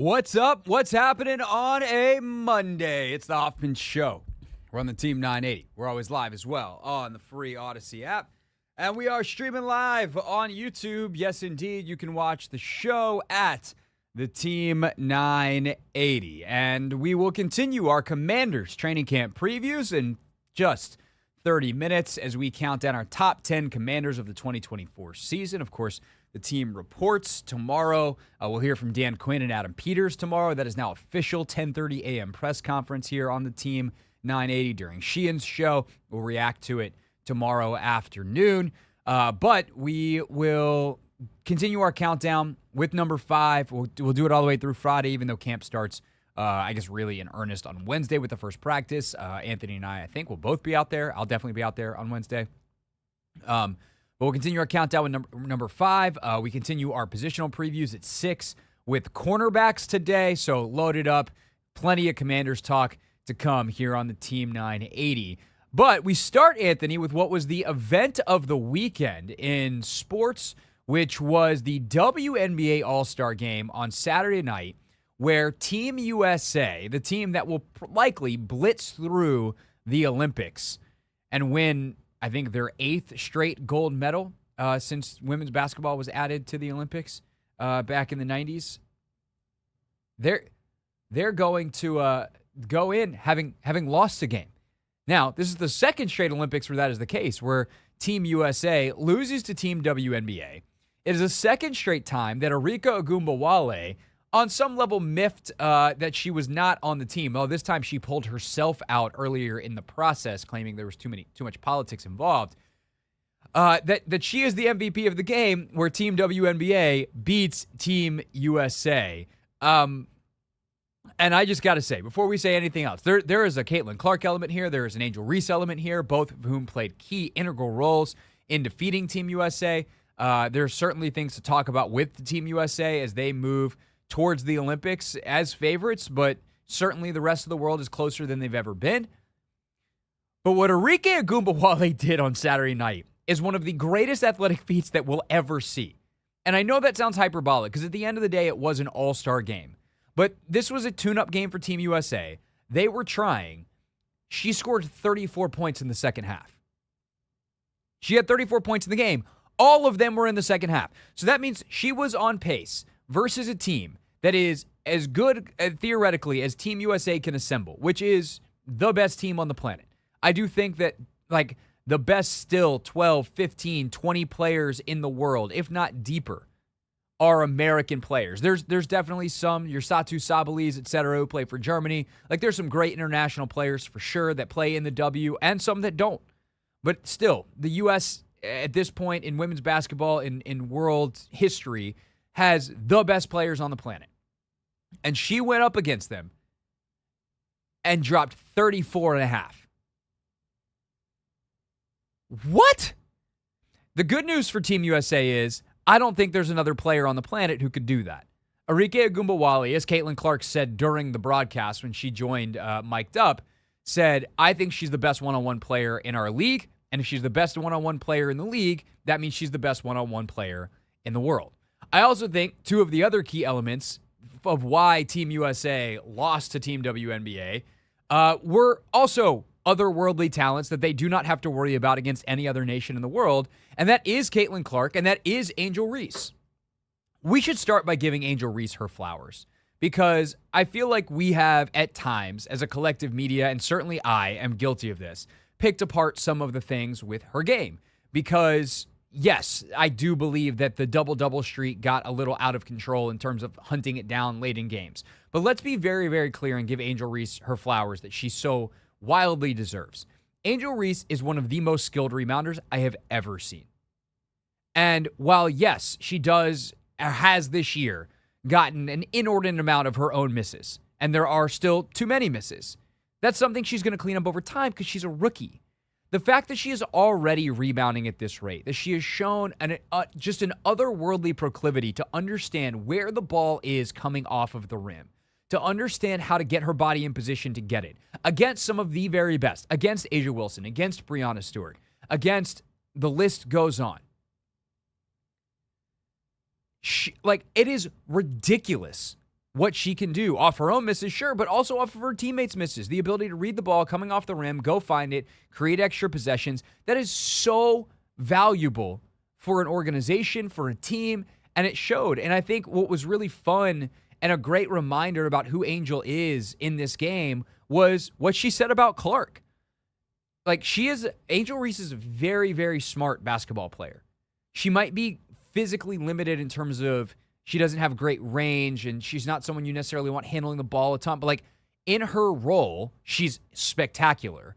What's up? What's happening on a Monday? It's the Hoffman Show. We're on the Team 980. We're always live as well on the free Odyssey app. And we are streaming live on YouTube. Yes, indeed. You can watch the show at the Team 980. And we will continue our Commanders training camp previews in just 30 minutes as we count down our top 10 Commanders of the 2024 season. Of course, the team reports tomorrow. We'll hear from Dan Quinn and Adam Peters tomorrow. That is now official 10:30 a.m. press conference here on the Team 980 during Sheehan's show. We'll react to it tomorrow afternoon. But we will continue our countdown with number 5. We'll do it all the way through Friday, even though camp starts, I guess, really in earnest on Wednesday with the first practice. Anthony and I think, will both be out there. I'll definitely be out there on Wednesday. But we'll continue our countdown with number 5. We continue our positional previews at 6 with cornerbacks today. So loaded up. Plenty of Commanders talk to come here on the Team 980. But we start, Anthony, with what was the event of the weekend in sports, which was the WNBA All-Star Game on Saturday night, where Team USA, the team that will likely blitz through the Olympics and win, I think, their 8th straight gold medal since women's basketball was added to the Olympics back in the 90s. They're going to go in having lost a game. Now, this is the second straight Olympics where that is the case, where Team USA loses to Team WNBA. It is the second straight time that Arika Ogunbowale on some level miffed that she was not on the team. Oh, this time she pulled herself out earlier in the process, claiming there was too much politics involved. That she is the MVP of the game, where Team WNBA beats Team USA. And I just got to say, before we say anything else, there is a Caitlin Clark element here. There is an Angel Reese element here, both of whom played key integral roles in defeating Team USA. There are certainly things to talk about with the Team USA as they move towards the Olympics as favorites, but certainly the rest of the world is closer than they've ever been. But what Arike Ogunbowale did on Saturday night is one of the greatest athletic feats that we'll ever see. And I know that sounds hyperbolic because at the end of the day, it was an all-star game. But this was a tune-up game for Team USA. They were trying. She scored 34 points in the second half. She had 34 points in the game. All of them were in the second half. So that means she was on pace versus a team that is as good, theoretically, as Team USA can assemble, which is the best team on the planet. I do think that, like, the best still 12, 15, 20 players in the world, if not deeper, are American players. There's definitely some, your Satu Sabalis, et cetera, who play for Germany. Like, there's some great international players for sure that play in the W and some that don't. But still, the U.S. at this point in women's basketball in world history has the best players on the planet. And she went up against them and dropped 34 and a half. What? The good news for Team USA is I don't think there's another player on the planet who could do that. Arike Ogunbowale, as Caitlin Clark said during the broadcast when she joined Mic'd Up, said, I think she's the best one-on-one player in our league, and if she's the best one-on-one player in the league, that means she's the best one-on-one player in the world. I also think two of the other key elements of why Team USA lost to Team WNBA were also otherworldly talents that they do not have to worry about against any other nation in the world, and that is Caitlin Clark, and that is Angel Reese. We should start by giving Angel Reese her flowers, because I feel like we have, at times, as a collective media, and certainly I am guilty of this, picked apart some of the things with her game. Because, yes, I do believe that the double-double streak got a little out of control in terms of hunting it down late in games. But let's be very, very clear and give Angel Reese her flowers that she so wildly deserves. Angel Reese is one of the most skilled rebounders I have ever seen. And while, yes, she has this year gotten an inordinate amount of her own misses, and there are still too many misses, that's something she's going to clean up over time because she's a rookie. The fact that she is already rebounding at this rate, that she has shown just an otherworldly proclivity to understand where the ball is coming off of the rim, to understand how to get her body in position to get it, against some of the very best, against Asia Wilson, against Breanna Stewart, against the list goes on. It is ridiculous what she can do off her own misses, sure, but also off of her teammates' misses. The ability to read the ball coming off the rim, go find it, create extra possessions. That is so valuable for an organization, for a team, and it showed. And I think what was really fun and a great reminder about who Angel is in this game was what she said about Clark. Like, Angel Reese is a very, very smart basketball player. She might be physically limited in terms of she doesn't have great range and she's not someone you necessarily want handling the ball a ton, but like in her role, she's spectacular.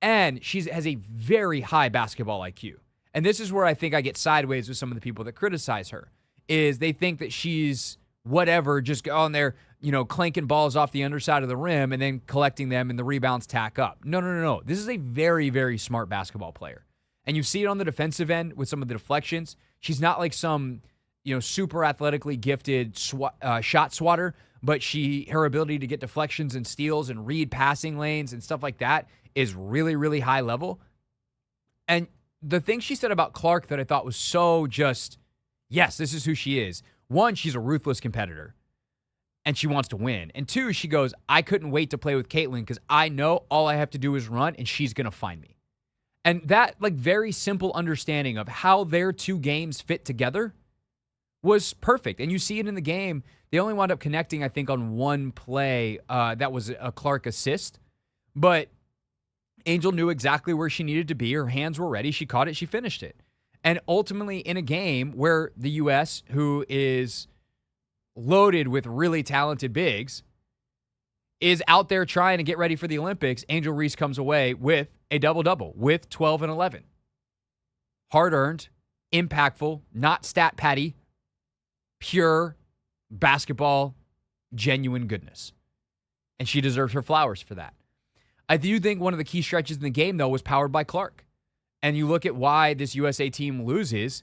And she has a very high basketball IQ. And this is where I think I get sideways with some of the people that criticize her, is they think that she's whatever, just on there, clanking balls off the underside of the rim and then collecting them and the rebounds tack up. No. This is a very, very smart basketball player. And you see it on the defensive end with some of the deflections. She's not like some, super athletically gifted shot swatter, but her ability to get deflections and steals and read passing lanes and stuff like that is really, really high level. And the thing she said about Clark that I thought was so just, yes, this is who she is. One, she's a ruthless competitor, and she wants to win. And two, she goes, I couldn't wait to play with Caitlin because I know all I have to do is run, and she's going to find me. And that, very simple understanding of how their two games fit together was perfect. And you see it in the game. They only wound up connecting, I think, on one play that was a Clark assist. But Angel knew exactly where she needed to be. Her hands were ready. She caught it. She finished it. And ultimately, in a game where the U.S., who is loaded with really talented bigs, is out there trying to get ready for the Olympics, Angel Reese comes away with a double-double, with 12 and 11. Hard-earned, impactful, not stat patty, pure basketball, genuine goodness. And she deserves her flowers for that. I do think one of the key stretches in the game, though, was powered by Clark. And you look at why this USA team loses,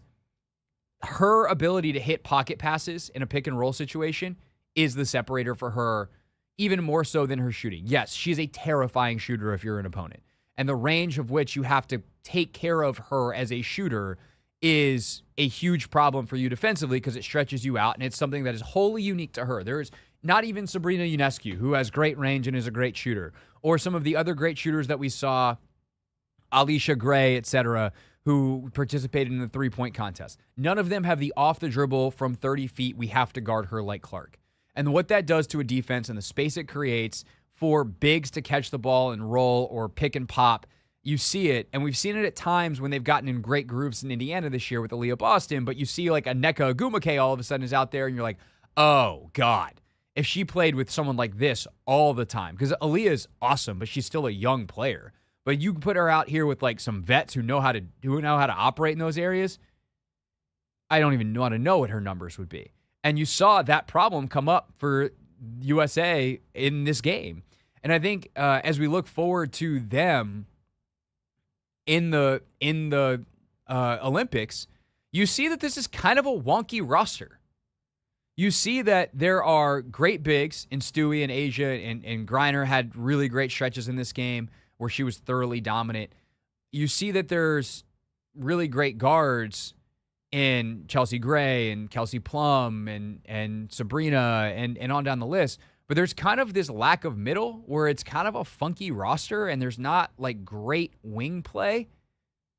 her ability to hit pocket passes in a pick-and-roll situation is the separator for her, even more so than her shooting. Yes, she's a terrifying shooter if you're an opponent. And the range of which you have to take care of her as a shooter is a huge problem for you defensively because it stretches you out, and it's something that is wholly unique to her. There is not even Sabrina Ionescu, who has great range and is a great shooter, or some of the other great shooters that we saw, Alicia Gray, etc., who participated in the three-point contest. None of them have the off-the-dribble from 30 feet, we have to guard her like Clark. And what that does to a defense and the space it creates for bigs to catch the ball and roll or pick and pop, you see it, and we've seen it at times when they've gotten in great grooves in Indiana this year with Aaliyah Boston, but you see like a Nneka Ogwumike all of a sudden is out there, and you're like, oh, God. If she played with someone like this all the time, because Aaliyah is awesome, but she's still a young player. But you put her out here with like some vets who know how to operate in those areas, I don't even want to know what her numbers would be. And you saw that problem come up for USA in this game. And I think as we look forward to them in the Olympics, you see that this is kind of a wonky roster. You see that there are great bigs in Stewie and Asia, and Griner had really great stretches in this game where she was thoroughly dominant. You see that there's really great guards in Chelsea Gray and Kelsey Plum and Sabrina and on down the list. But there's kind of this lack of middle where it's kind of a funky roster and there's not like great wing play.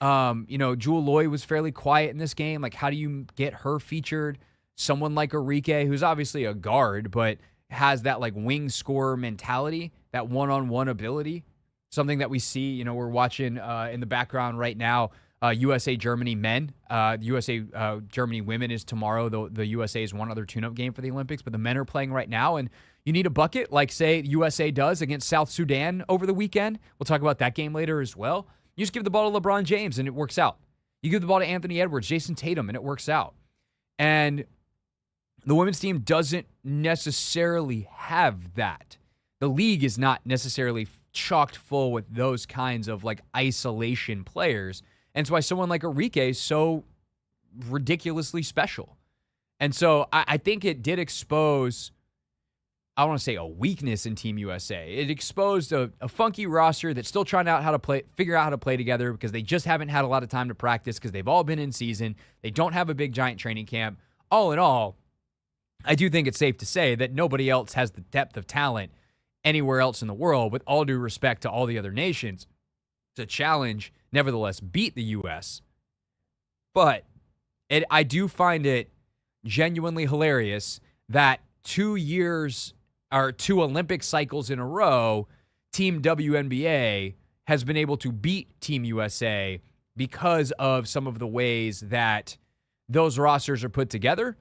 Jewel Loy was fairly quiet in this game. Like, how do you get her featured? Someone like Arike, who's obviously a guard, but has that like wing scorer mentality, that one-on-one ability. Something that we see, we're watching in the background right now, USA Germany men. USA Germany women is tomorrow. The USA is one other tune-up game for the Olympics, but the men are playing right now, and you need a bucket like, say, USA does against South Sudan over the weekend. We'll talk about that game later as well. You just give the ball to LeBron James, and it works out. You give the ball to Anthony Edwards, Jason Tatum, and it works out. And the women's team doesn't necessarily have that. The league is not necessarily chocked full with those kinds of like isolation players. And it's why someone like Arike is so ridiculously special. And so I think it did expose, I don't want to say a weakness in Team USA. It exposed a funky roster that's still trying out how to figure out how to play together because they just haven't had a lot of time to practice because they've all been in season. They don't have a big giant training camp. All in all, I do think it's safe to say that nobody else has the depth of talent anywhere else in the world, with all due respect to all the other nations, to challenge, nevertheless beat the U.S. But I do find it genuinely hilarious that 2 years or 2 Olympic cycles in a row, Team WNBA has been able to beat Team USA because of some of the ways that those rosters are put together.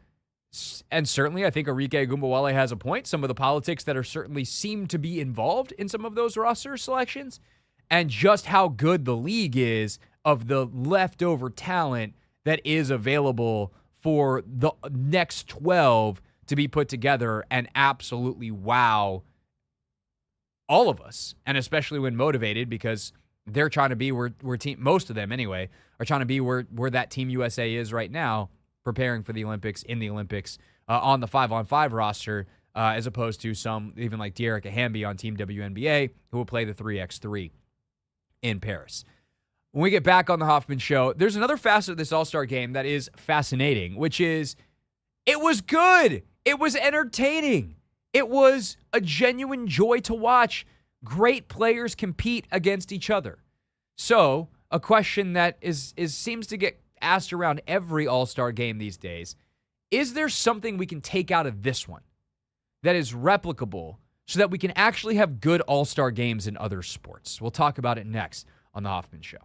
And certainly, I think Arike Ogunbowale has a point. Some of the politics that are certainly seem to be involved in some of those roster selections, and just how good the league is of the leftover talent that is available for the next 12 to be put together and absolutely wow all of us, and especially when motivated, because they're trying to be where most of them anyway, are trying to be where that Team USA is right now, preparing for the Olympics, in the Olympics, on the 5-on-5 roster, as opposed to some, even like Dearica Hamby on Team WNBA, who will play the 3x3 in Paris. When we get back on the Hoffman Show, there's another facet of this All-Star Game that is fascinating, which is it was good. It was entertaining. It was a genuine joy to watch great players compete against each other. So, a question that seems to get asked around every All-Star Game these days, is there something we can take out of this one that is replicable so that we can actually have good All-Star Games in other sports? We'll talk about it next on the Hoffman Show.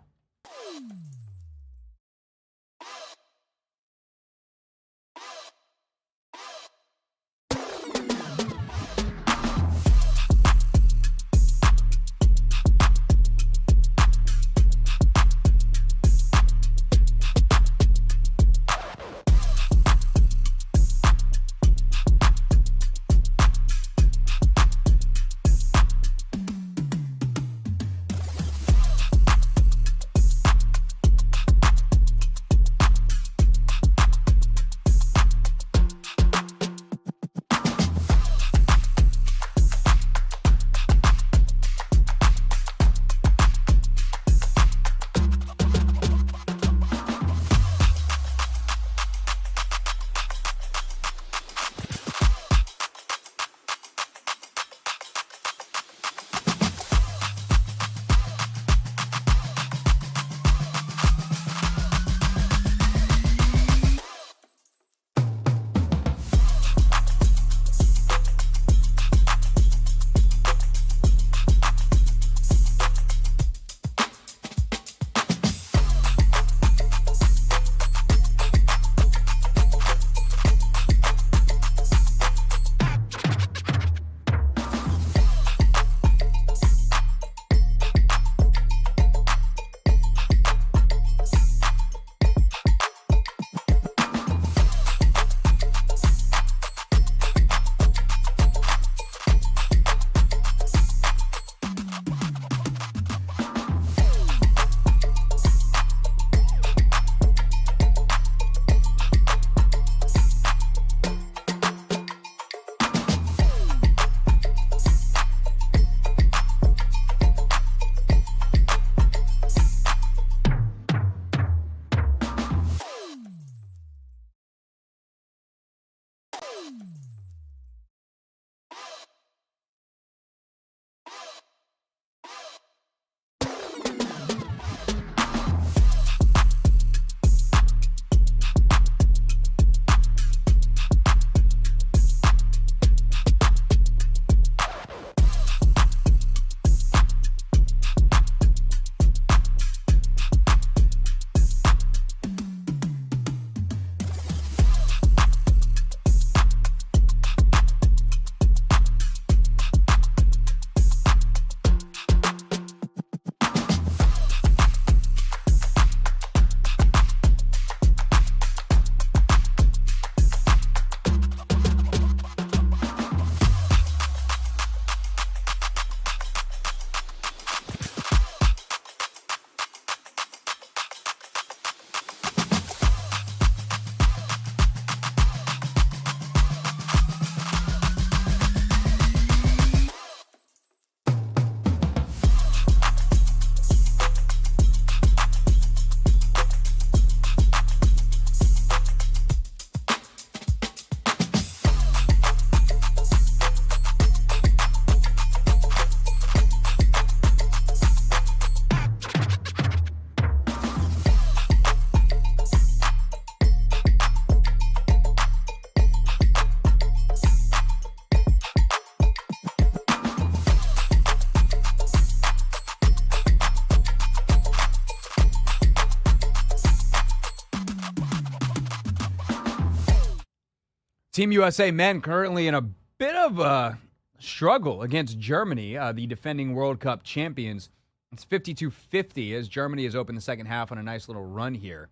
Team USA men currently in a bit of a struggle against Germany, the defending World Cup champions. It's 52-50 as Germany has opened the second half on a nice little run here.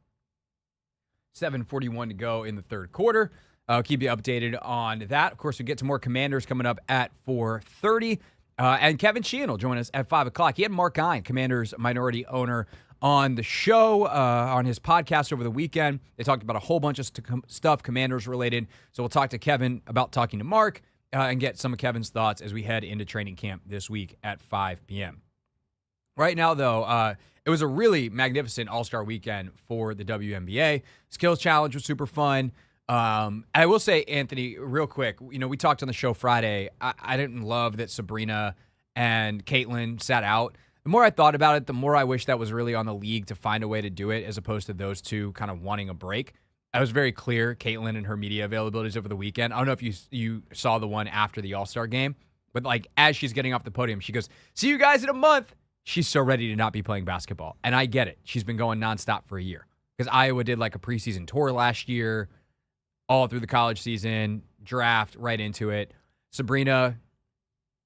7:41 to go in the third quarter. I'll keep you updated on that. Of course, we get to more Commanders coming up at 4:30. And Kevin Sheehan will join us at 5 o'clock. He had Mark Gein, Commanders minority owner, on the show, on his podcast over the weekend. They talked about a whole bunch of stuff Commanders related. So we'll talk to Kevin about talking to Mark and get some of Kevin's thoughts as we head into training camp this week at 5 p.m. Right now, though, it was a really magnificent All-Star weekend for the WNBA. Skills Challenge was super fun. I will say, Anthony, real quick, we talked on the show Friday. I didn't love that Sabrina and Caitlin sat out. The more I thought about it, the more I wish that was really on the league to find a way to do it as opposed to those two kind of wanting a break. I was very clear, Caitlin and her media availabilities over the weekend. I don't know if you saw the one after the All-Star game, but as she's getting off the podium, she goes, "See you guys in a month." She's so ready to not be playing basketball. And I get it. She's been going nonstop for a year. Because Iowa did a preseason tour last year, all through the college season, draft, right into it. Sabrina,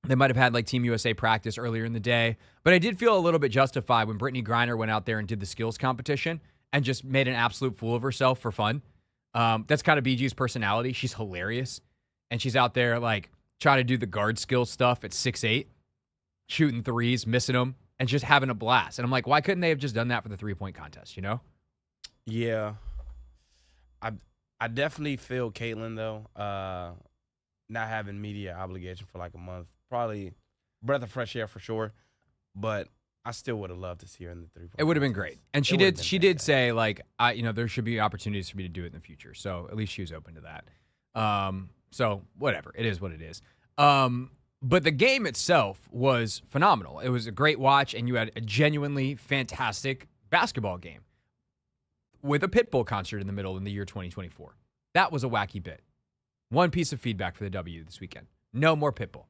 they might have had Team USA practice earlier in the day. But I did feel a little bit justified when Brittany Griner went out there and did the skills competition and just made an absolute fool of herself for fun. That's kind of BG's personality. She's hilarious. And she's out there trying to do the guard skill stuff at 6'8", shooting threes, missing them, and just having a blast. And I'm like, why couldn't they have just done that for the three-point contest, Yeah. I definitely feel Caitlin, though, not having media obligation for a month. Probably breath of fresh air for sure, but I still would have loved to see her in the three-point. It would have been great. And she did say, there should be opportunities for me to do it in the future. So at least she was open to that. So whatever. It is what it is. But the game itself was phenomenal. It was a great watch, and you had a genuinely fantastic basketball game with a Pitbull concert in the middle in the year 2024. That was a wacky bit. One piece of feedback for the W this weekend. No more Pitbull.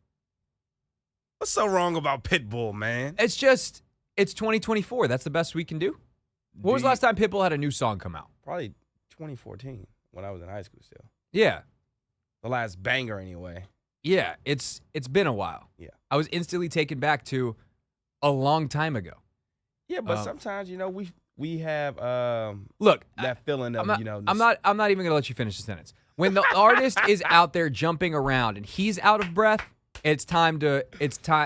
What's so wrong about Pitbull, man? It's 2024. That's the best we can do. What was the last time Pitbull had a new song come out? Probably 2014 when I was in high school still. Yeah. The last banger anyway. Yeah, it's been a while. Yeah. I was instantly taken back to a long time ago. Yeah, but sometimes, we have look that feeling of, I'm not even gonna let you finish the sentence. When the artist is out there jumping around and he's out of breath, it's time.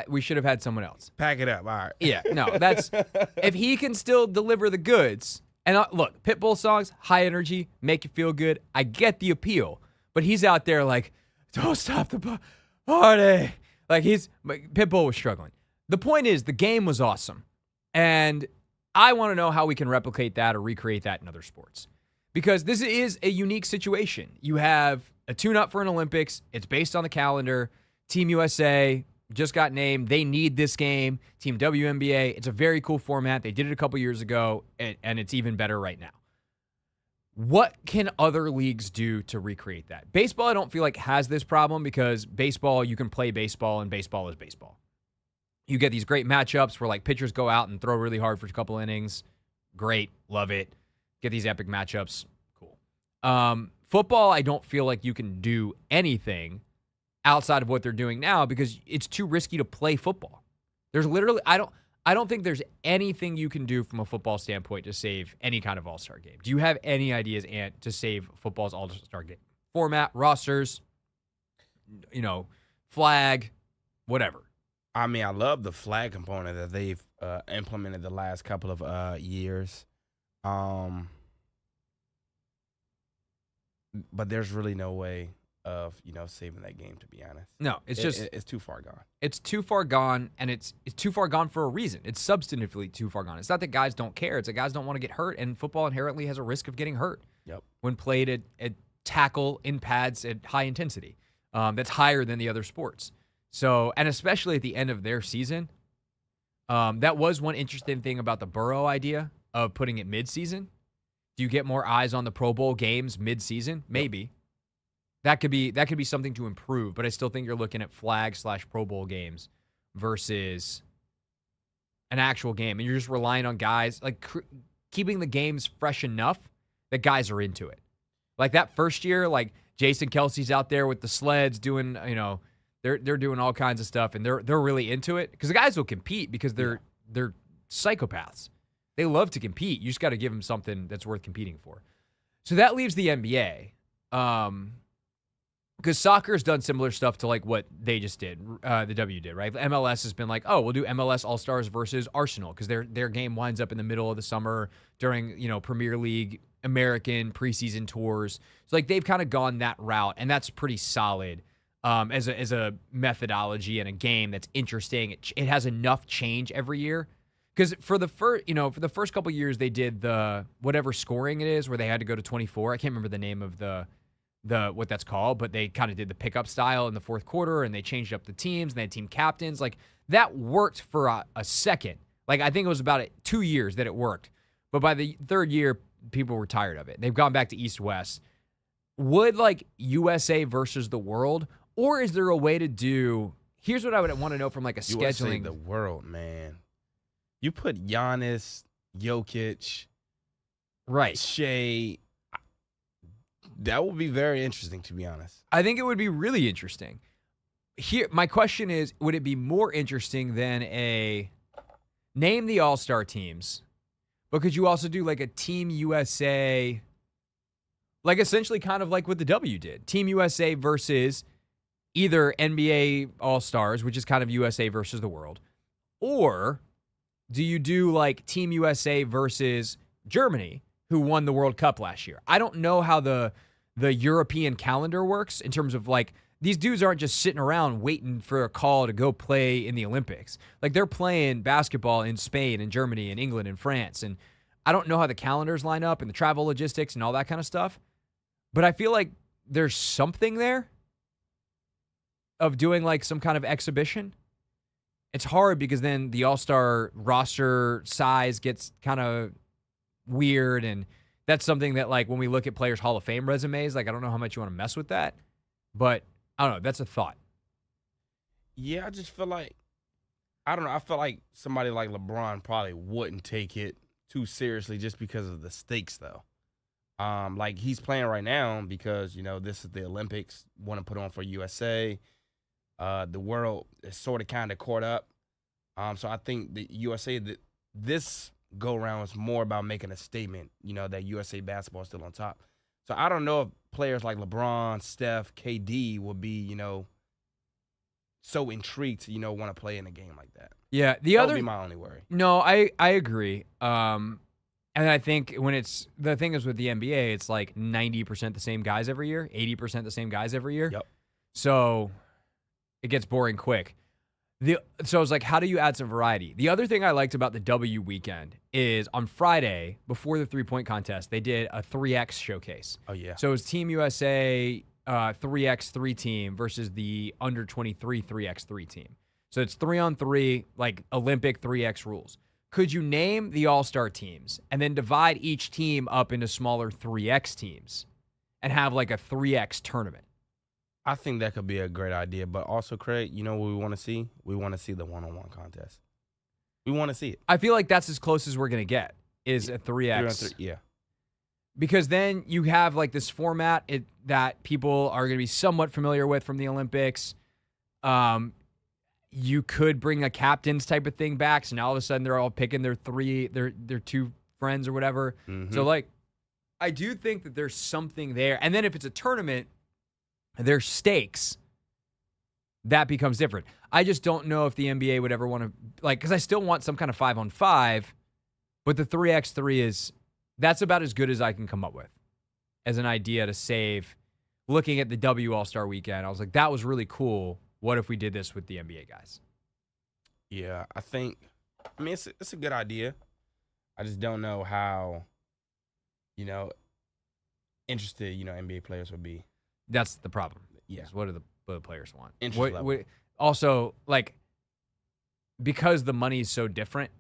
We should have had someone else. Pack it up. All right. Yeah, no, that's if he can still deliver the goods. And look, Pitbull songs, high energy, make you feel good. I get the appeal, but he's out there don't stop the party. Pitbull was struggling. The point is, the game was awesome. And I want to know how we can replicate that or recreate that in other sports. Because this is a unique situation. You have a tune-up for an Olympics. It's based on the calendar. Team USA just got named. They need this game. Team WNBA. It's a very cool format. They did it a couple years ago, and it's even better right now. What can other leagues do to recreate that? Baseball, I don't feel has this problem because baseball, you can play baseball, and baseball is baseball. You get these great matchups where pitchers go out and throw really hard for a couple innings. Great. Love it. Get these epic matchups. Cool. Football, I don't feel you can do anything outside of what they're doing now because it's too risky to play football. There's literally, I don't think there's anything you can do from a football standpoint to save any kind of All-Star game. Do you have any ideas, Ant, to save football's All-Star game? Format, rosters, flag, whatever. I mean, I love the flag component that they've implemented the last couple of years. But there's really no way of, saving that game, to be honest. No, it's too far gone. It's too far gone, and it's too far gone for a reason. It's substantively too far gone. It's not that guys don't care. It's that guys don't want to get hurt, and football inherently has a risk of getting hurt. Yep. When played at tackle in pads at high intensity. That's higher than the other sports. So, and especially at the end of their season, that was one interesting thing about the Burrow idea of putting it mid-season. Do you get more eyes on the Pro Bowl games mid-season? Maybe. That could be something to improve, but I still think you're looking at flag/Pro Bowl games versus an actual game, and you're just relying on guys keeping the games fresh enough that guys are into it. That first year, Jason Kelsey's out there with the sleds doing, they're doing all kinds of stuff, and they're really into it because the guys will compete because they're psychopaths. They love to compete. You just got to give them something that's worth competing for. So that leaves the NBA. Because soccer's done similar stuff to like what they just did, the W did, right? MLS has been like, oh, we'll do MLS All-Stars versus Arsenal because their game winds up in the middle of the summer during, Premier League, American preseason tours. So like they've kind of gone that route, and that's pretty solid as a methodology and a game that's interesting. It has enough change every year. Because for the first couple years they did the whatever scoring it is where they had to go to 24. I can't remember the name of the what that's called, but they kind of did the pickup style in the fourth quarter, and they changed up the teams, and they had team captains. Like, that worked for a second. Like, I think it was about 2 years that it worked. But by the third year, people were tired of it. They've gone back to East-West. Would, like, USA versus the world, or is there a way to do – here's what I would want to know from, like, a scheduling – USA the world, man. You put Giannis, Jokic, right, Shea – that would be very interesting, to be honest. I think it would be really interesting. Here, my question is, would it be more interesting than name the All-Star teams, but could you also do like a Team USA, like essentially kind of like what the W did? Team USA versus either NBA All-Stars, which is kind of USA versus the world, or do you do like Team USA versus Germany, who won the World Cup last year? I don't know how the European calendar works in terms of like these dudes aren't just sitting around waiting for a call to go play in the Olympics. Like they're playing basketball in Spain and Germany and England and France. And I don't know how the calendars line up and the travel logistics and all that kind of stuff. But I feel like there's something there of doing like some kind of exhibition. It's hard because then the All-Star roster size gets kind of weird, and that's something that, like, when we look at players' Hall of Fame resumes, like, I don't know how much you want to mess with that, but I don't know. That's a thought. Yeah, I just feel like, I don't know. I feel like somebody like LeBron probably wouldn't take it too seriously just because of the stakes, though. Like, he's playing right now because, this is the Olympics, want to put on for USA. The world is sort of kind of caught up. So I think the USA, this go-around is more about making a statement, that USA basketball is still on top. So I don't know if players like LeBron, Steph, KD will be, so intrigued to, want to play in a game like that. Yeah, that would be my only worry. No, I agree. And I think the thing is with the NBA, it's like 90% the same guys every year, 80% the same guys every year. Yep. So it gets boring quick. So I was like, how do you add some variety? The other thing I liked about the W weekend is on Friday, before the three-point contest, they did a 3X showcase. Oh, yeah. So it was Team USA 3x3 team versus the under-23 3x3 team. So it's 3-on-3, like Olympic 3X rules. Could you name the All-Star teams and then divide each team up into smaller 3X teams and have like a 3X tournament? I think that could be a great idea, but also, Craig, you know what we want to see? We want to see the one-on-one contest. We want to see it. I feel like that's as close as we're going to get is a 3X. 3-on-3, yeah. Because then you have like this format that people are going to be somewhat familiar with from the Olympics. You could bring a captain's type of thing back, so now all of a sudden they're all picking their two friends or whatever. Mm-hmm. So like, I do think that there's something there. And then if it's a tournament, there's stakes. That becomes different. I just don't know if the NBA would ever want to, like, because I still want some kind of 5-on-5, but the 3x3 that's about as good as I can come up with as an idea to save. Looking at the W All-Star weekend, I was like, that was really cool. What if we did this with the NBA guys? Yeah, I mean, it's a good idea. I just don't know how, interested, NBA players would be. That's the problem. Yeah. What do the players want? Interest Also, like, because the money is so different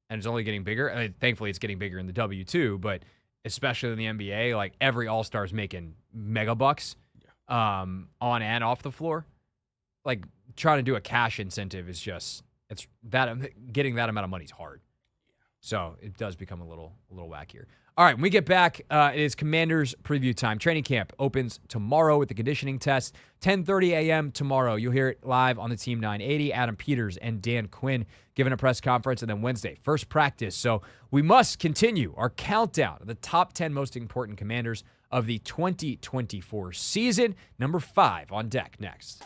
and it's only getting bigger, I mean, thankfully it's getting bigger in the W too, but especially in the NBA, like every All-Star is making mega bucks on and off the floor. Like, trying to do a cash incentive is just, getting that amount of money is hard. So it does become a little wackier. All right, when we get back, it is Commanders preview time. Training camp opens tomorrow with the conditioning test, 10:30 a.m. tomorrow. You'll hear it live on the Team 980. Adam Peters and Dan Quinn giving a press conference, and then Wednesday, first practice. So we must continue our countdown of the top 10 most important Commanders of the 2024 season. Number 5 on deck next.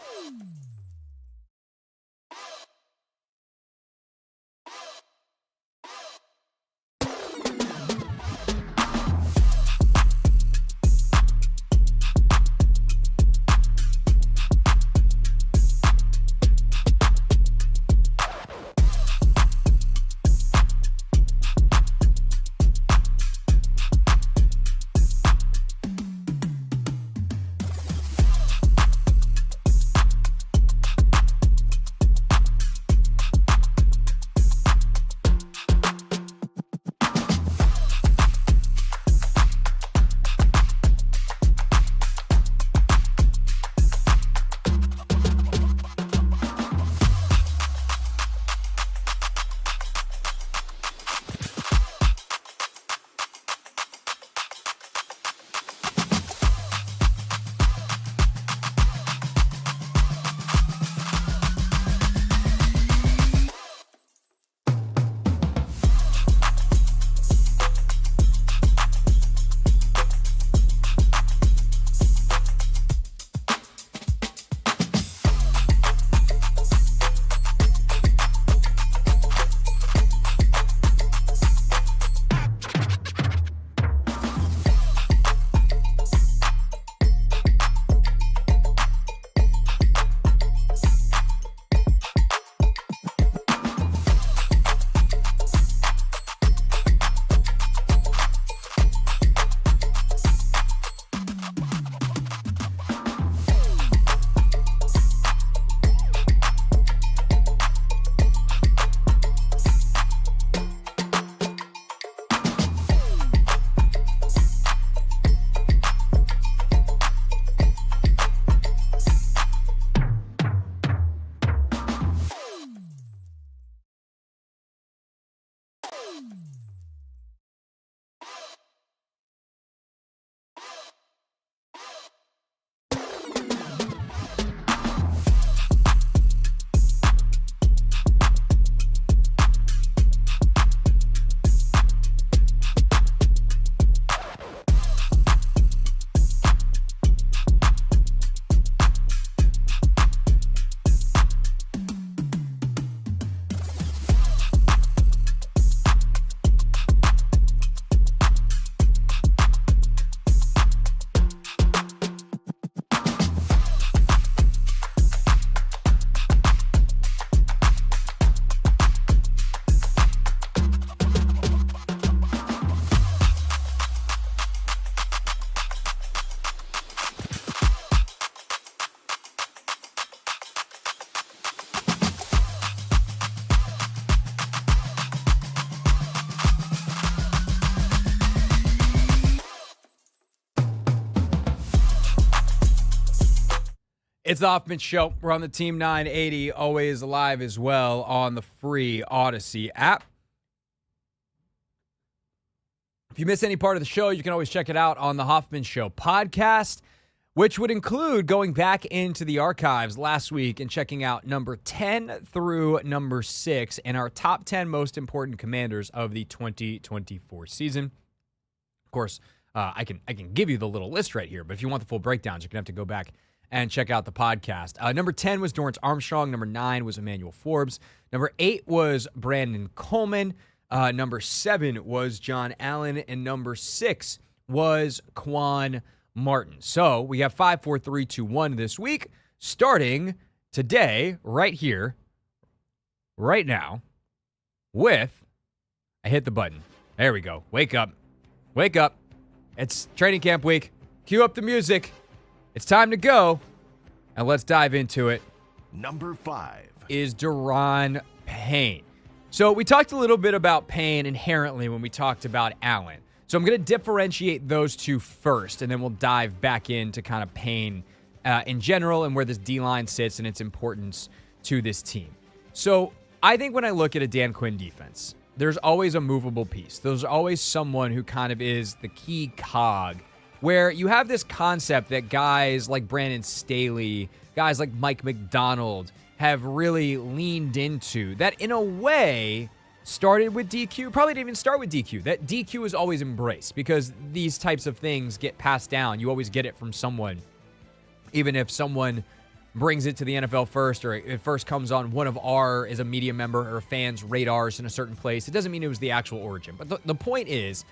It's the Hoffman Show. We're on the Team 980, always live as well on the free Odyssey app. If you miss any part of the show, you can always check it out on the Hoffman Show podcast, which would include going back into the archives last week and checking out number 10 through number 6 and our top 10 most important Commanders of the 2024 season. Of course, I can give you the little list right here, but if you want the full breakdowns, you're going to have to go back and check out the podcast. Number 10 was Dorrance Armstrong. Number 9 was Emmanuel Forbes. Number 8 was Brandon Coleman. Number 7 was John Allen. And number 6 was Quan Martin. So we have 5, 4, 3, 2, 1 this week, starting today, right here, right now, with, I hit the button. There we go. Wake up. Wake up. It's training camp week. Cue up the music. It's time to go, and let's dive into it. Number 5 is Deron Payne. So we talked a little bit about Payne inherently when we talked about Allen. So I'm going to differentiate those two first, and then we'll dive back into kind of Payne in general and where this D-line sits and its importance to this team. So I think when I look at a Dan Quinn defense, there's always a movable piece. There's always someone who kind of is the key cog, where you have this concept that guys like Brandon Staley, guys like Mike McDonald have really leaned into, that in a way started with DQ, probably didn't even start with DQ, that DQ is always embraced because these types of things get passed down. You always get it from someone, even if someone brings it to the NFL first, or it first comes on one of our, as a media member or fans' radars in a certain place. It doesn't mean it was the actual origin. But the point is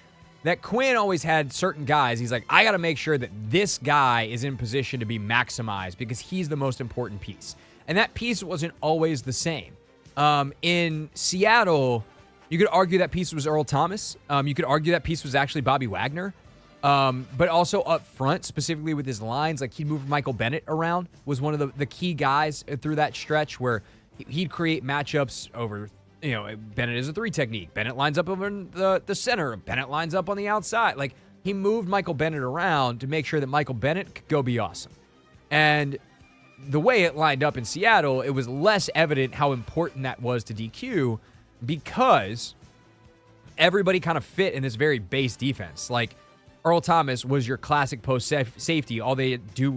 that Quinn always had certain guys. He's like, I got to make sure that this guy is in position to be maximized because he's the most important piece. And that piece wasn't always the same. In Seattle, you could argue that piece was Earl Thomas. You could argue that piece was actually Bobby Wagner. But also up front, specifically with his lines, like he'd move Michael Bennett around, was one of the key guys through that stretch where he'd create matchups over, Bennett is a 3 technique. Bennett lines up over in the center. Bennett lines up on the outside. Like, he moved Michael Bennett around to make sure that Michael Bennett could go be awesome. And the way it lined up in Seattle, it was less evident how important that was to DQ because everybody kind of fit in this very base defense. Like, Earl Thomas was your classic post safety. All they had to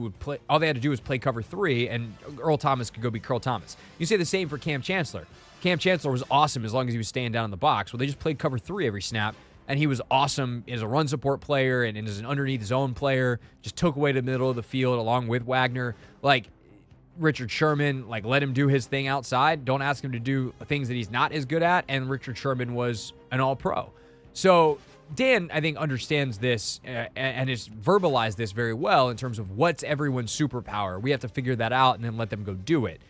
do was play cover 3, and Earl Thomas could go be Earl Thomas. You say the same for Cam Chancellor. Cam Chancellor was awesome as long as he was staying down in the box. Well, they just played cover 3 every snap, and he was awesome as a run support player and as an underneath zone player. Just took away the middle of the field along with Wagner. Like, Richard Sherman, like, let him do his thing outside. Don't ask him to do things that he's not as good at, and Richard Sherman was an all-pro. So Dan, I think, understands this and has verbalized this very well in terms of what's everyone's superpower. We have to figure that out and then let them go do it.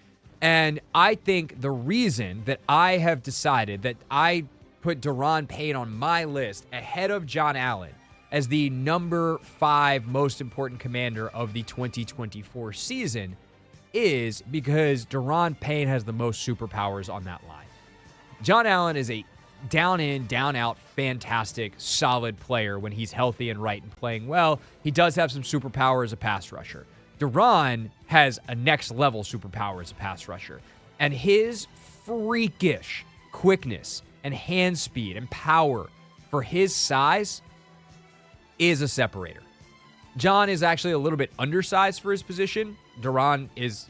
And I think the reason that I have decided that I put Deron Payne on my list ahead of John Allen as the number 5 most important commander of the 2024 season is because Deron Payne has the most superpowers on that line. John Allen is a down in, down out, fantastic, solid player when he's healthy and right and playing well. He does have some superpower as a pass rusher. Deron has a next level superpower as a pass rusher. And his freakish quickness and hand speed and power for his size is a separator. John is actually a little bit undersized for his position. Deron is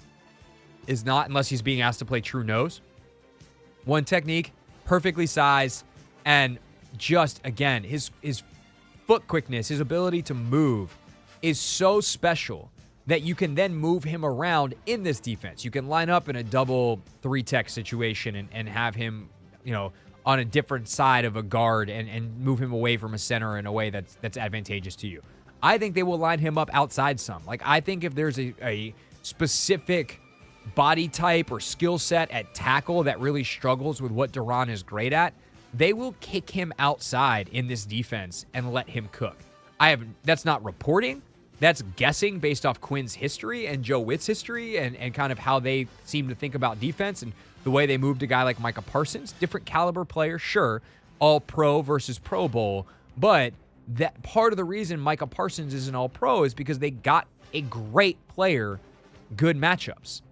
not, unless he's being asked to play true nose. One technique, perfectly sized, and just, again, his foot quickness, his ability to move is so special that you can then move him around in this defense. You can line up in a double 3-tech situation and have him, on a different side of a guard and move him away from a center in a way that's advantageous to you. I think they will line him up outside some. Like, I think if there's a specific body type or skill set at tackle that really struggles with what Deron is great at, they will kick him outside in this defense and let him cook. That's not reporting. That's guessing based off Quinn's history and Joe Witt's history and kind of how they seem to think about defense and the way they moved a guy like Micah Parsons. Different caliber player, sure. All pro versus Pro Bowl. But that part of the reason Micah Parsons is an all pro is because they got a great player, good matchups.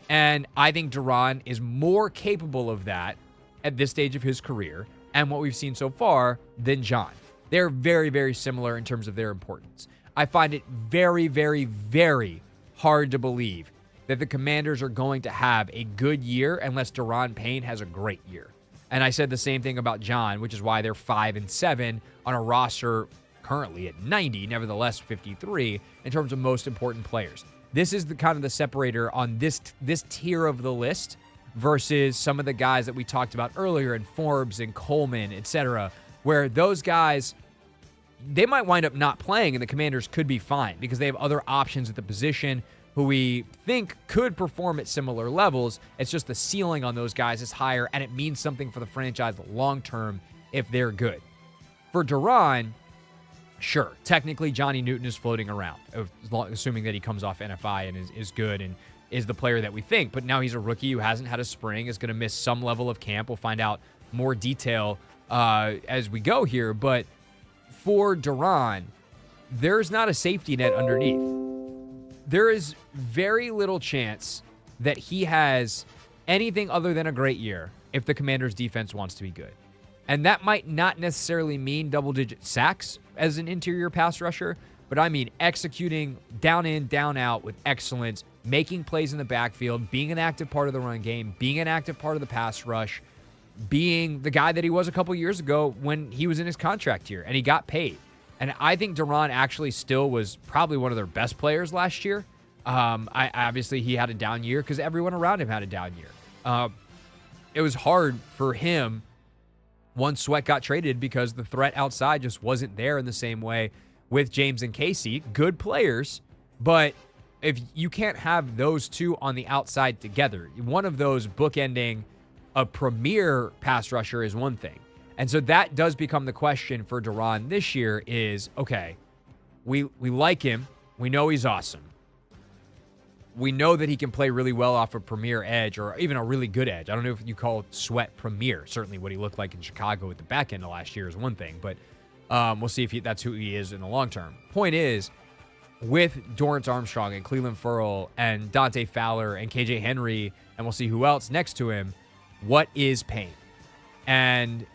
And I think Deron is more capable of that at this stage of his career and what we've seen so far than John. They're very, very similar in terms of their importance. I find it very, very, very hard to believe that the Commanders are going to have a good year unless Deron Payne has a great year. And I said the same thing about John, which is why they're 5-7 on a roster currently at 90, nevertheless 53 in terms of most important players. This is the kind of the separator on this tier of the list versus some of the guys that we talked about earlier in Forbes and Coleman, etc., where those guys, they might wind up not playing and the Commanders could be fine because they have other options at the position who we think could perform at similar levels. It's just the ceiling on those guys is higher, and it means something for the franchise long term if they're good. For Deron, sure, technically Johnny Newton is floating around, assuming that he comes off NFI and is good and is the player that we think. But now he's a rookie who hasn't had a spring, is going to miss some level of camp. We'll find out more detail as we go here. But for Deron, there's not a safety net underneath. There is very little chance that he has anything other than a great year if the Commanders' defense wants to be good. And that might not necessarily mean double-digit sacks as an interior pass rusher, but I mean executing down in, down out with excellence, making plays in the backfield, being an active part of the run game, being an active part of the pass rush, being the guy that he was a couple years ago when he was in his contract year and he got paid. And I think Duran actually still was probably one of their best players last year. Obviously, he had a down year because everyone around him had a down year. It was hard for him once Sweat got traded because the threat outside just wasn't there in the same way with James and Casey. Good players, but if you can't have those two on the outside together, one of those bookending a premier pass rusher is one thing. And so that does become the question for Duran this year is, okay, we like him. We know he's awesome. We know that he can play really well off a premier edge or even a really good edge. I don't know if you call Sweat premier. Certainly what he looked like in Chicago at the back end of last year is one thing, but we'll see if that's who he is in the long term. Point is, with Dorrance Armstrong and Cleveland Ferrell and Dante Fowler and KJ Henry, and we'll see who else next to him, what is Payne? And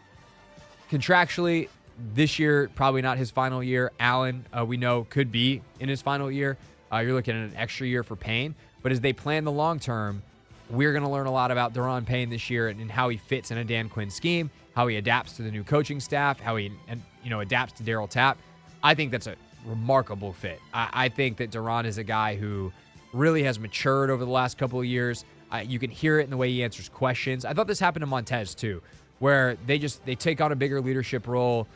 contractually, this year, probably not his final year. Allen, we know, could be in his final year. You're looking at an extra year for Payne. But as they plan the long term, we're going to learn a lot about Daron Payne this year and how he fits in a Dan Quinn scheme, how he adapts to the new coaching staff, how he adapts to Darryl Tapp. I think that's a remarkable fit. I think that Duran is a guy who really has matured over the last couple of years. You can hear it in the way he answers questions. I thought this happened to Montez too, where they take on a bigger leadership role.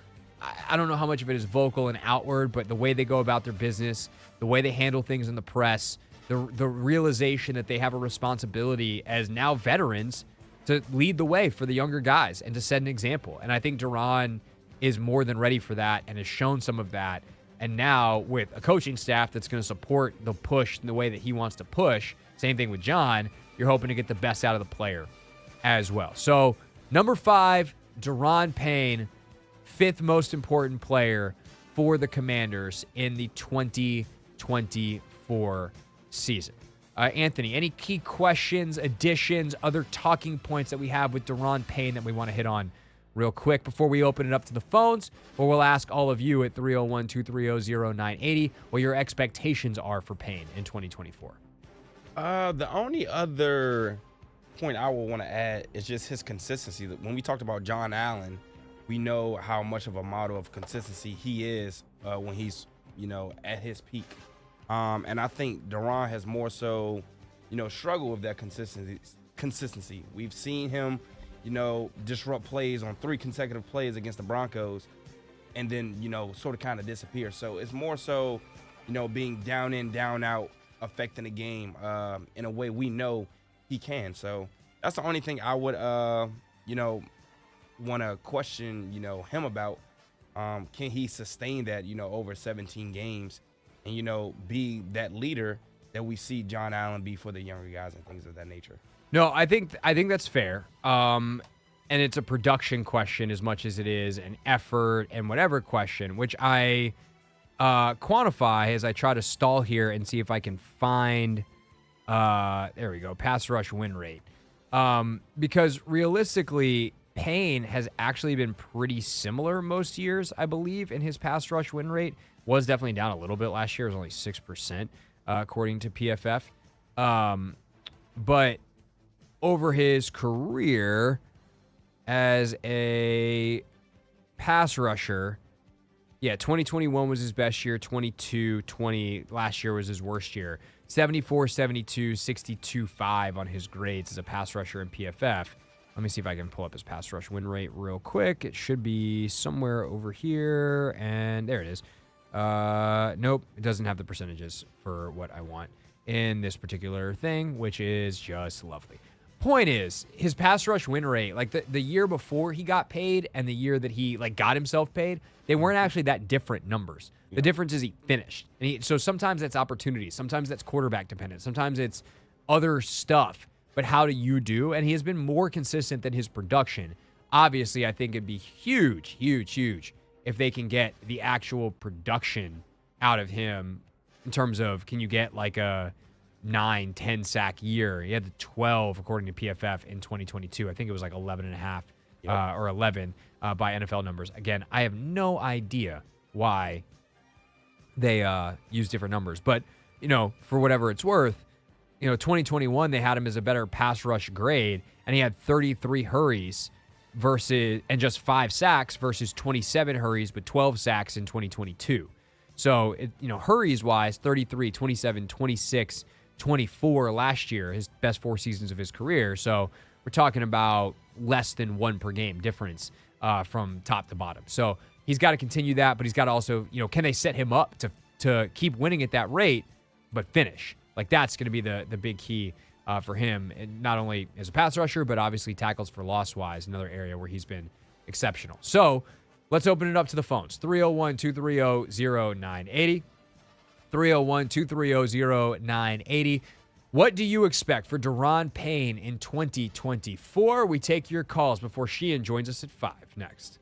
I don't know how much of it is vocal and outward, but the way they go about their business, the way they handle things in the press, the realization that they have a responsibility as now veterans to lead the way for the younger guys and to set an example. And I think Duran is more than ready for that and has shown some of that. And now with a coaching staff that's going to support the push in the way that he wants to push, same thing with John, you're hoping to get the best out of the player as well. So number 5, Daron Payne, 5th most important player for the Commanders in the 2024 season. Anthony, any key questions, additions, other talking points that we have with Daron Payne that we want to hit on real quick before we open it up to the phones, or we'll ask all of you at 301-230-0980 what your expectations are for Payne in 2024? The only other point I would want to add is just his consistency. When we talked about John Allen, we know how much of a model of consistency he is when he's, at his peak. And I think Daron has more so, struggled with that consistency. We've seen him, disrupt plays on 3 consecutive plays against the Broncos and then, sort of kind of disappear. So it's more so, being down in, down out, affecting the game in a way we know he can. So that's the only thing I would, want to question, him about. Can he sustain that, over 17 games and, be that leader that we see John Allen be for the younger guys and things of that nature? No, I think that's fair. And it's a production question as much as it is an effort and whatever question, which I quantify as I try to stall here and see if I can find, there we go, pass rush win rate. Because realistically, Payne has actually been pretty similar most years, I believe, in his pass rush win rate. Was definitely down a little bit last year. It was only 6%, according to PFF. But over his career as a pass rusher, 2021 was his best year. 20 last year was his worst year. 74, 72, 62.5 on his grades as a pass rusher in PFF. Let me see if I can pull up his pass rush win rate real quick. It should be somewhere over here, and there it is. Nope, it doesn't have the percentages for what I want in this particular thing, which is just lovely. Point is, his pass rush win rate, like the year before he got paid and the year that he got himself paid, they weren't actually that different numbers. The difference is he finished. And so sometimes that's opportunity. Sometimes that's quarterback dependent. Sometimes it's other stuff. But how do you do? And he has been more consistent than his production. Obviously, I think it'd be huge, huge, huge if they can get the actual production out of him in terms of, can you get like a 9-10 sack year? He had the 12 according to PFF in 2022. I think it was like 11.5 or 11 by NFL numbers. Again, I have no idea why they use different numbers. But, for whatever it's worth, 2021, they had him as a better pass rush grade, and he had 33 hurries and just 5 sacks versus 27 hurries but 12 sacks in 2022. So, hurries-wise, 33, 27, 26, 24 last year, his best 4 seasons of his career. So we're talking about less than 1 per game difference from top to bottom. So he's got to continue that, but he's got to also, can they set him up to keep winning at that rate but finish? Like, that's going to be the big key for him, and not only as a pass rusher, but obviously tackles for loss-wise, another area where he's been exceptional. So let's open it up to the phones. 301-230-0980. 301-230-0980. What do you expect for Daron Payne in 2024? We take your calls before Sheehan joins us at 5 next.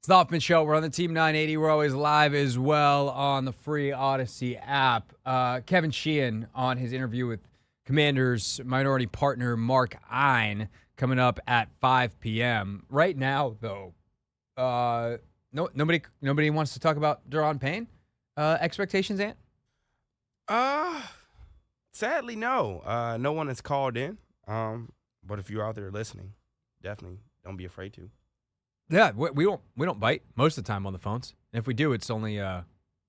It's the Hoffman Show. We're on the Team 980. We're always live as well on the free Odyssey app. Kevin Sheehan on his interview with Commanders minority partner Mark Ein coming up at 5 p.m. Right now, though, nobody wants to talk about Daron Payne. Expectations, Ant? Sadly, no. No one has called in. But if you're out there listening, definitely don't be afraid to. Yeah, we don't bite most of the time on the phones. And if we do, it's only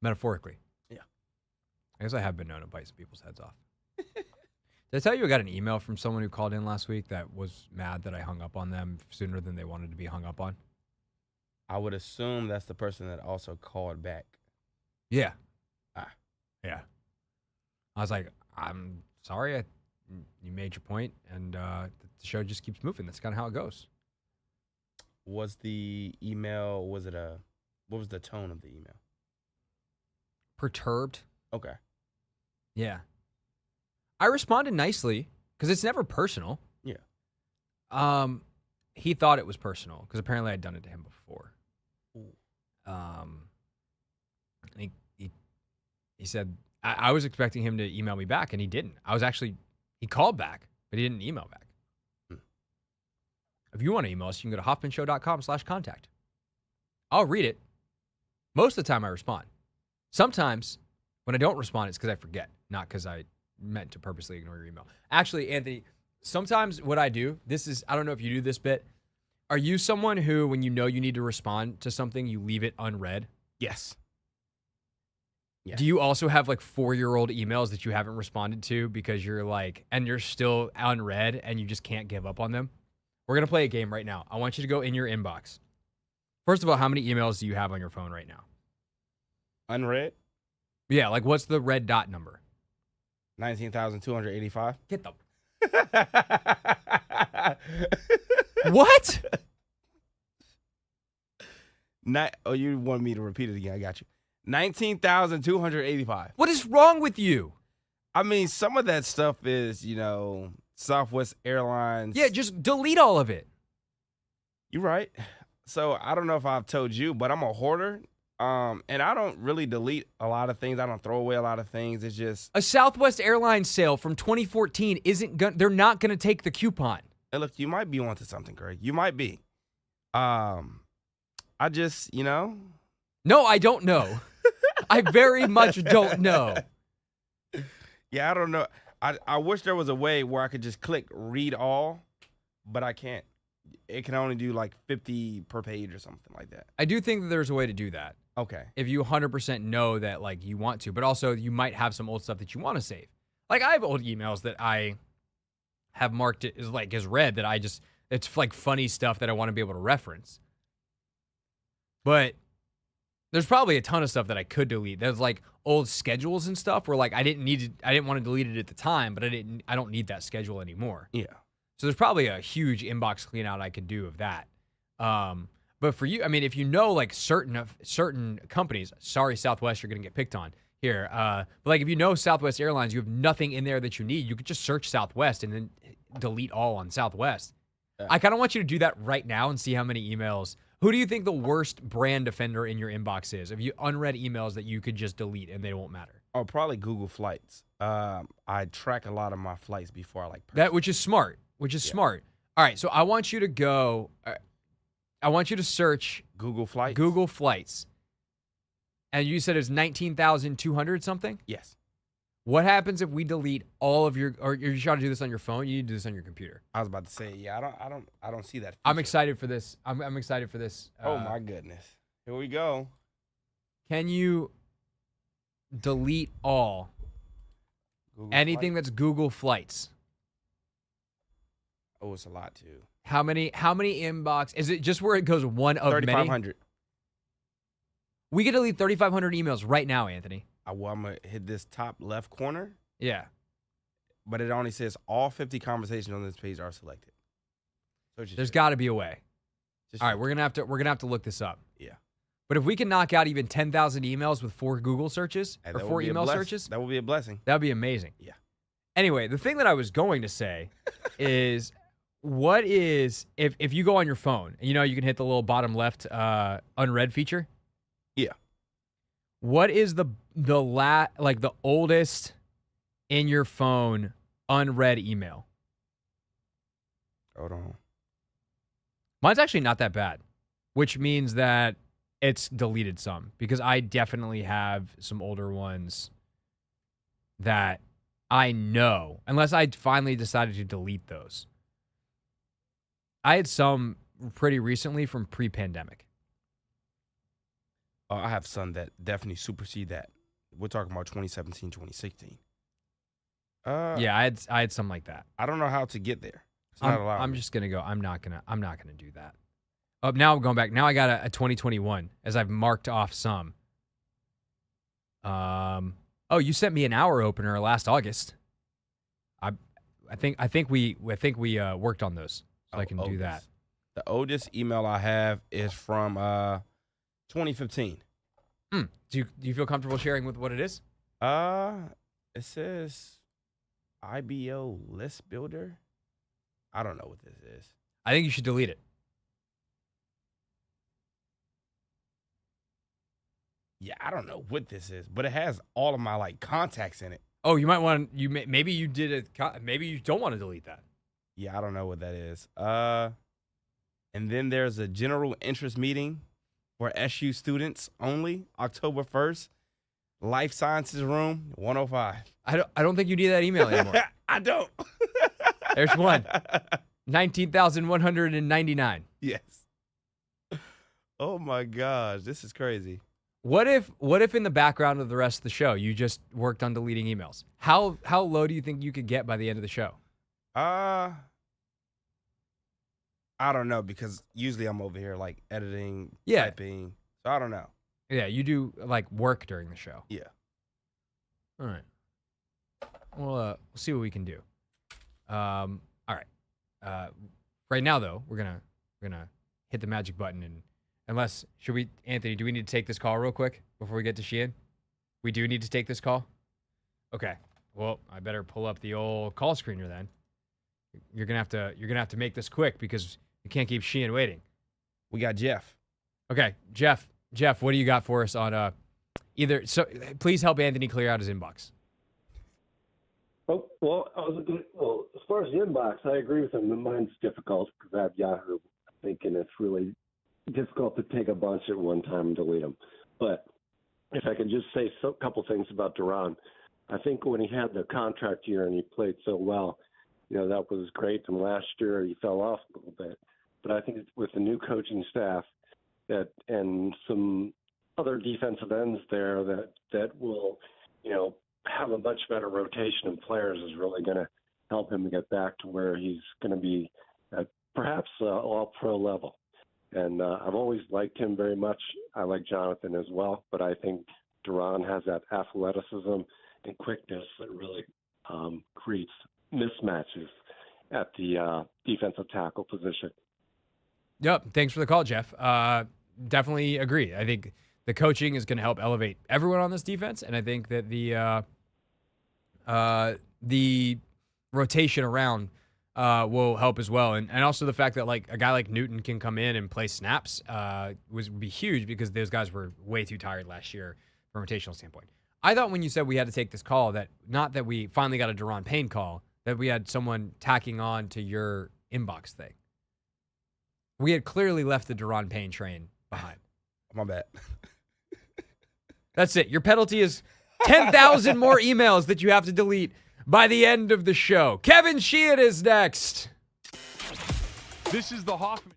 metaphorically. Yeah. I guess I have been known to bite some people's heads off. Did I tell you I got an email from someone who called in last week that was mad that I hung up on them sooner than they wanted to be hung up on? I would assume that's the person that also called back. Yeah. Yeah. I was like, I'm sorry. You made your point, and the show just keeps moving. That's kind of how it goes. Was the email, what was the tone of the email? Perturbed. Okay. Yeah. I responded nicely because it's never personal. Yeah. He thought it was personal because apparently I'd done it to him before. Ooh. He said, I was expecting him to email me back, and he didn't. He called back, but he didn't email back. If you want to email us, you can go to hoffmanshow.com/contact. I'll read it. Most of the time I respond. Sometimes when I don't respond, it's because I forget, not because I meant to purposely ignore your email. Actually, Anthony, sometimes what I do, I don't know if you do this bit. Are you someone who, when you know you need to respond to something, you leave it unread? Yes. Yeah. Do you also have like 4-year-old emails that you haven't responded to because you're like, and you're still unread and you just can't give up on them? We're going to play a game right now. I want you to go in your inbox. First of all, how many emails do you have on your phone right now? Unread? Yeah, like what's the red dot number? 19,285. Get the... What? You want me to repeat it again? I got you. 19,285. What is wrong with you? I mean, some of that stuff is, Southwest Airlines. Yeah, just delete all of it. You're right. So I don't know if I've told you, but I'm a hoarder. And I don't really delete a lot of things. I don't throw away a lot of things. It's just a Southwest Airlines sale from 2014 they're not going to take the coupon. And look, you might be onto something, Greg. You might be. I just, No, I don't know. I very much don't know. Yeah, I don't know. I wish there was a way where I could just click read all, but I can't. It can only do like 50 per page or something like that. I do think that there's a way to do that. Okay. If you 100% know that like you want to, but also you might have some old stuff that you want to save. Like I have old emails that I have marked it as read that it's like funny stuff that I want to be able to reference. But there's probably a ton of stuff that I could delete. There's like old schedules and stuff where like I didn't want to delete it at the time, but I don't need that schedule anymore. Yeah. So there's probably a huge inbox clean out I could do of that. But for you, I mean, if you know like certain companies, sorry Southwest, you're gonna get picked on here. But like if you know Southwest Airlines, you have nothing in there that you need. You could just search Southwest and then delete all on Southwest. I kind of want you to do that right now and see how many emails. Who do you think the worst brand offender in your inbox is? If you unread emails that you could just delete and they won't matter. Oh, probably Google Flights. I track a lot of my flights before I purchase. That, which is smart. Smart. All right, so I want you to go. I want you to search Google Flights. Google Flights. And you said it's 19,200 something? Yes. What happens if we delete all of or you're trying to do this on your phone? You need to do this on your computer. I was about to say, yeah, I don't see that feature. I'm excited for this. I'm excited for this. Oh my goodness. Here we go. Can you delete all anything that's Google Flights? Oh, it's a lot too. How many inbox? Is it just where it goes one of many? 3,500. We can delete 3,500 emails right now, Anthony. I'm going to hit this top left corner. Yeah. But it only says all 50 conversations on this page are selected. So there's got to be a way. All right, we're gonna have to look this up. Yeah. But if we can knock out even 10,000 emails with 4 Google searches or 4 email searches, that would be a blessing. That would be amazing. Yeah. Anyway, the thing that I was going to say is What is if you go on your phone, you can hit the little bottom left unread feature? Yeah. What is the oldest in your phone unread email? Hold on. Mine's actually not that bad, which means that it's deleted some, because I definitely have some older ones that I know, unless I finally decided to delete those. I had some pretty recently from pre-pandemic. I have some that definitely supersede that. We're talking about 2017, 2016. Yeah, I had some like that. I don't know how to get there. It's not allowed. I'm just gonna go. I'm not gonna do that. Oh, now I'm going back. Now I got a 2021 as I've marked off some. Oh, you sent me an hour opener last August. I think we worked on those, so I can do that. The oldest email I have is from 2015. Do you feel comfortable sharing with what it is? It says IBO list builder. I don't know what this is. I think you should delete it. Yeah, I don't know what this is, but it has all of my contacts in it. Oh, you might want maybe you did it. Maybe you don't want to delete that. Yeah, I don't know what that is. And then there's a general interest meeting for SU students only, October 1st. Life Sciences Room 105. I don't think you need that email anymore. I don't. There's one. 19,199. Yes. Oh my gosh, this is crazy. What if in the background of the rest of the show you just worked on deleting emails? How low do you think you could get by the end of the show? I don't know, because usually I'm over here editing, typing. So I don't know. Yeah, you do work during the show. Yeah. All right. Well, we'll see what we can do. All right. Right now though, we're gonna hit the magic button, and Anthony, do we need to take this call real quick before we get to Sheehan? We do need to take this call? Okay. Well, I better pull up the old call screener then. You're gonna have to make this quick because we can't keep Sheehan waiting. We got Jeff. Okay, Jeff, what do you got for us on either? So please help Anthony clear out his inbox. Oh, well, as far as the inbox, I agree with him. Mine's difficult because I have Yahoo, thinking it's really difficult to take a bunch at one time and delete them. But if I could just say a couple things about Duran, I think when he had the contract year and he played so well, that was great. And last year he fell off a little bit. But I think with the new coaching staff and some other defensive ends there that will, have a much better rotation of players is really going to help him get back to where he's going to be at perhaps all-pro level. And I've always liked him very much. I like Jonathan as well, but I think Duran has that athleticism and quickness that really creates mismatches at the defensive tackle position. Yep. Thanks for the call, Jeff. Definitely agree. I think the coaching is going to help elevate everyone on this defense, and I think that the rotation around will help as well. And also the fact that a guy like Newton can come in and play snaps would be huge, because those guys were way too tired last year from a rotational standpoint. I thought when you said we had to take this call, that not that we finally got a Duran Payne call, that we had someone tacking on to your inbox thing. We had clearly left the Duran Payne train behind. My bad. That's it. Your penalty is 10,000 more emails that you have to delete by the end of the show. Kevin Sheehan is next. This is the Hoffman.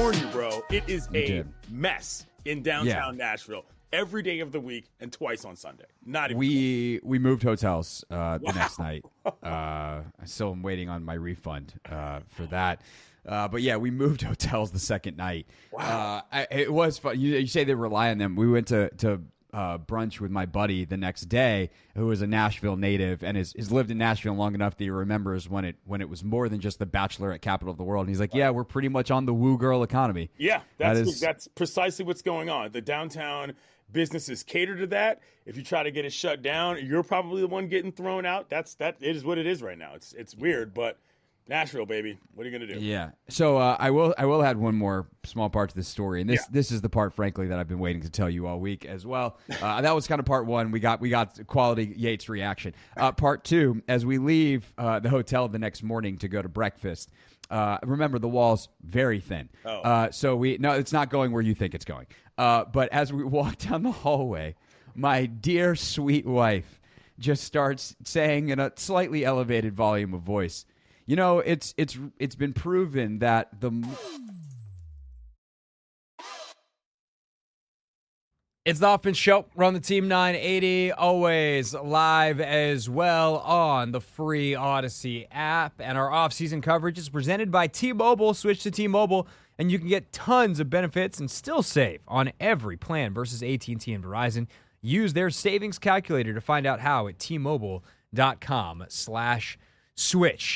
warn you, bro. It is You a did. mess in downtown Nashville every day of the week and twice on Sunday. Not even We moved hotels the next night. I still am waiting on my refund for that. But yeah, we moved hotels the second night. Wow. It was fun. You say they rely on them. We went to brunch with my buddy the next day, who is a Nashville native and has lived in Nashville long enough that he remembers when it was more than just the Bachelorette capital of the world. And he's like, yeah, we're pretty much on the woo girl economy. Yeah, that's precisely what's going on. The downtown businesses cater to that. If you try to get it shut down, you're probably the one getting thrown out. It is what it is right now. It's weird, but Nashville, baby. What are you gonna do? Yeah. So I will add one more small part to this story, and this is the part, frankly, that I've been waiting to tell you all week as well. That was kind of part one. We got quality Yates reaction. Part two, as we leave the hotel the next morning to go to breakfast. Remember, the wall's very thin. So it's not going where you think it's going. But as we walk down the hallway, my dear sweet wife just starts saying in a slightly elevated volume of voice, you know, it's been proven that It's the Hoffman Show. We're on the Team 980, always live as well on the free Odyssey app. And our off-season coverage is presented by T-Mobile. Switch to T-Mobile, and you can get tons of benefits and still save on every plan versus AT&T and Verizon. Use their savings calculator to find out how at T-Mobile.com/switch.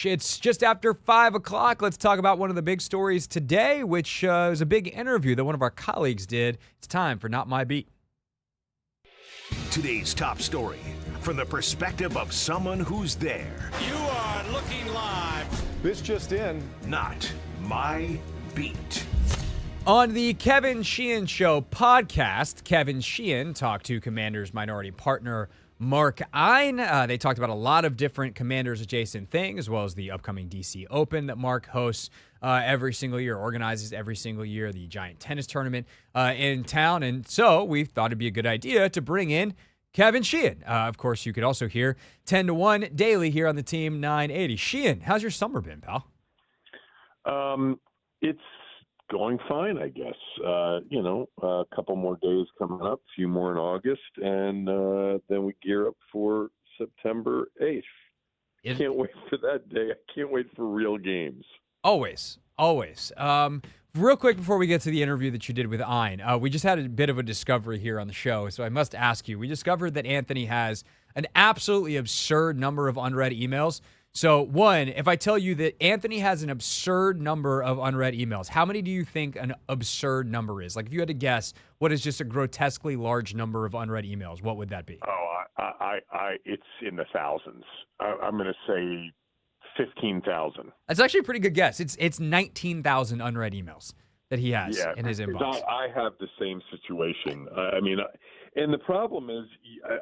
It's just after 5 o'clock. Let's talk about one of the big stories today, which is a big interview that one of our colleagues did. It's time for Not My Beat. Today's top story from the perspective of someone who's there. You are looking live. This just in. Not My Beat. On the Kevin Sheehan Show podcast, Kevin Sheehan talked to Commanders minority partner Mark Ein. They talked about a lot of different Commanders adjacent things, as well as the upcoming DC Open that Mark hosts every single year, organizes every single year, the giant tennis tournament in town. And so we thought it'd be a good idea to bring in Kevin Sheehan. Of course, you could also hear 10 to 1 daily here on the Team 980. Sheehan, how's your summer been, pal? It's going fine, I guess. A couple more days coming up, a few more in August, and then we gear up for September 8th. Can't wait for that day. I can't wait for real games. Always. Real quick before we get to the interview that you did with Ein, we just had a bit of a discovery here on the show, so I must ask you. We discovered that Anthony has an absolutely absurd number of unread emails. So, one, if I tell you that Anthony has an absurd number of unread emails, how many do you think an absurd number is? Like, if you had to guess, what is just a grotesquely large number of unread emails, what would that be? Oh, it's in the thousands. I'm going to say 15,000. That's actually a pretty good guess. It's 19,000 unread emails that he has in his inbox. I have the same situation. And the problem is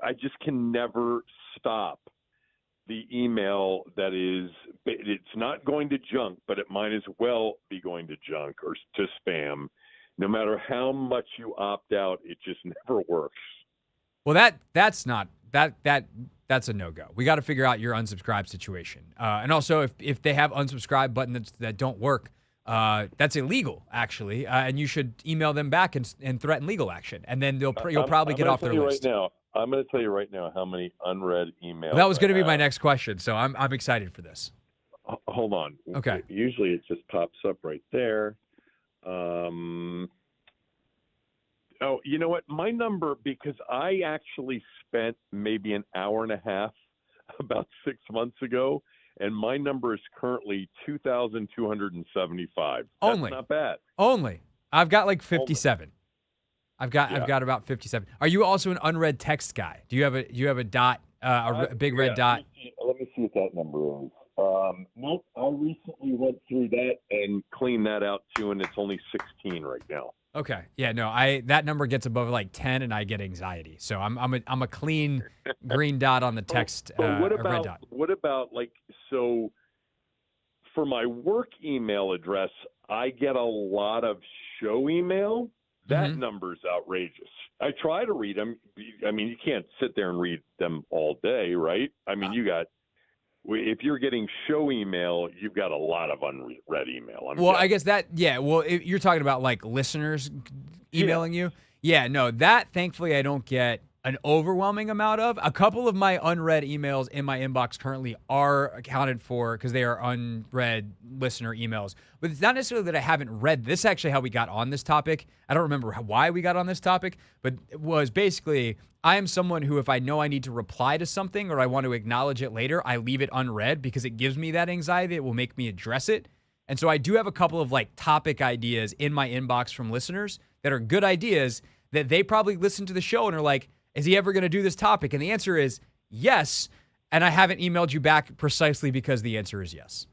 I just can never stop the email that it's not going to junk, but it might as well be going to junk or to spam. No matter how much you opt out, it just never works. Well, that's a no-go. We got to figure out your unsubscribe situation. And also, if they have unsubscribe buttons that don't work, that's illegal, actually. And you should email them back and threaten legal action. And then you'll probably get off their list. I'm going to tell you right now how many unread emails. Well, that was going to be my next question, so I'm excited for this. Hold on. Okay. Usually it just pops up right there. Oh, you know what? My number, because I actually spent maybe an hour and a half about 6 months ago, and my number is currently 2,275. That's not bad. Only. I've got like 57. I've got about 57. Are you also an unread text guy? Do you have a dot, a big red dot? Let me see what that number is. Nope. I recently went through that and cleaned that out too, and it's only 16 right now. Okay. Yeah. No. That number gets above like 10, and I get anxiety. So I'm a clean green dot on the text. But red dot. What about so? For my work email address, I get a lot of show email. That number's outrageous. I try to read them. I mean, you can't sit there and read them all day, right? I mean, you got If you're getting show email, you've got a lot of unread email. I guess that, yeah. Well, if you're talking about like listeners emailing you. Yeah, no, that thankfully I don't get an overwhelming amount of. A couple of my unread emails in my inbox currently are accounted for because they are unread listener emails. But it's not necessarily that I haven't read. This is actually how we got on this topic. I don't remember why we got on this topic, but it was basically I am someone who, if I know I need to reply to something or I want to acknowledge it later, I leave it unread because it gives me that anxiety. It will make me address it. And so I do have a couple of like topic ideas in my inbox from listeners that are good ideas that they probably listen to the show and are like, is he ever going to do this topic? And the answer is yes. And I haven't emailed you back precisely because the answer is yes.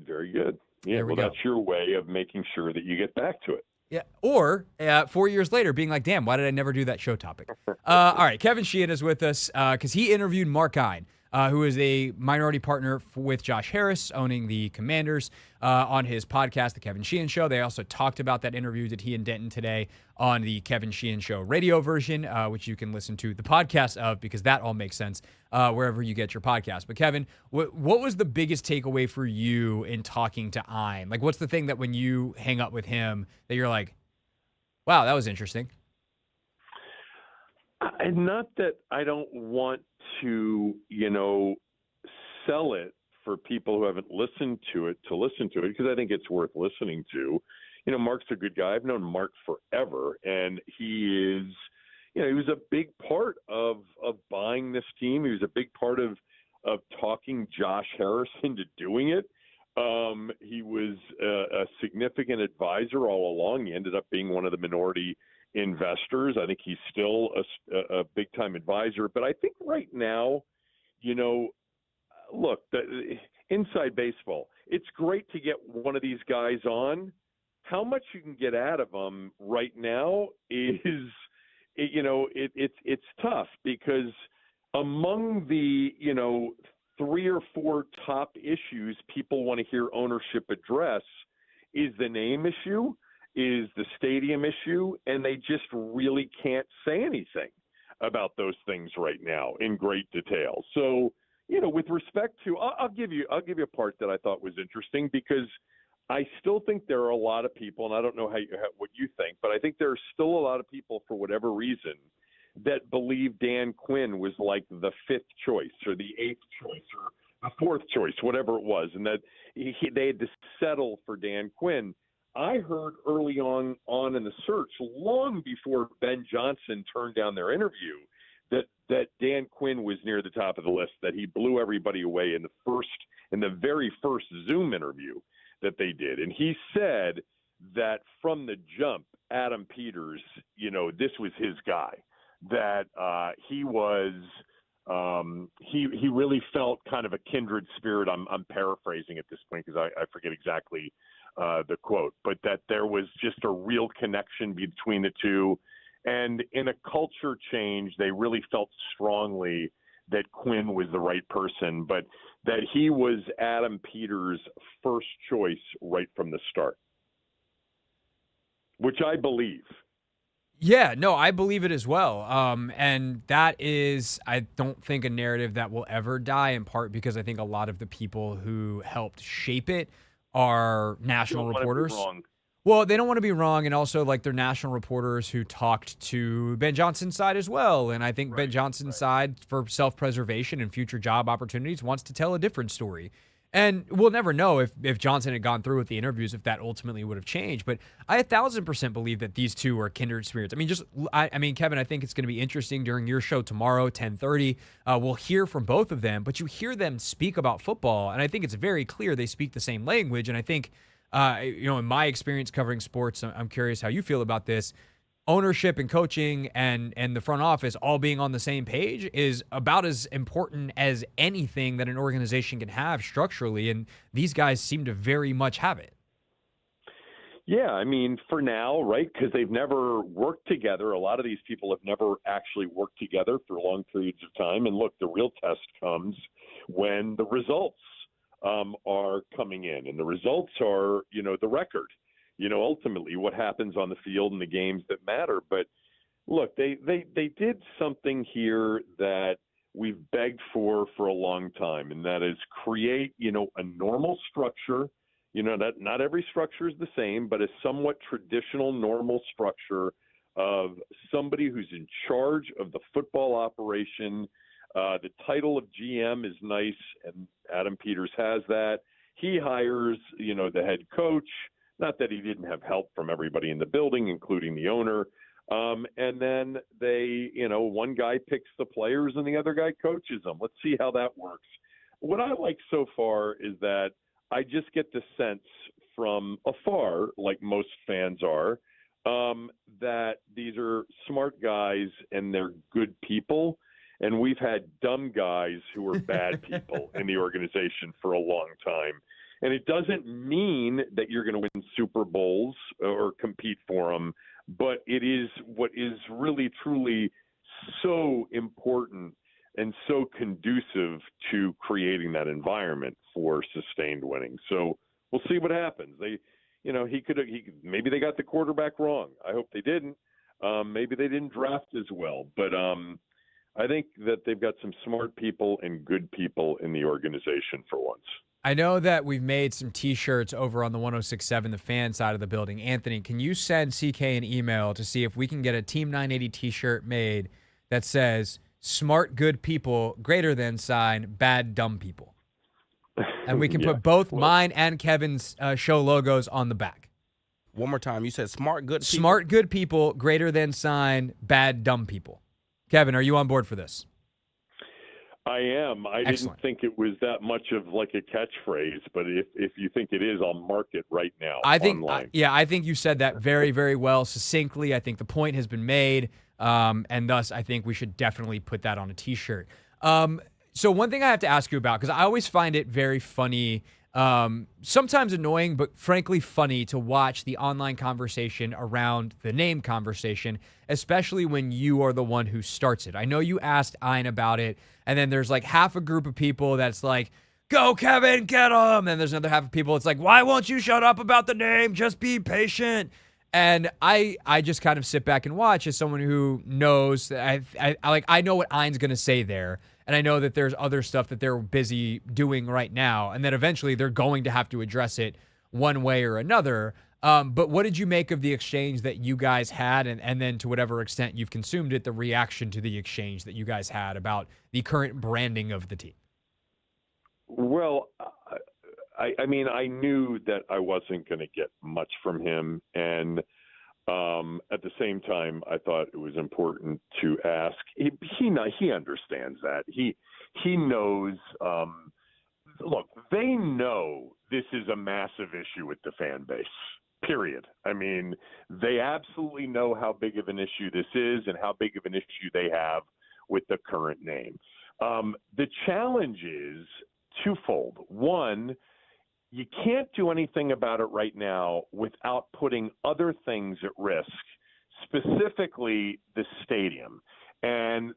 Very good. Yeah, well, that's your way of making sure that you get back to it. Yeah. Or 4 years later being like, damn, why did I never do that show topic? All right. Kevin Sheehan is with us because he interviewed Mark Ein, who is a minority partner with Josh Harris, owning the Commanders, on his podcast, The Kevin Sheehan Show. They also talked about that interview that he and Denton today on the Kevin Sheehan Show radio version, which you can listen to the podcast of because that all makes sense wherever you get your podcast. But Kevin, what was the biggest takeaway for you in talking to Ein? Like, what's the thing that when you hang up with him that you're like, wow, that was interesting? Not that I don't want to, sell it for people who haven't listened to it because I think it's worth listening to. Mark's a good guy. I've known Mark forever, and he is, he was a big part of buying this team. He was a big part of talking Josh Harris into doing it. He was a significant advisor all along. He ended up being one of the minority investors. I think he's still a big-time advisor. But I think right now, look, inside baseball, it's great to get one of these guys on. How much you can get out of them right now is, it's tough because among the, 3 or 4 top issues people want to hear ownership address is the name issue, is the stadium issue, and they just really can't say anything about those things right now in great detail. So, with respect to, I'll give you a part that I thought was interesting because I still think there are a lot of people, and I don't know what you think, but I think there are still a lot of people for whatever reason that believe Dan Quinn was like the 5th choice or the 8th choice or the 4th choice, whatever it was, and that they had to settle for Dan Quinn. I heard early on in the search, long before Ben Johnson turned down their interview, that Dan Quinn was near the top of the list, that he blew everybody away in the very first Zoom interview that they did. And he said that from the jump, Adam Peters, this was his guy, that he was he really felt kind of a kindred spirit. I'm paraphrasing at this point because I forget exactly the quote, but that there was just a real connection between the two. And in a culture change, they really felt strongly that Quinn was the right person, but that he was Adam Peters' first choice right from the start, which I believe. Yeah, no, I believe it as well. And that is, I don't think, a narrative that will ever die, in part because I think a lot of the people who helped shape it are national reporters. Well, they don't want to be wrong, and also like they're national reporters who talked to Ben Johnson's side as well. And I think Ben Johnson's side, for self-preservation and future job opportunities, wants to tell a different story. And we'll never know if Johnson had gone through with the interviews, if that ultimately would have changed. But I 1,000% believe that these two are kindred spirits. I mean, Kevin, I think it's going to be interesting during your show tomorrow, 10:30. We'll hear from both of them, but you hear them speak about football, and I think it's very clear they speak the same language. And I think, in my experience covering sports, I'm curious how you feel about this. Ownership and coaching and the front office all being on the same page is about as important as anything that an organization can have structurally, and these guys seem to very much have it. Yeah, I mean, for now, right, because they've never worked together. A lot of these people have never actually worked together for long periods of time. And look, the real test comes when the results are coming in, and the results are, the record. Ultimately what happens on the field and the games that matter. But look, they did something here that we've begged for for a long time, and that is create, a normal structure, that not every structure is the same, but a somewhat traditional normal structure of somebody who's in charge of the football operation. The title of GM is nice, and Adam Peters has that. He hires, the head coach, not that he didn't have help from everybody in the building, including the owner. And then they, one guy picks the players and the other guy coaches them. Let's see how that works. What I like so far is that I just get the sense from afar, like most fans are, that these are smart guys and they're good people. And we've had dumb guys who are bad people in the organization for a long time. And it doesn't mean that you're going to win Super Bowls or compete for them, but it is what is really, truly so important and so conducive to creating that environment for sustained winning. So we'll see what happens. Maybe they got the quarterback wrong. I hope they didn't. Maybe they didn't draft as well, but I think that they've got some smart people and good people in the organization for once. I know that we've made some T-shirts over on the 106.7, the fan side of the building. Anthony, can you send CK an email to see if we can get a Team 980 T-shirt made that says smart, good people, greater than sign, bad, dumb people? And we can put both mine and Kevin's show logos on the back. One more time. You said smart, good people. Smart, good people, greater than sign, bad, dumb people. Kevin, are you on board for this? I am. I Excellent. didn't think it was that much of like a catchphrase, but if you think it is, I'll mark it right now online. I think you said that very, very well, succinctly. I think the point has been made, and thus I think we should definitely put that on a T-shirt. So one thing I have to ask you about, because I always find it very funny, sometimes annoying, but frankly funny to watch the online conversation around the name conversation, especially when you are the one who starts it. I know you asked Ein about it, and then there's like half a group of people that's like, go Kevin, get him. And there's another half of people, it's like, why won't you shut up about the name? Just be patient. And I just kind of sit back and watch as someone who knows that I know what Ein's going to say there. And I know that there's other stuff that they're busy doing right now, and that eventually they're going to have to address it one way or another. But what did you make of the exchange that you guys had, and then to whatever extent you've consumed it, the reaction to the exchange that you guys had about the current branding of the team? Well, I mean, I knew that I wasn't going to get much from him, and at the same time, I thought it was important to ask. He understands that. He knows. Look, they know this is a massive issue with the fan base. Period. I mean, they absolutely know how big of an issue this is and how big of an issue they have with the current name. The challenge is twofold. One, you can't do anything about it right now without putting other things at risk, specifically the stadium, and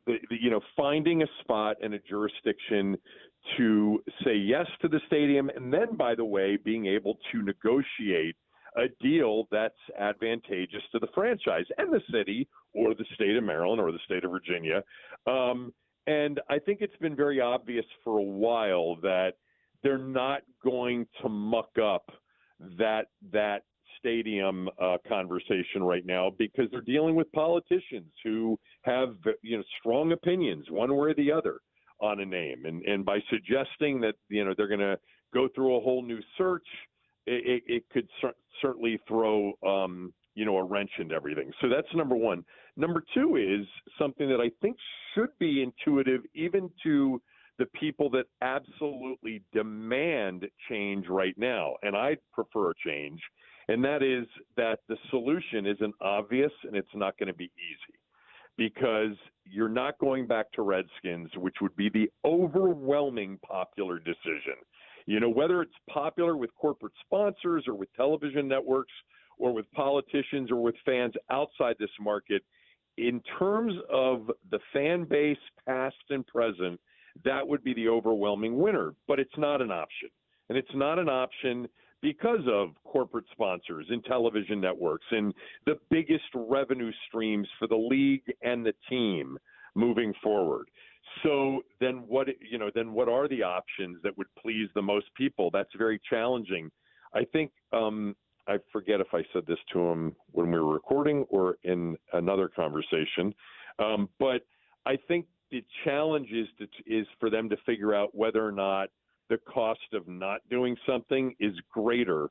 finding a spot in a jurisdiction to say yes to the stadium, and then, by the way, being able to negotiate a deal that's advantageous to the franchise and the city or the state of Maryland or the state of Virginia. And I think it's been very obvious for a while that they're not going to muck up that stadium conversation right now, because they're dealing with politicians who have strong opinions one way or the other on a name, and by suggesting that they're going to go through a whole new search, it could certainly throw a wrench into everything. So that's number one. Number two is something that I think should be intuitive even to the people that absolutely demand change right now, and I'd prefer a change, and that is that the solution isn't obvious and it's not going to be easy, because you're not going back to Redskins, which would be the overwhelming popular decision. Whether it's popular with corporate sponsors or with television networks or with politicians or with fans outside this market, in terms of the fan base, past and present, that would be the overwhelming winner. But it's not an option. And it's not an option because of corporate sponsors and television networks and the biggest revenue streams for the league and the team moving forward. So then what are the options that would please the most people? That's very challenging. I think I forget if I said this to him when we were recording or in another conversation, but I think the challenge is for them to figure out whether or not the cost of not doing something is greater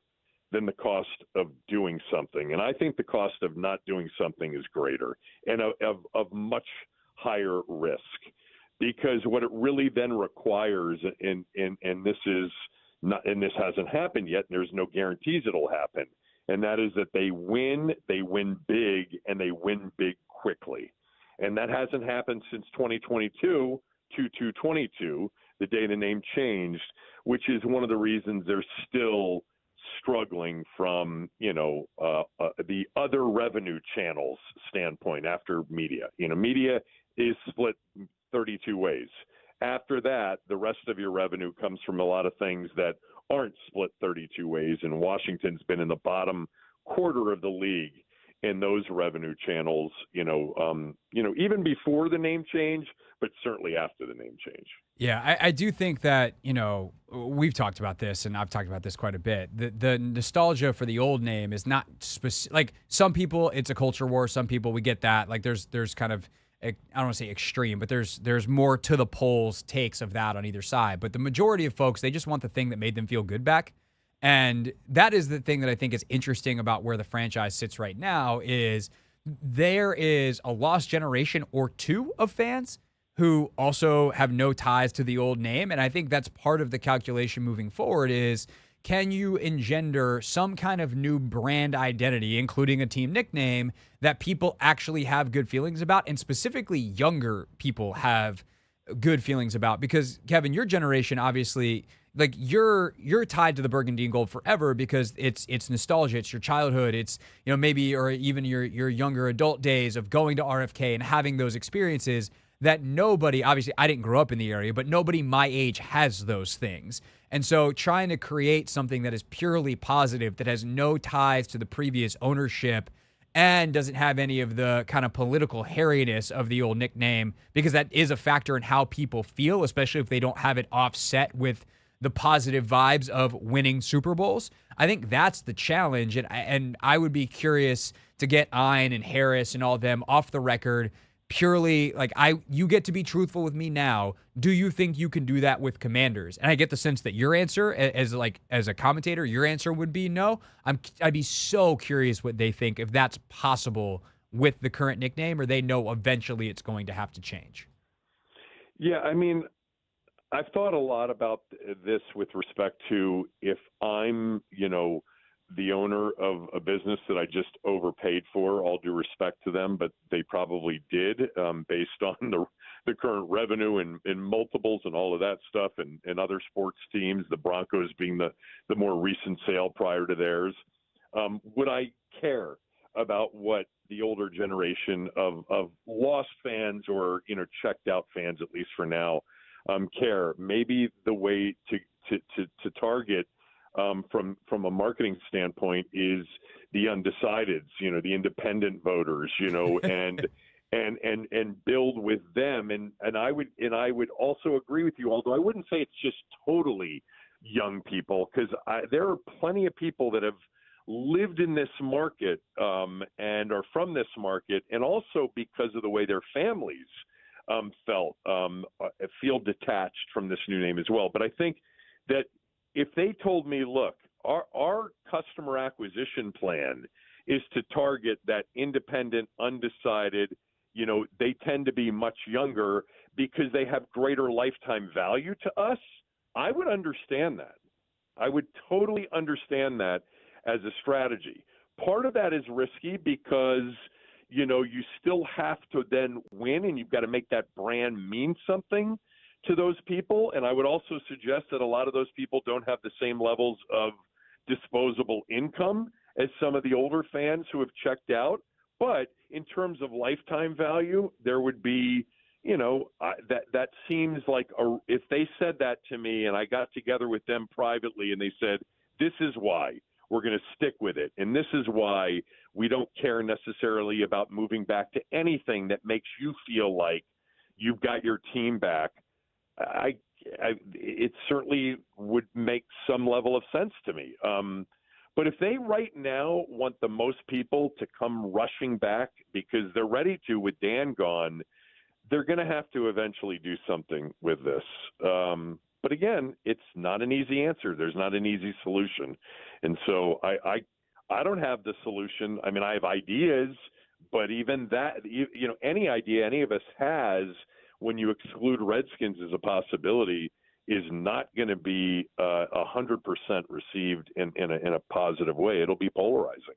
than the cost of doing something. And I think the cost of not doing something is greater and of much higher risk, because what it really then requires, and this is not, and this hasn't happened yet, and there's no guarantees it'll happen, and that is that they win big, and they win big quickly. And that hasn't happened since 2022, 2/2/22, the day the name changed, which is one of the reasons they're still struggling from, the other revenue channels standpoint after media. Media is split 32 ways. After that, the rest of your revenue comes from a lot of things that aren't split 32 ways, and Washington's been in the bottom quarter of the league in those revenue channels, even before the name change, but certainly after the name change. Yeah, I do think that, we've talked about this, and I've talked about this quite a bit. The nostalgia for the old name is not specific. Like, some people, it's a culture war. Some people, we get that. Like, there's kind of, I don't want to say extreme, but there's more to the polls takes of that on either side. But the majority of folks, they just want the thing that made them feel good back. And that is the thing that I think is interesting about where the franchise sits right now, is there is a lost generation or two of fans who also have no ties to the old name. And I think that's part of the calculation moving forward is, can you engender some kind of new brand identity, including a team nickname, that people actually have good feelings about, and specifically younger people have good feelings about? Because, Kevin, your generation, obviously, like, you're tied to the burgundy and gold forever because it's nostalgia, it's your childhood, it's, maybe, or even your younger adult days of going to RFK and having those experiences that nobody, obviously I didn't grow up in the area, but nobody my age has those things. And so trying to create something that is purely positive, that has no ties to the previous ownership and doesn't have any of the kind of political hairiness of the old nickname, because that is a factor in how people feel, especially if they don't have it offset with the positive vibes of winning Super Bowls. I think that's the challenge. And I would be curious to get Ein and Harris and all of them off the record. Purely, like, you get to be truthful with me now. Do you think you can do that with Commanders? And I get the sense that your answer, as a commentator, your answer would be no. I'd be so curious what they think, if that's possible with the current nickname, or they know eventually it's going to have to change. Yeah, I mean, I've thought a lot about this with respect to, if I'm, the owner of a business that I just overpaid for, all due respect to them, but they probably did, based on the current revenue and multiples and all of that stuff, and other sports teams, the Broncos being the more recent sale prior to theirs. Would I care about what the older generation of lost fans, or, checked out fans, at least for now, care? Maybe the way to target, from a marketing standpoint, is the undecideds, the independent voters, and build with them. And I would also agree with you, although I wouldn't say it's just totally young people, because there are plenty of people that have lived in this market, and are from this market, and also because of the way their families feel detached from this new name as well. But I think that if they told me, look, our customer acquisition plan is to target that independent, undecided, they tend to be much younger because they have greater lifetime value to us, I would understand that. I would totally understand that as a strategy. Part of that is risky because, you still have to then win, and you've got to make that brand mean something to those people. And I would also suggest that a lot of those people don't have the same levels of disposable income as some of the older fans who have checked out. But in terms of lifetime value, there would be, that seems like if they said that to me and I got together with them privately and they said, this is why we're going to stick with it, and this is why we don't care necessarily about moving back to anything that makes you feel like you've got your team back. It certainly would make some level of sense to me. But if they right now want the most people to come rushing back because they're ready to with Dan gone, they're going to have to eventually do something with this. But again, it's not an easy answer. There's not an easy solution. And so I don't have the solution. I mean, I have ideas, but even that, any idea any of us has, when you exclude Redskins as a possibility, is not going to be 100% received in a positive way. It'll be polarizing.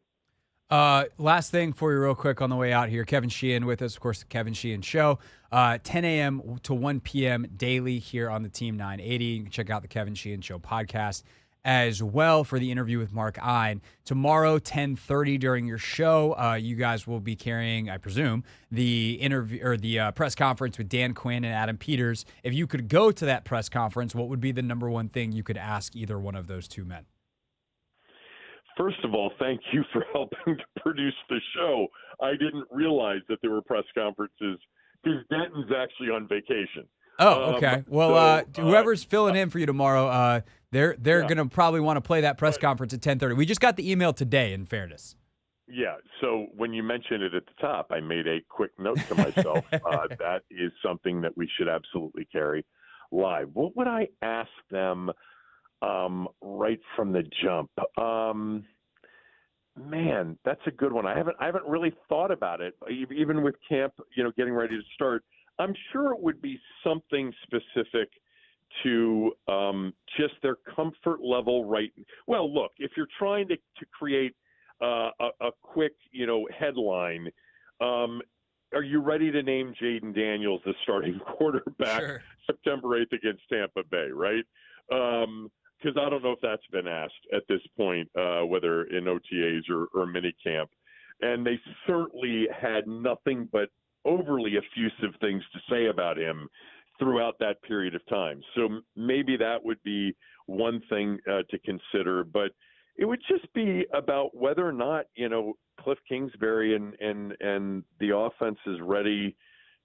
Last thing for you real quick on the way out here. Kevin Sheehan with us, of course, the Kevin Sheehan Show. 10 a.m. to 1 p.m. daily here on the Team 980. You can check out the Kevin Sheehan Show podcast as well for the interview with Mark Ein. Tomorrow, 10:30 during your show, you guys will be carrying, I presume, the interview or the press conference with Dan Quinn and Adam Peters. If you could go to that press conference, what would be the number one thing you could ask either one of those two men? First of all, thank you for helping to produce the show. I didn't realize that there were press conferences because Denton's actually on vacation. Oh, okay. Well, whoever's filling in for you tomorrow, they're going to probably want to play that press conference at 10:30. We just got the email today, in fairness. Yeah, so when you mentioned it at the top, I made a quick note to myself. That is something that we should absolutely carry live. What would I ask them right from the jump? Man, that's a good one. I haven't really thought about it, even with camp, getting ready to start. I'm sure it would be something specific to just their comfort level, right? Well, look, if you're trying to create a quick, headline, are you ready to name Jaden Daniels the starting quarterback September 8th against Tampa Bay, right? Because I don't know if that's been asked at this point, whether in OTAs or minicamp. And they certainly had nothing but overly effusive things to say about him throughout that period of time. So maybe that would be one thing to consider. But it would just be about whether or not, Cliff Kingsbury and the offense is ready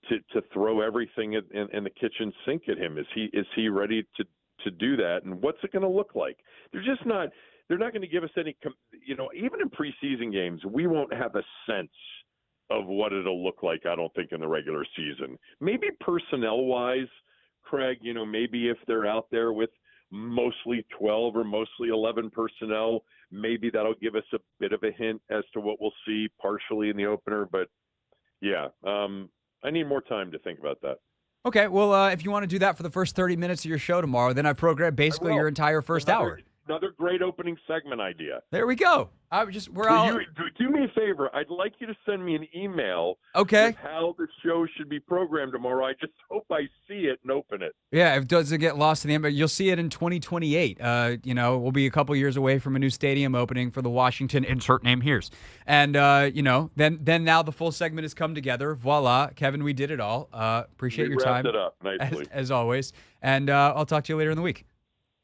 to throw everything in the kitchen sink at him. Is he ready to do that? And what's it going to look like? They're not going to give us any, even in preseason games, we won't have a sense of what it'll look like, I don't think, in the regular season. Maybe personnel-wise, Craig, maybe if they're out there with mostly 12 or mostly 11 personnel, maybe that'll give us a bit of a hint as to what we'll see partially in the opener. But, yeah, I need more time to think about that. Okay, well, if you want to do that for the first 30 minutes of your show tomorrow, then I've programmed basically your entire first hour. Another great opening segment idea. There we go. Do me a favor. I'd like you to send me an email. Okay. With how the show should be programmed tomorrow. I just hope I see it and open it. Yeah, if it doesn't get lost in the end, you'll see it in 2028. We'll be a couple years away from a new stadium opening for the Washington insert name here's. And then now the full segment has come together. Voila, Kevin, we did it all. Appreciate your time. We wrapped it up nicely. As always. And I'll talk to you later in the week.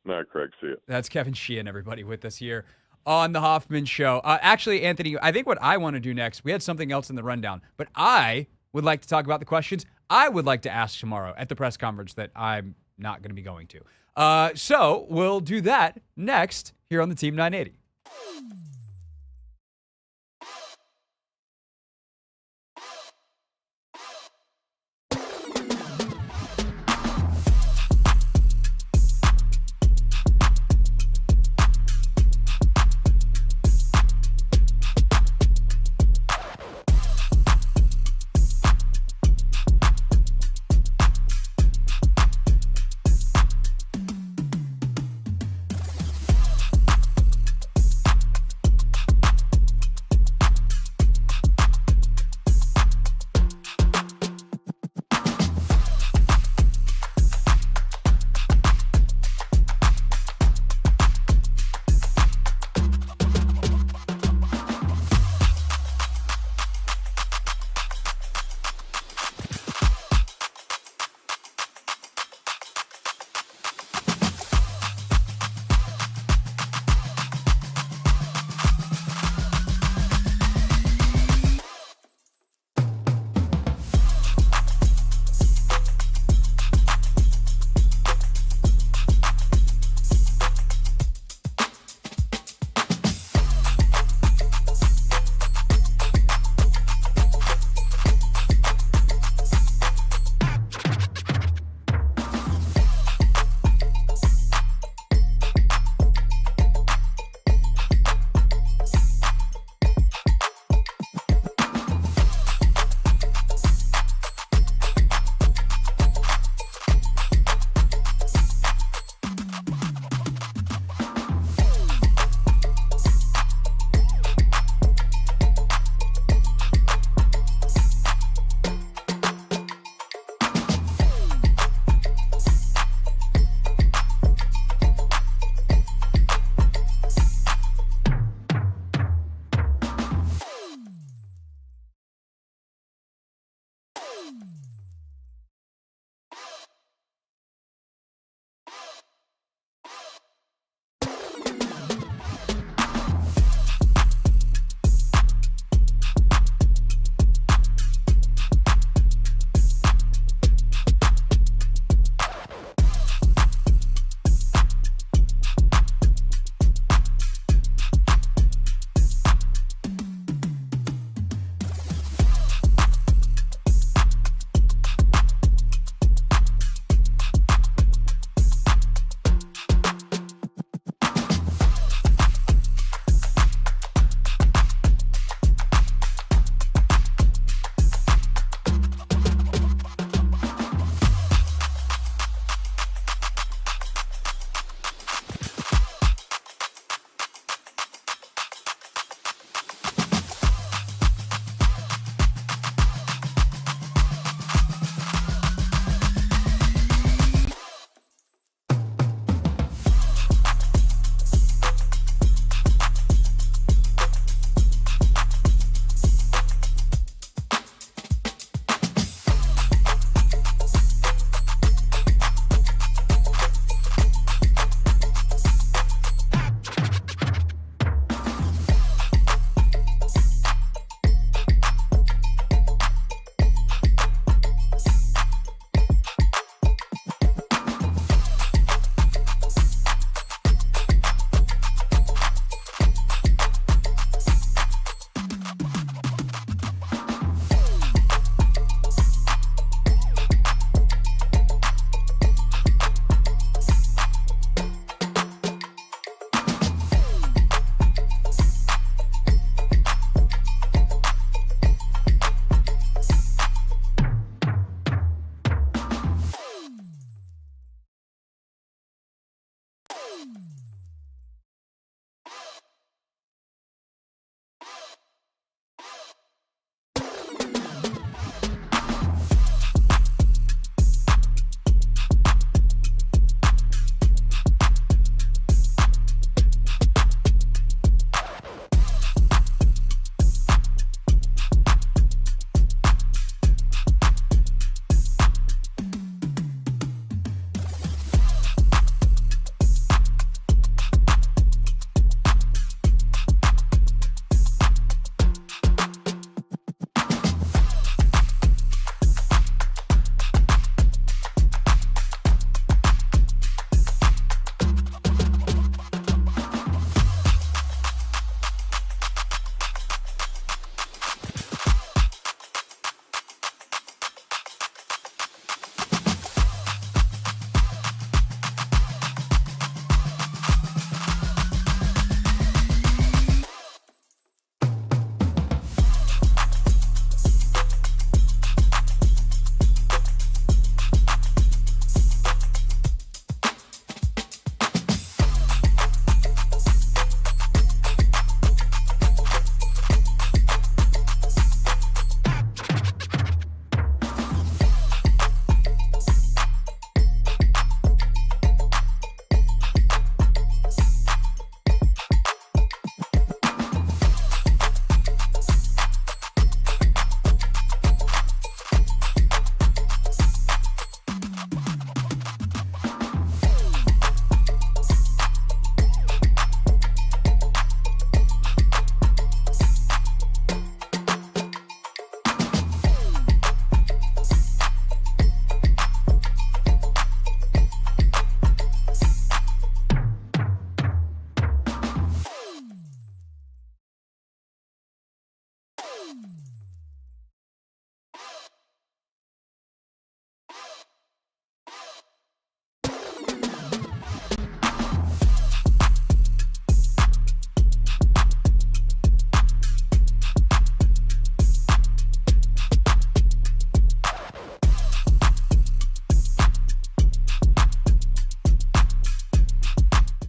All right, Craig, see you. That's Kevin Sheehan, everybody, with us here on the Hoffman Show. Actually, Anthony, I think what I want to do next, we had something else in the rundown, but I would like to talk about the questions I would like to ask tomorrow at the press conference that I'm not going to be going to. So we'll do that next here on the Team 980.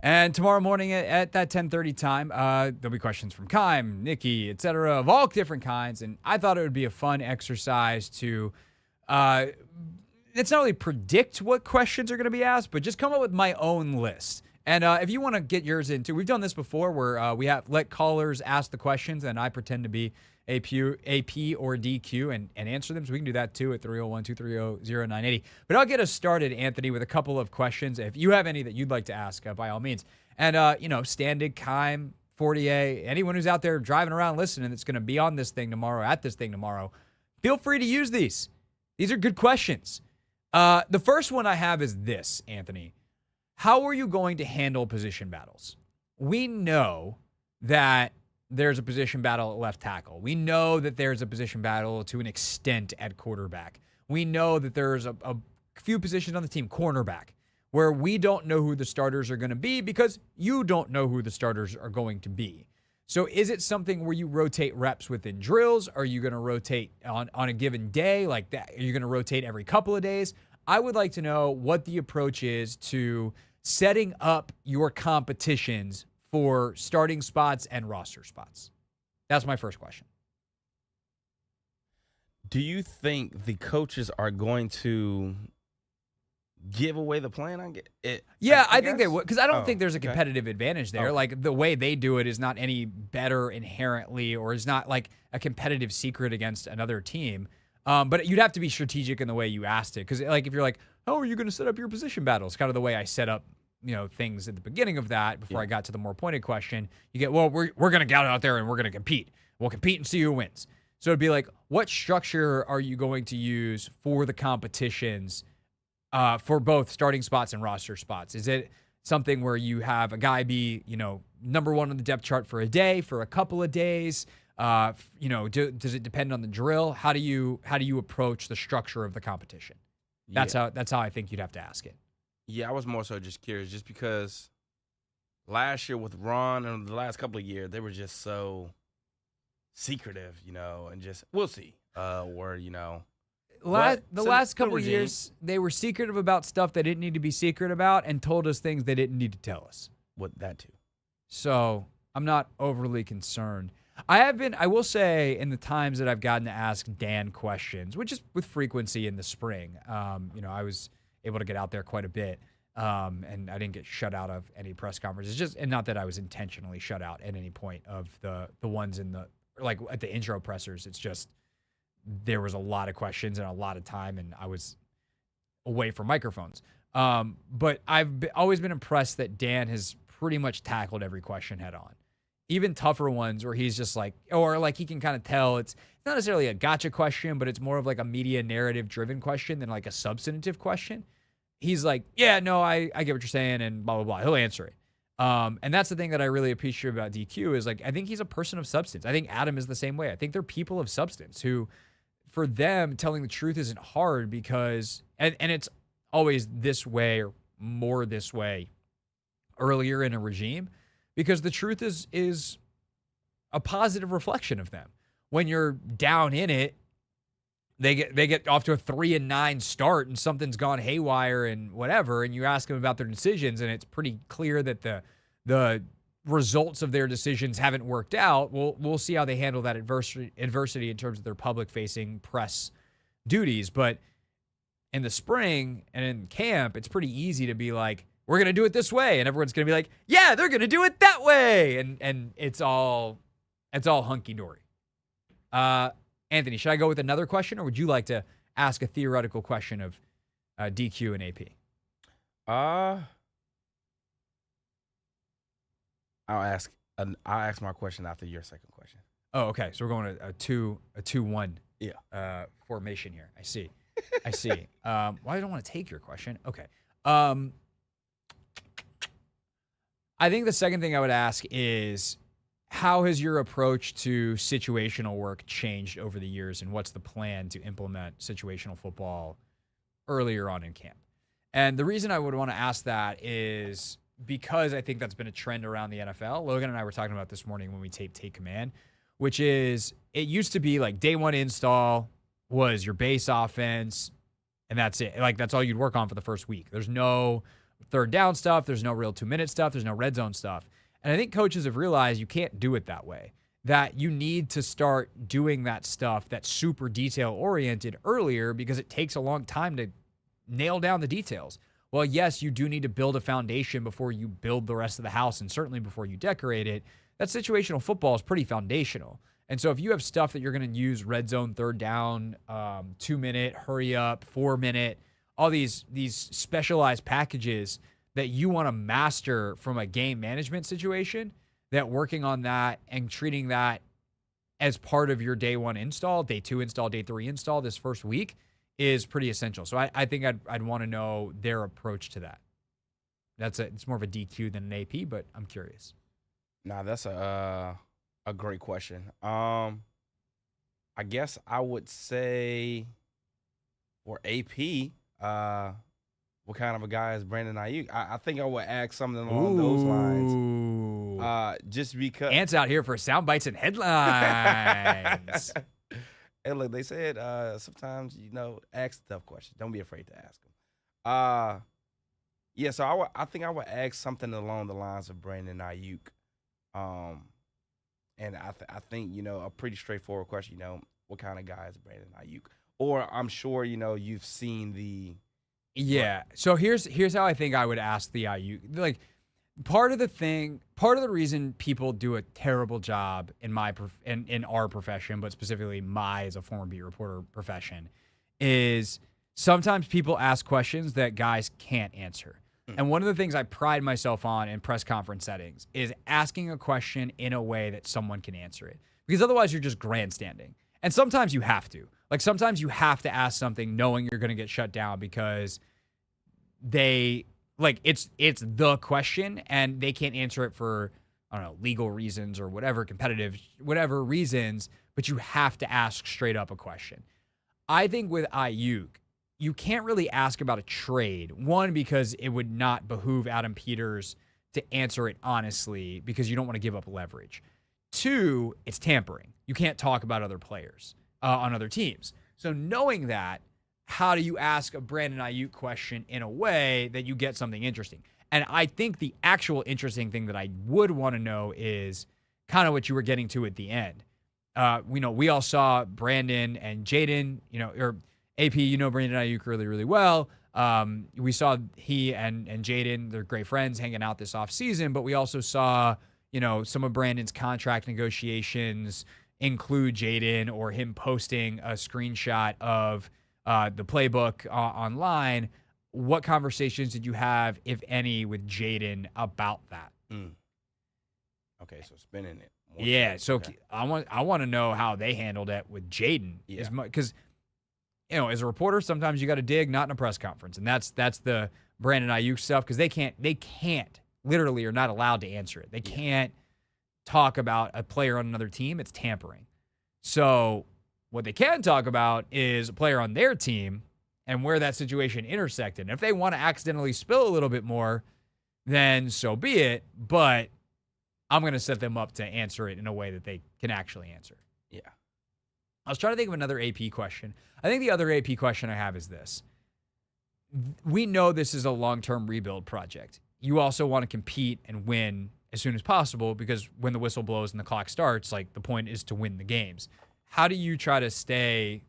And tomorrow morning at that 10:30 time, there'll be questions from Kime, Nikki, etc., of all different kinds. And I thought it would be a fun exercise to, it's not really predict what questions are going to be asked, but just come up with my own list. And if you want to get yours in too, we've done this before where we have let callers ask the questions and I pretend to be AP or DQ and answer them. So we can do that too at 301-230-0980. But I'll get us started, Anthony, with a couple of questions. If you have any that you'd like to ask, by all means. And, Standig, Kime, Fortier, anyone who's out there driving around listening that's going to be on this thing tomorrow, at this thing tomorrow, feel free to use these. These are good questions. The first one I have is this, Anthony. How are you going to handle position battles? We know that there's a position battle at left tackle. We know that there's a position battle to an extent at quarterback. We know that there's a few positions on the team, cornerback, where we don't know who the starters are going to be because you don't know who the starters are going to be. So is it something where you rotate reps within drills? Are you going to rotate on a given day like that? Are you going to rotate every couple of days? I would like to know what the approach is to setting up your competitions for starting spots and roster spots. That's my first question. Do you think the coaches are going to give away the plan? I think they would, because I don't think there's a competitive advantage there. Okay. Like the way they do it is not any better inherently, or is not like a competitive secret against another team. But you'd have to be strategic in the way you asked it, because like if you're like, how are you going to set up your position battles? Kind of the way I set up things at the beginning of that before I got to the more pointed question. You get, well, we're going to get out there and we're going to compete. We'll compete and see who wins. So it'd be like, what structure are you going to use for the competitions for both starting spots and roster spots? Is it something where you have a guy be, number one on the depth chart for a day, for a couple of days? Does it depend on the drill? How do you approach the structure of the competition? That's how I think you'd have to ask it. Yeah, I was more so just curious, just because last year with Ron and the last couple of years, they were just so secretive, and just we'll see. last couple of years, they were secretive about stuff they didn't need to be secret about and told us things they didn't need to tell us. What that too? So I'm not overly concerned. I will say, in the times that I've gotten to ask Dan questions, which is with frequency in the spring, I was able to get out there quite a bit, and I didn't get shut out of any press conferences. And not that I was intentionally shut out at any point of the ones at the intro pressers. It's just there was a lot of questions and a lot of time, and I was away from microphones. But I've always been impressed that Dan has pretty much tackled every question head on. Even tougher ones where he's just like, or like he can kind of tell it's not necessarily a gotcha question, but it's more of like a media narrative driven question than like a substantive question. He's like, yeah, no, I get what you're saying and blah, blah, blah. He'll answer it. And that's the thing that I really appreciate about DQ is like, I think he's a person of substance. I think Adam is the same way. I think they're people of substance who, for them, telling the truth isn't hard because, and it's always this way or more this way earlier in a regime, because the truth is a positive reflection of them. When you're down in it, they get off to a 3-9 start and something's gone haywire and whatever, and you ask them about their decisions, and it's pretty clear that the results of their decisions haven't worked out. We'll see how they handle that adversity in terms of their public-facing press duties. But in the spring and in camp, it's pretty easy to be like, we're going to do it this way. And everyone's going to be like, yeah, they're going to do it that way. And it's all hunky-dory. Anthony, should I go with another question, or would you like to ask a theoretical question of DQ and AP? I'll ask my question after your second question. Oh, okay. So we're going to a 2-1 formation here. I see. Well, I don't want to take your question. Okay. I think the second thing I would ask is, how has your approach to situational work changed over the years, and what's the plan to implement situational football earlier on in camp? And the reason I would want to ask that is because I think that's been a trend around the NFL. Logan and I were talking about this morning when we taped Take Command, which is, it used to be like day one install was your base offense, and that's it. Like, that's all you'd work on for the first week. There's no third down stuff. There's no real 2-minute stuff. There's no red zone stuff. And I think coaches have realized you can't do it that way, that you need to start doing that stuff that's super detail-oriented earlier, because it takes a long time to nail down the details. Well, yes, you do need to build a foundation before you build the rest of the house, and certainly before you decorate it. That situational football is pretty foundational. And so if you have stuff that you're going to use red zone, third down, 2-minute, hurry up, 4-minute, all these specialized packages that you want to master from a game management situation, that working on that and treating that as part of your day one install, day two install, day three install this first week is pretty essential. So I think I'd want to know their approach to that. It's more of a DQ than an AP, but I'm curious. Nah, that's a great question. I guess I would say for AP, what kind of a guy is Brandon Ayuk? I think I would ask something along those lines. Just because Ant's out here for sound bites and headlines. Hey, look, they said sometimes, ask tough questions. Don't be afraid to ask them. So I think I would ask something along the lines of Brandon Ayuk. And I think, a pretty straightforward question, what kind of guy is Brandon Ayuk? Or I'm sure, you've seen the... Yeah. So here's how I think I would ask the IU. Like, part of the reason people do a terrible job in our profession, but specifically my as a former beat reporter profession, is sometimes people ask questions that guys can't answer. And one of the things I pride myself on in press conference settings is asking a question in a way that someone can answer it. Because otherwise you're just grandstanding. And sometimes you have to. Like, sometimes you have to ask something knowing you're going to get shut down because it's the question and they can't answer it for, I don't know, legal reasons or whatever, whatever reasons, but you have to ask straight up a question. I think with Ayuk, you can't really ask about a trade. One, because it would not behoove Adam Peters to answer it honestly because you don't want to give up leverage. Two, it's tampering. You can't talk about other players on other teams. So knowing that, how do you ask a Brandon Ayuk question in a way that you get something interesting? And I think the actual interesting thing that I would want to know is kind of what you were getting to at the end. We all saw Brandon and Jaden, or AP, Brandon Ayuk really, really well. We saw he and Jaden, they're great friends, hanging out this offseason, but we also saw, some of Brandon's contract negotiations include Jaden or him posting a screenshot of the playbook online. What conversations did you have, if any, with Jaden about that? Okay, so spinning it. Yeah, so okay. I want to know how they handled it with Jaden. Yeah. Because, as a reporter, sometimes you got to dig, not in a press conference. And that's the Brandon Ayuk stuff, because they can't, literally are not allowed to answer it. They can't talk about a player on another team. It's tampering. So what they can talk about is a player on their team and where that situation intersected. And if they want to accidentally spill a little bit more, then so be it. But I'm going to set them up to answer it in a way that they can actually answer. Yeah. I was trying to think of another AP question. I think the other AP question I have is this. We know this is a long-term rebuild project. You also want to compete and win as soon as possible, because when the whistle blows and the clock starts, the point is to win the games. How do you try to stay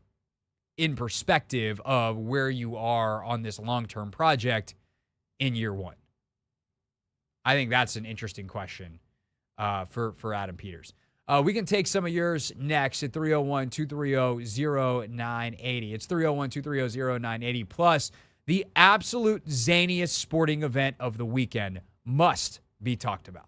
in perspective of where you are on this long-term project in year one? I think that's an interesting question for Adam Peters. We can take some of yours next at 301-230-0980. It's 301-230-0980. Plus, the absolute zaniest sporting event of the weekend must be talked about.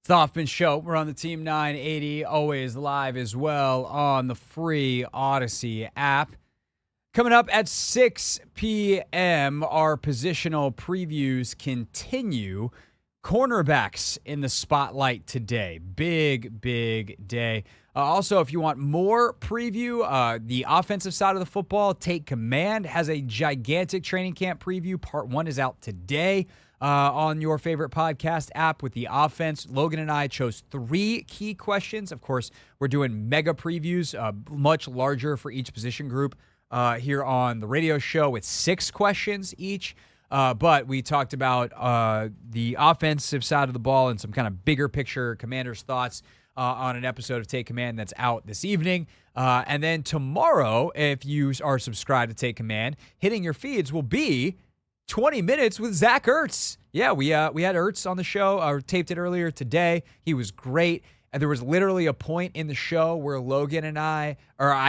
It's the Hoffman Show. We're on the Team 980, always live as well on the free Odyssey app. Coming up at 6 p.m., our positional previews continue. Cornerbacks in the spotlight today. Big, big day. Also, if you want more preview, the offensive side of the football, Take Command has a gigantic training camp preview. Part 1 is out today on your favorite podcast app with the offense. Logan and I chose 3 key questions. Of course, we're doing mega previews, much larger for each position group here on the radio show with 6 questions each. But we talked about the offensive side of the ball and some kind of bigger picture Commanders' thoughts on an episode of Take Command that's out this evening. And then tomorrow, if you are subscribed to Take Command, hitting your feeds will be 20 minutes with Zach Ertz. Yeah, we had Ertz on the show, taped it earlier today. He was great. And there was literally a point in the show where Logan and I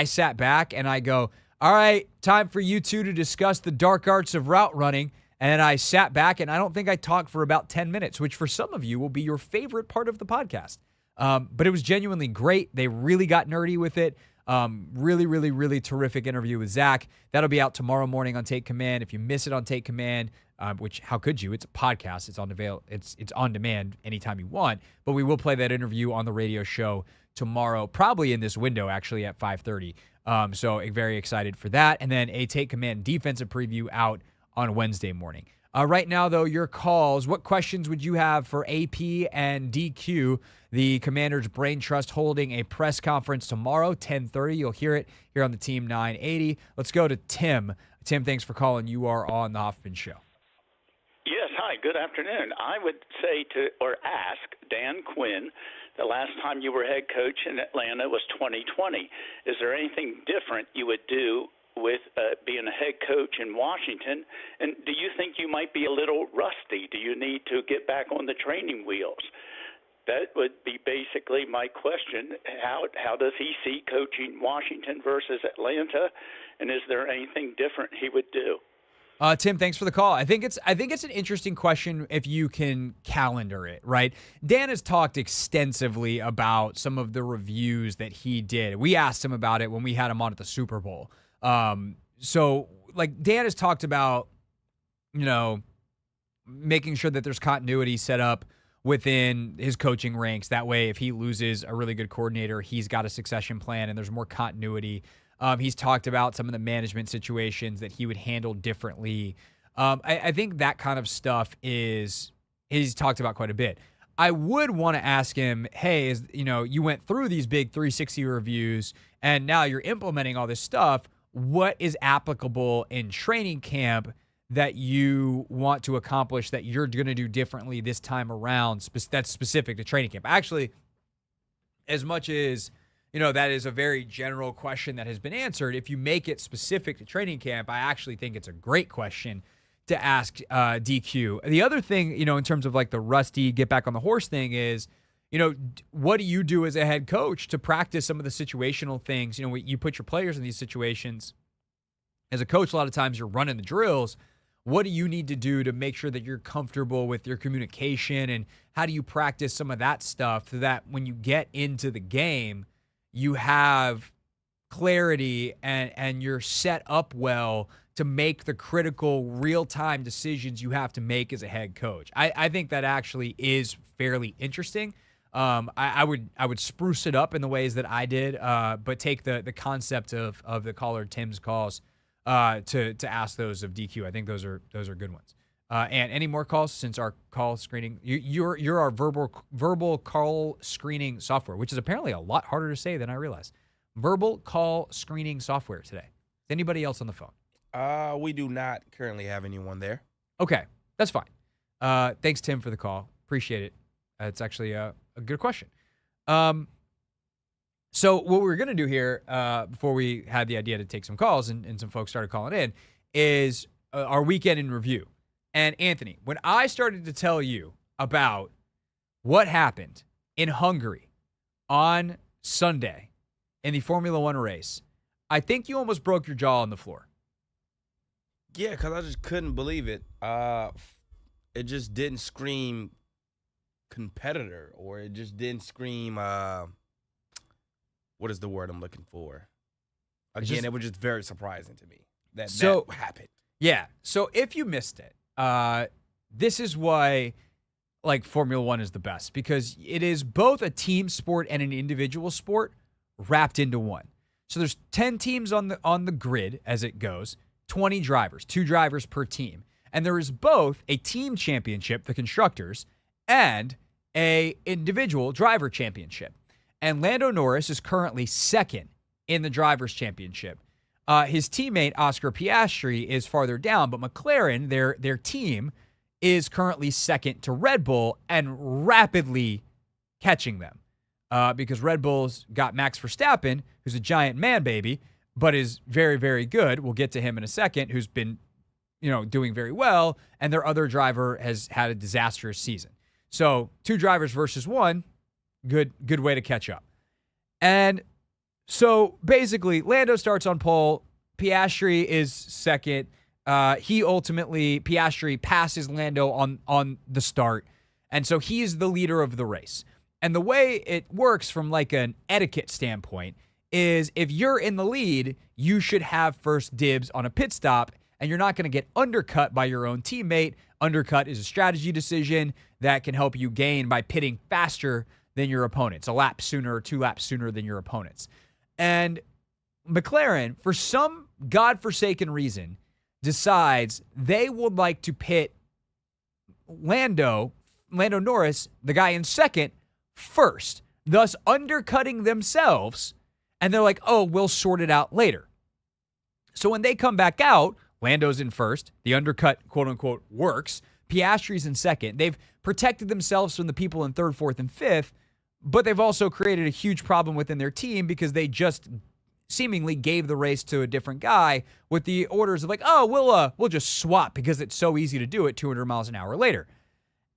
sat back and I go, all right, time for you two to discuss the dark arts of route running. And I sat back and I don't think I talked for about 10 minutes, which for some of you will be your favorite part of the podcast. But it was genuinely great. They really got nerdy with it. Really, really, really terrific interview with Zach. That'll be out tomorrow morning on Take Command. If you miss it on Take Command, which how could you? It's a podcast. It's on demand anytime you want. But we will play that interview on the radio show tomorrow, probably in this window actually at 5:30. So very excited for that. And then a Take Command defensive preview out on Wednesday morning. Right now, though, your calls. What questions would you have for AP and DQ? The Commanders Brain Trust holding a press conference tomorrow, 10:30. You'll hear it here on the Team 980. Let's go to Tim. Tim, thanks for calling. You are on the Hoffman Show. Yes, hi, good afternoon. I would say ask Dan Quinn, the last time you were head coach in Atlanta was 2020. Is there anything different you would do with being a head coach in Washington? And do you think you might be a little rusty? Do you need to get back on the training wheels? That would be basically my question. How does he see coaching Washington versus Atlanta? And is there anything different he would do? Tim, thanks for the call. I think it's an interesting question if you can calendar it, right? Dan has talked extensively about some of the reviews that he did. We asked him about it when we had him on at the Super Bowl. So like Dan has talked about, making sure that there's continuity set up within his coaching ranks. That way, if he loses a really good coordinator, he's got a succession plan and there's more continuity. He's talked about some of the management situations that he would handle differently. I think that kind of stuff he's talked about quite a bit. I would want to ask him, hey, you went through these big 360 reviews and now you're implementing all this stuff. What is applicable in training camp that you want to accomplish that you're going to do differently this time around that's specific to training camp? Actually, as much as, that is a very general question that has been answered, if you make it specific to training camp, I actually think it's a great question to ask DQ. The other thing, in terms of like the rusty get back on the horse thing is, what do you do as a head coach to practice some of the situational things? You put your players in these situations. As a coach, a lot of times you're running the drills. What do you need to do to make sure that you're comfortable with your communication, and how do you practice some of that stuff so that when you get into the game, you have clarity and you're set up well to make the critical real-time decisions you have to make as a head coach. I think that actually is fairly interesting. I would spruce it up in the ways that I did, but take the concept of the caller Tim's calls to ask those of DQ. I think those are good ones. And any more calls since our call screening? You're our verbal call screening software, which is apparently a lot harder to say than I realized. Verbal call screening software today. Is anybody else on the phone? We do not currently have anyone there. Okay, that's fine. Thanks, Tim, for the call. Appreciate it. It's actually a good question. So what we're going to do here before we had the idea to take some calls and some folks started calling in is our weekend in review. And Anthony, when I started to tell you about what happened in Hungary on Sunday in the Formula One race, I think you almost broke your jaw on the floor. Yeah, because I just couldn't believe it. It just didn't scream competitor, or it just didn't scream, what is the word I'm looking for? Again, it was just very surprising to me that happened. Yeah, so if you missed it, this is why Formula One is the best, because it is both a team sport and an individual sport wrapped into one. So there's 10 teams on the grid as it goes, 20 drivers, 2 drivers per team. And there is both a team championship, the constructors, and a individual driver championship. And Lando Norris is currently second in the drivers championship. His teammate, Oscar Piastri, is farther down, but McLaren, their team, is currently second to Red Bull and rapidly catching them because Red Bull's got Max Verstappen, who's a giant man baby, but is very, very good. We'll get to him in a second, who's been doing very well, and their other driver has had a disastrous season. So 2 drivers versus 1, good way to catch up. And so basically, Lando starts on pole. Piastri is second. Piastri passes Lando on the start. And so he's the leader of the race. And the way it works from an etiquette standpoint is if you're in the lead, you should have first dibs on a pit stop, and you're not going to get undercut by your own teammate. Undercut is a strategy decision that can help you gain by pitting faster than your opponents, a lap sooner or 2 laps sooner than your opponents. And McLaren, for some godforsaken reason, decides they would like to pit Lando Norris, the guy in second, first, thus undercutting themselves. And they're like, oh, we'll sort it out later. So when they come back out, Lando's in first. The undercut, quote unquote, works. Piastri's in second. They've protected themselves from the people in third, fourth, and fifth, but they've also created a huge problem within their team because they just seemingly gave the race to a different guy with the orders of we'll just swap because it's so easy to do it 200 miles an hour later.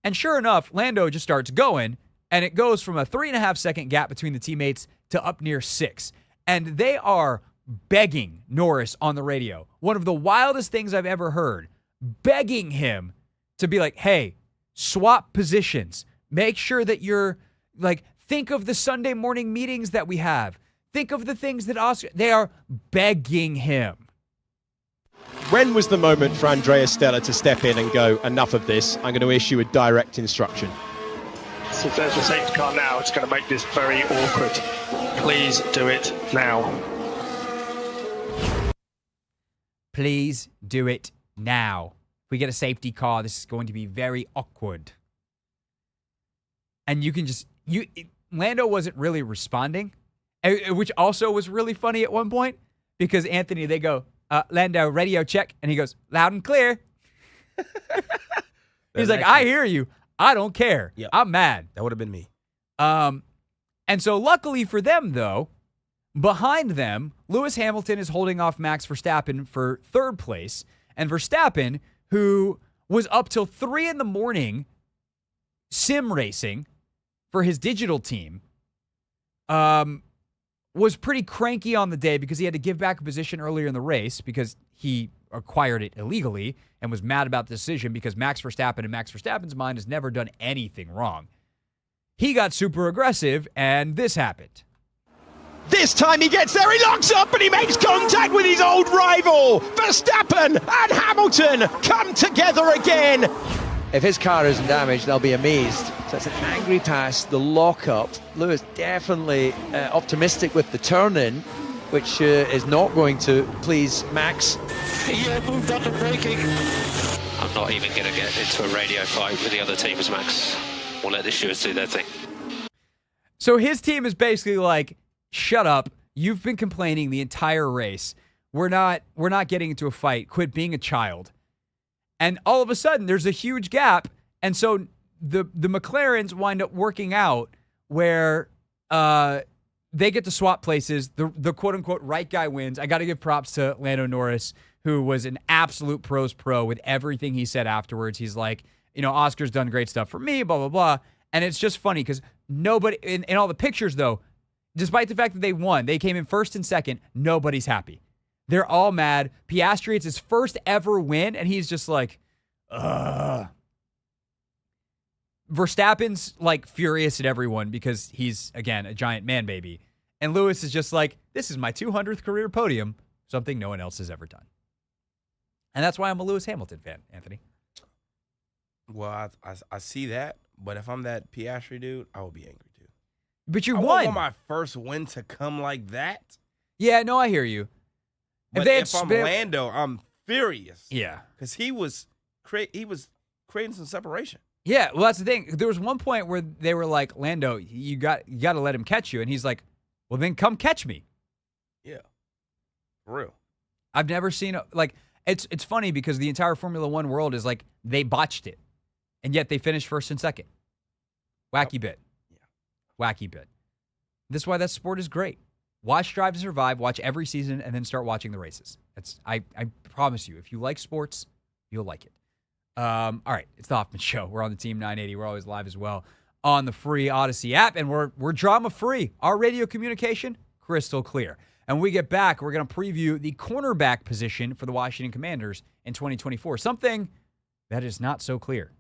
And sure enough, Lando just starts going, and it goes from a 3.5 second gap between the teammates to up near 6. And they are begging Norris on the radio. One of the wildest things I've ever heard, begging him to be like, hey, swap positions. Make sure that you're think of the Sunday morning meetings that we have. Think of the things that Oscar, they are begging him. When was the moment for Andrea Stella to step in and go, enough of this, I'm going to issue a direct instruction? So if there's a safety car now, it's going to make this very awkward. Please do it now. Please do it now. If we get a safety car, this is going to be very awkward. And you can just, Lando wasn't really responding, which also was really funny at one point because Anthony, they go, Lando, radio check. And he goes, loud and clear. He's like, I hear you. I don't care. Yep. I'm mad. That would have been me. And so luckily for them, though, behind them, Lewis Hamilton is holding off Max Verstappen for third place. And Verstappen, who was up till 3 a.m. sim racing for his digital team, was pretty cranky on the day because he had to give back a position earlier in the race because he acquired it illegally and was mad about the decision because Max Verstappen, in Max Verstappen's mind, has never done anything wrong. He got super aggressive, and this happened. This time he gets there, he locks up and he makes contact with his old rival. Verstappen and Hamilton come together again. If his car isn't damaged, they'll be amazed. So it's an angry pass, the lock-up. Lewis definitely optimistic with the turn-in, which is not going to please Max. Yeah, moved under braking. I'm not even going to get into a radio fight with the other teams, Max. We'll let the stewards do their thing. So his team is basically like, shut up. You've been complaining the entire race. We're not getting into a fight. Quit being a child. And all of a sudden, there's a huge gap. And so the McLarens wind up working out where they get to swap places. The quote-unquote right guy wins. I got to give props to Lando Norris, who was an absolute pros pro with everything he said afterwards. He's like, Oscar's done great stuff for me, blah, blah, blah. And it's just funny because nobody, in all the pictures, though, despite the fact that they won, they came in first and second, nobody's happy. They're all mad. Piastri, it's his first ever win, and he's just like, ugh. Verstappen's like furious at everyone because he's, again, a giant man baby. And Lewis is just like, this is my 200th career podium, something no one else has ever done. And that's why I'm a Lewis Hamilton fan, Anthony. Well, I see that, but if I'm that Piastri dude, I will be angry too. But you I won. want my first win to come like that. Yeah, no, I hear you. But if I'm Lando, I'm furious. Yeah, because he was creating some separation. Yeah, well, that's the thing. There was one point where they were like, Lando, you got to let him catch you, and he's like, well, then come catch me. Yeah, for real. I've never seen it's funny because the entire Formula One world is like they botched it, and yet they finished first and second. Wacky bit. Yeah, wacky bit. This is why that sport is great. Watch Drive to Survive, watch every season, and then start watching the races. I promise you, if you like sports, you'll like it. All right, it's the Hoffman Show. We're on the Team 980. We're always live as well on the free Odyssey app, and we're drama-free. Our radio communication, crystal clear. And when we get back, we're going to preview the cornerback position for the Washington Commanders in 2024, something that is not so clear.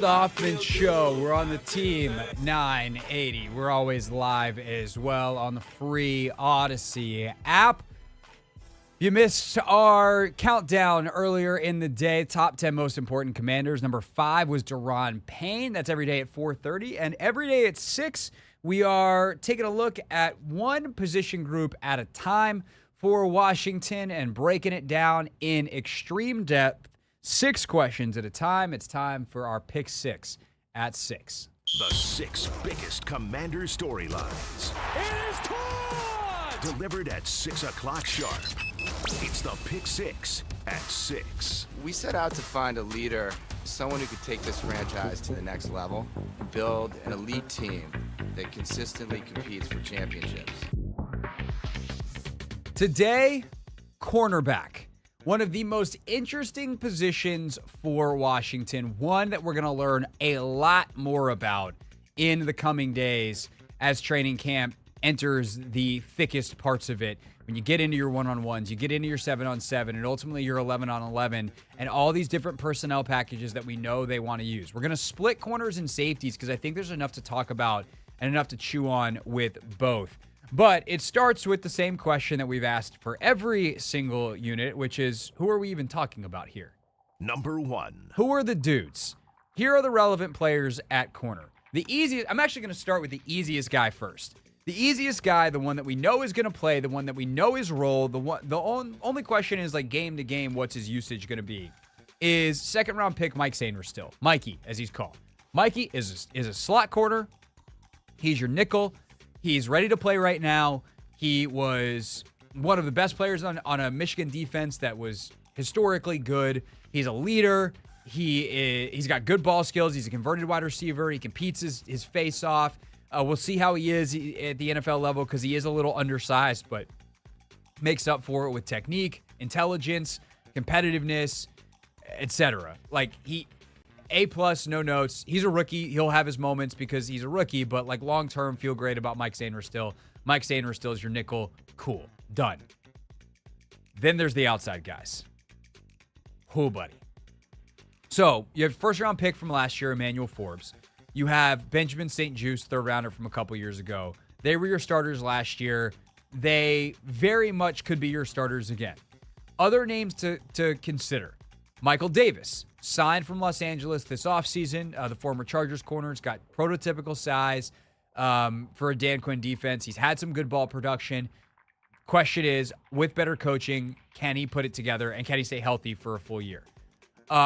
the Hoffman Show. We're on the Team 980. We're always live as well on the free Odyssey app. You missed our countdown earlier in the day. Top 10 most important commanders. Number 5 was Deron Payne. That's every day at 4:30. And every day at 6, we are taking a look at one position group at a time for Washington and breaking it down in extreme depth. 6 questions at a time. It's time for our Pick 6 at 6. The 6 biggest Commander storylines. It is caught! Delivered at 6 o'clock sharp. It's the Pick 6 at 6. We set out to find a leader, someone who could take this franchise to the next level, build an elite team that consistently competes for championships. Today, cornerback. One of the most interesting positions for Washington, one that we're going to learn a lot more about in the coming days as training camp enters the thickest parts of it. When you get into your one-on-ones, you get into your 7-on-7, and ultimately your 11-on-11, and all these different personnel packages that we know they want to use. We're going to split corners and safeties because I think there's enough to talk about and enough to chew on with both. But it starts with the same question that we've asked for every single unit, which is, who are we even talking about here? Number 1. Who are the dudes? Here are the relevant players at corner. I'm actually going to start with the easiest guy first. The easiest guy, the one that we know is going to play, the one that we know is role, only question is like game to game, what's his usage going to be, is second-round pick Mike Sainristil. Mikey, as he's called. Mikey is a slot corner. He's your nickel. He's ready to play right now. He was one of the best players on a Michigan defense that was historically good. He's a leader. He's got good ball skills. He's a converted wide receiver. He competes his face off. We'll see how he is at the NFL level because he is a little undersized, but makes up for it with technique, intelligence, competitiveness, etc. Like A+, no notes. He's a rookie. He'll have his moments because he's a rookie, but like long-term, feel great about Mike Sainristil. Mike Sainristil is your nickel. Cool. Done. Then there's the outside guys. Who, buddy? So you have first-round pick from last year, Emmanuel Forbes. You have Benjamin St. Juste, third-rounder from a couple years ago. They were your starters last year. They very much could be your starters again. Other names to consider. Michael Davis, signed from Los Angeles this offseason. The former Chargers corner. Has got prototypical size for a Dan Quinn defense. He's had some good ball production. Question is, with better coaching, can he put it together and can he stay healthy for a full year?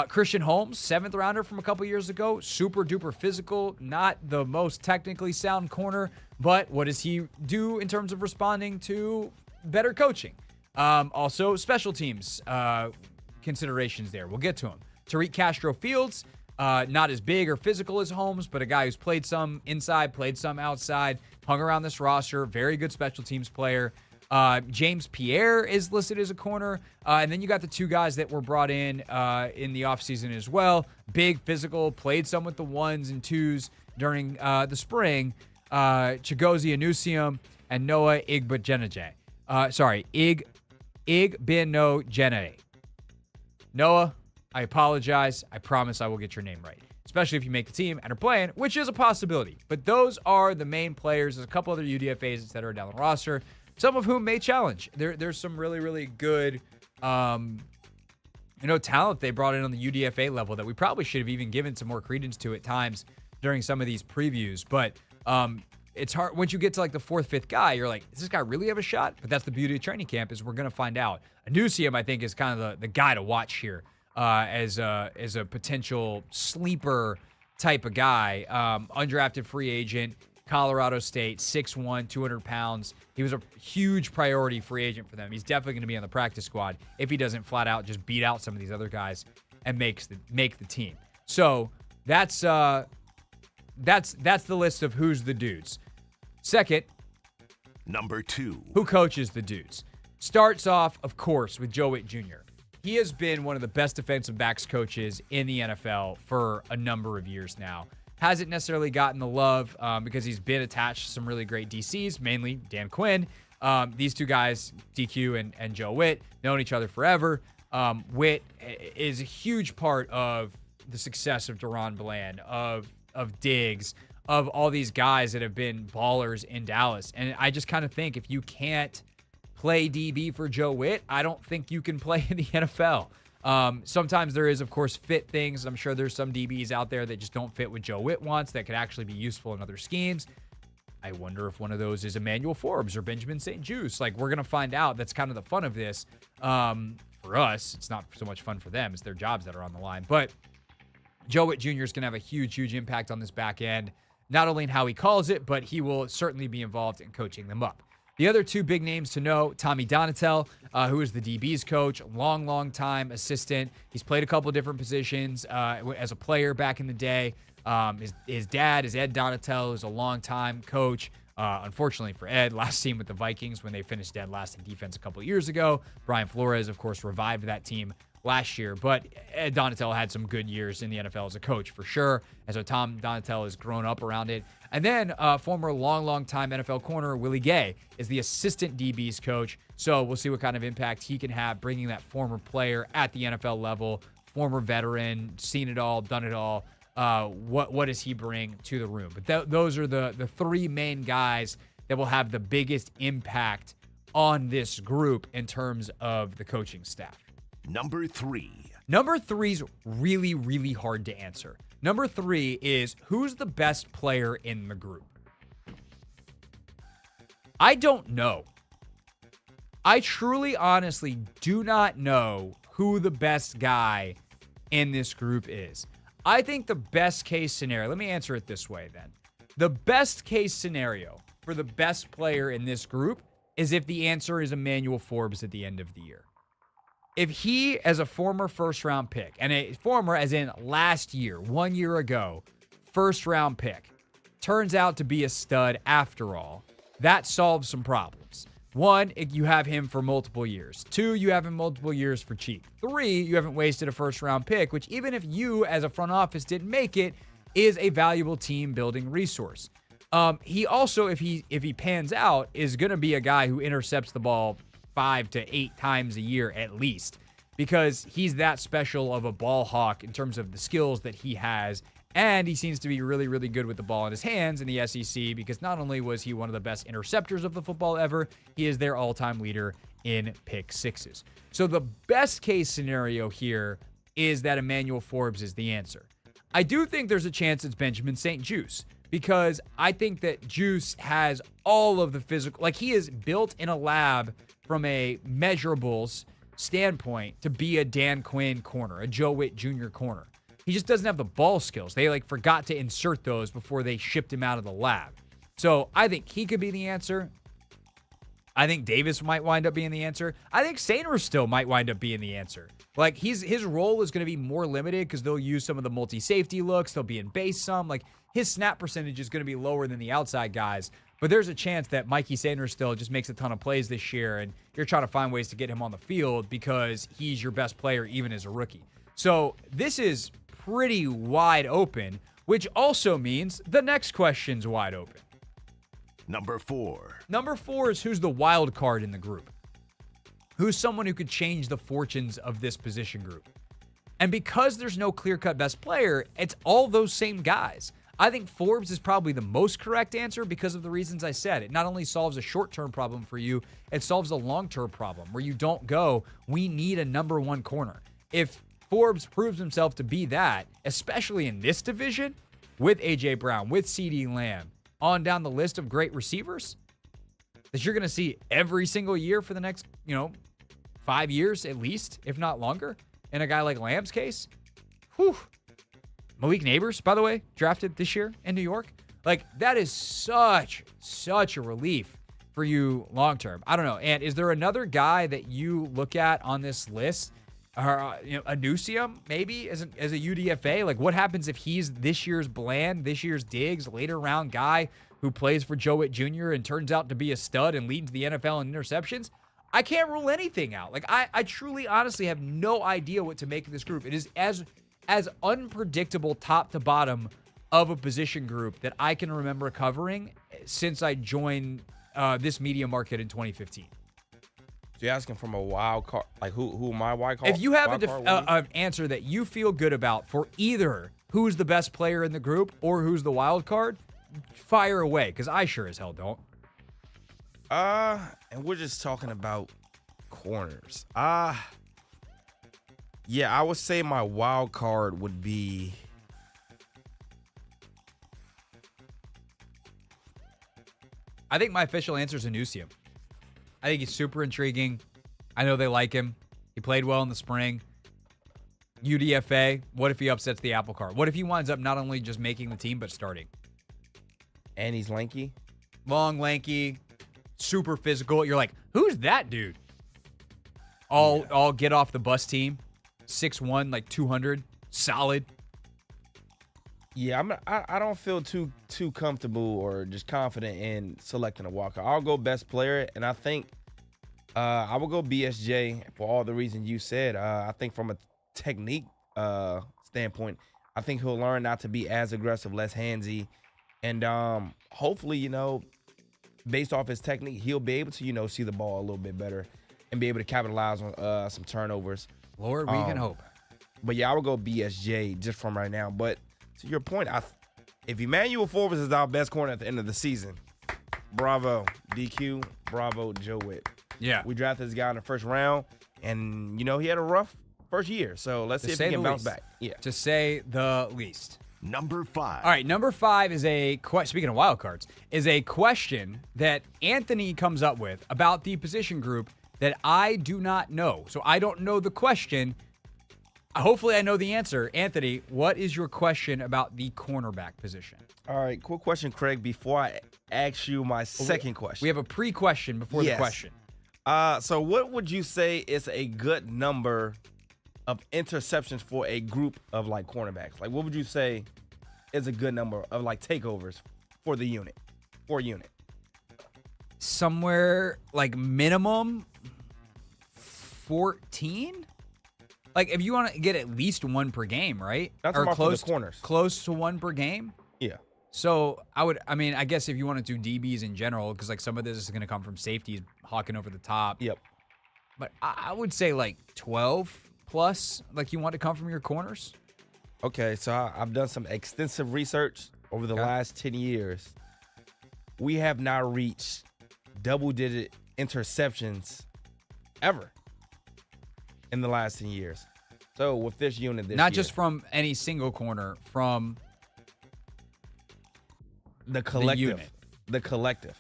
Christian Holmes, 7th rounder from a couple years ago. Super duper physical. Not the most technically sound corner, but what does he do in terms of responding to better coaching? Also, special teams considerations there. We'll get to him. Tariq Castro-Fields, not as big or physical as Holmes, but a guy who's played some inside, played some outside, hung around this roster, very good special teams player. James Pierre is listed as a corner. And then you got the 2 guys that were brought in the offseason as well. Big, physical, played some with the 1s and 2s during the spring. Chigozie Anusium and Noah Igbinoghene. Igbinoghene. Noah, I apologize. I promise I will get your name right, especially if you make the team and are playing, which is a possibility. But those are the main players. There's a couple other UDFAs that are down the roster, some of whom may challenge. There's some really, really good, talent they brought in on the UDFA level that we probably should have even given some more credence to at times during some of these previews. But it's hard. Once you get to like the 4th, 5th guy, you're like, does this guy really have a shot? But that's the beauty of training camp is we're going to find out. Anusium, I think, is kind of the guy to watch here as a potential sleeper type of guy. Undrafted free agent, Colorado State, 6'1", 200 pounds. He was a huge priority free agent for them. He's definitely going to be on the practice squad if he doesn't flat out just beat out some of these other guys and make the team. So that's the list of who's the dudes. Second, number 2. Who coaches the dudes? Starts off, of course, with Joe Witt Jr. He has been one of the best defensive backs coaches in the NFL for a number of years now. Hasn't necessarily gotten the love because he's been attached to some really great DCs, mainly Dan Quinn. These 2 guys, DQ and Joe Witt, known each other forever. Witt is a huge part of the success of Deron Bland, of Diggs, of all these guys that have been ballers in Dallas. And I just kind of think if you can't play DB for Joe Witt, I don't think you can play in the NFL. Sometimes there is, of course, fit things. I'm sure there's some DBs out there that just don't fit what Joe Witt wants that could actually be useful in other schemes. I wonder if one of those is Emmanuel Forbes or Benjamin St-Juste. Like, we're going to find out. That's kind of the fun of this. For us, it's not so much fun for them. It's their jobs that are on the line. But Joe Witt Jr. is going to have a huge, huge impact on this back end, not only in how he calls it, but he will certainly be involved in coaching them up. The other two big names to know, Tommy Donatel, who is the DB's coach, long time assistant. He's played a couple of different positions as a player back in the day. His dad is Ed Donatel, who's a longtime coach. Unfortunately for Ed, last team with the Vikings when they finished dead last in defense a couple of years ago. Brian Flores, of course, revived that team last year. But Ed Donatel had some good years in the NFL as a coach for sure. And so Tom Donatel has grown up around it. And then former long time NFL corner Willie Gay is the assistant DB's coach. So we'll see what kind of impact he can have bringing that former player at the NFL level, former veteran, seen it all, done it all. What does he bring to the room? But those are the three main guys that will have the biggest impact on this group in terms of the coaching staff. Number 3. Number 3 is really, really hard to answer. Number 3 is who's the best player in the group? I don't know. I truly, honestly do not know who the best guy in this group is. I think the best case scenario, let me answer it this way then. The best case scenario for the best player in this group is if the answer is Emmanuel Forbes at the end of the year. If he, as a former first-round pick, and a former as in last year, 1 year ago, first-round pick, turns out to be a stud after all, that solves some problems. 1, you have him for multiple years. 2, you have him multiple years for cheap. 3, you haven't wasted a first-round pick, which even if you, as a front office, didn't make it, is a valuable team-building resource. He also, if he pans out, is going to be a guy who intercepts the ball 5 to 8 times a year at least, because he's that special of a ball hawk in terms of the skills that he has. And he seems to be really, really good with the ball in his hands in the SEC, because not only was he one of the best interceptors of the football ever, he is their all-time leader in pick sixes. So the best case scenario here is that Emmanuel Forbes is the answer. I do think there's a chance it's Benjamin St-Juste, because I think that Juice has all of the physical, like he is built in a lab from a measurables standpoint to be a Dan Quinn corner, a Joe Witt Jr. corner. He just doesn't have the ball skills. They forgot to insert those before they shipped him out of the lab. So I think he could be the answer. I think Davis might wind up being the answer. I think Sainer still might wind up being the answer. Like his role is going to be more limited because they'll use some of the multi-safety looks. They'll be in base some. Like his snap percentage is going to be lower than the outside guys. But there's a chance that Mikey Sainer still just makes a ton of plays this year, and you're trying to find ways to get him on the field because he's your best player even as a rookie. So this is pretty wide open, which also means the next question's wide open. Number 4. Number 4 is who's the wild card in the group. Who's someone who could change the fortunes of this position group. And because there's no clear-cut best player, it's all those same guys. I think Forbes is probably the most correct answer because of the reasons I said. It not only solves a short-term problem for you, it solves a long-term problem where you don't go, we need a number 1 corner. If Forbes proves himself to be that, especially in this division, with A.J. Brown, with CeeDee Lamb, on down the list of great receivers that you're going to see every single year for the next, 5 years at least, if not longer, in a guy like Lamb's case, whew. Malik Neighbors, by the way, drafted this year in New York. Like, that is such a relief for you long-term. I don't know. And is there another guy that you look at on this list? Anusium, maybe, as a UDFA? Like, what happens if he's this year's Bland, this year's Diggs, later round guy who plays for Joe Witt Jr. and turns out to be a stud and leads the NFL in interceptions? I can't rule anything out. Like, I truly, honestly have no idea what to make of this group. It is as unpredictable top to bottom of a position group that I can remember covering since I joined this media market in 2015. you're asking from a wild card, like who my wild card? If you have wild card an answer that you feel good about for either who's the best player in the group or who's the wild card, fire away, because I sure as hell don't. And we're just talking about corners. Yeah, I would say my wild card would be. I think my official answer is Anusium. I think he's super intriguing. I know they like him. He played well in the spring. UDFA, what if he upsets the apple cart? What if he winds up not only just making the team, but starting? And he's lanky. Long, lanky, super physical. You're like, who's that dude? All get off the bus team. 6'1", like 200. Solid. Yeah, I don't feel too comfortable or just confident in selecting a walker. I'll go best player, and I think I will go BSJ for all the reasons you said. I think from a technique standpoint, I think he'll learn not to be as aggressive, less handsy, and hopefully, based off his technique, he'll be able to, see the ball a little bit better and be able to capitalize on some turnovers. Lord, we can hope. But yeah, I would go BSJ just from right now. But to your point, if Emmanuel Forbes is our best corner at the end of the season, bravo, DQ, bravo, Joe Witt. Yeah. We drafted this guy in the first round, and, he had a rough first year. So let's see if he can bounce back. Yeah. To say the least. Number 5. All right, number 5 is speaking of wild cards, is a question that Anthony comes up with about the position group that I do not know. So I don't know the question. Hopefully I know the answer. Anthony, what is your question about the cornerback position? All right, quick question, Craig, before I ask you my second question. We have a pre-question before the question. So what would you say is a good number of interceptions for a group of, cornerbacks? What would you say is a good number of, takeovers for the unit, for a unit? Somewhere, minimum 14? If you want to get at least one per game, right? That's or about close for the corners. Close to one per game? Yeah. So I guess if you want to do DBs in general, because some of this is going to come from safeties hawking over the top. Yep. But I would say 12 plus, you want to come from your corners. Okay, so I've done some extensive research over the last 10 years. We have not reached double-digit interceptions ever in the last 10 years. So with this unit this year. Not just from any single corner, from the collective. The unit. The collective.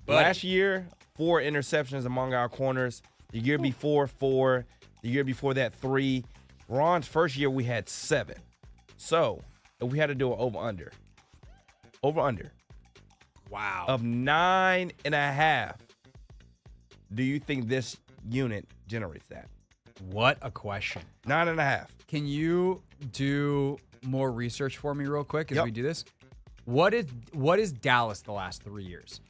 Buddy. Last year, 4 interceptions among our corners. The year before, 4. The year before that, 3. Ron's first year, we had 7. So if we had to do an over-under. Wow. Of 9.5. Do you think this unit generates that? What a question. 9.5. Can you do more research for me real quick as we do this? What is Dallas the last 3 years?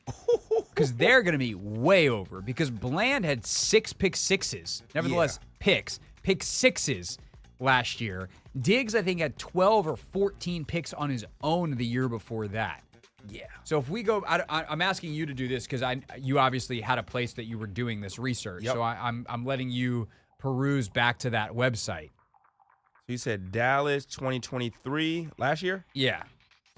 Because they're going to be way over. Because Bland had 6 pick sixes. Nevertheless, pick sixes last year. Diggs, I think, had 12 or 14 picks on his own the year before that. Yeah. So if we go, I'm asking you to do this because you obviously had a place that you were doing this research. Yep. So I'm letting you peruse back to that website. So you said Dallas 2023 last year? Yeah.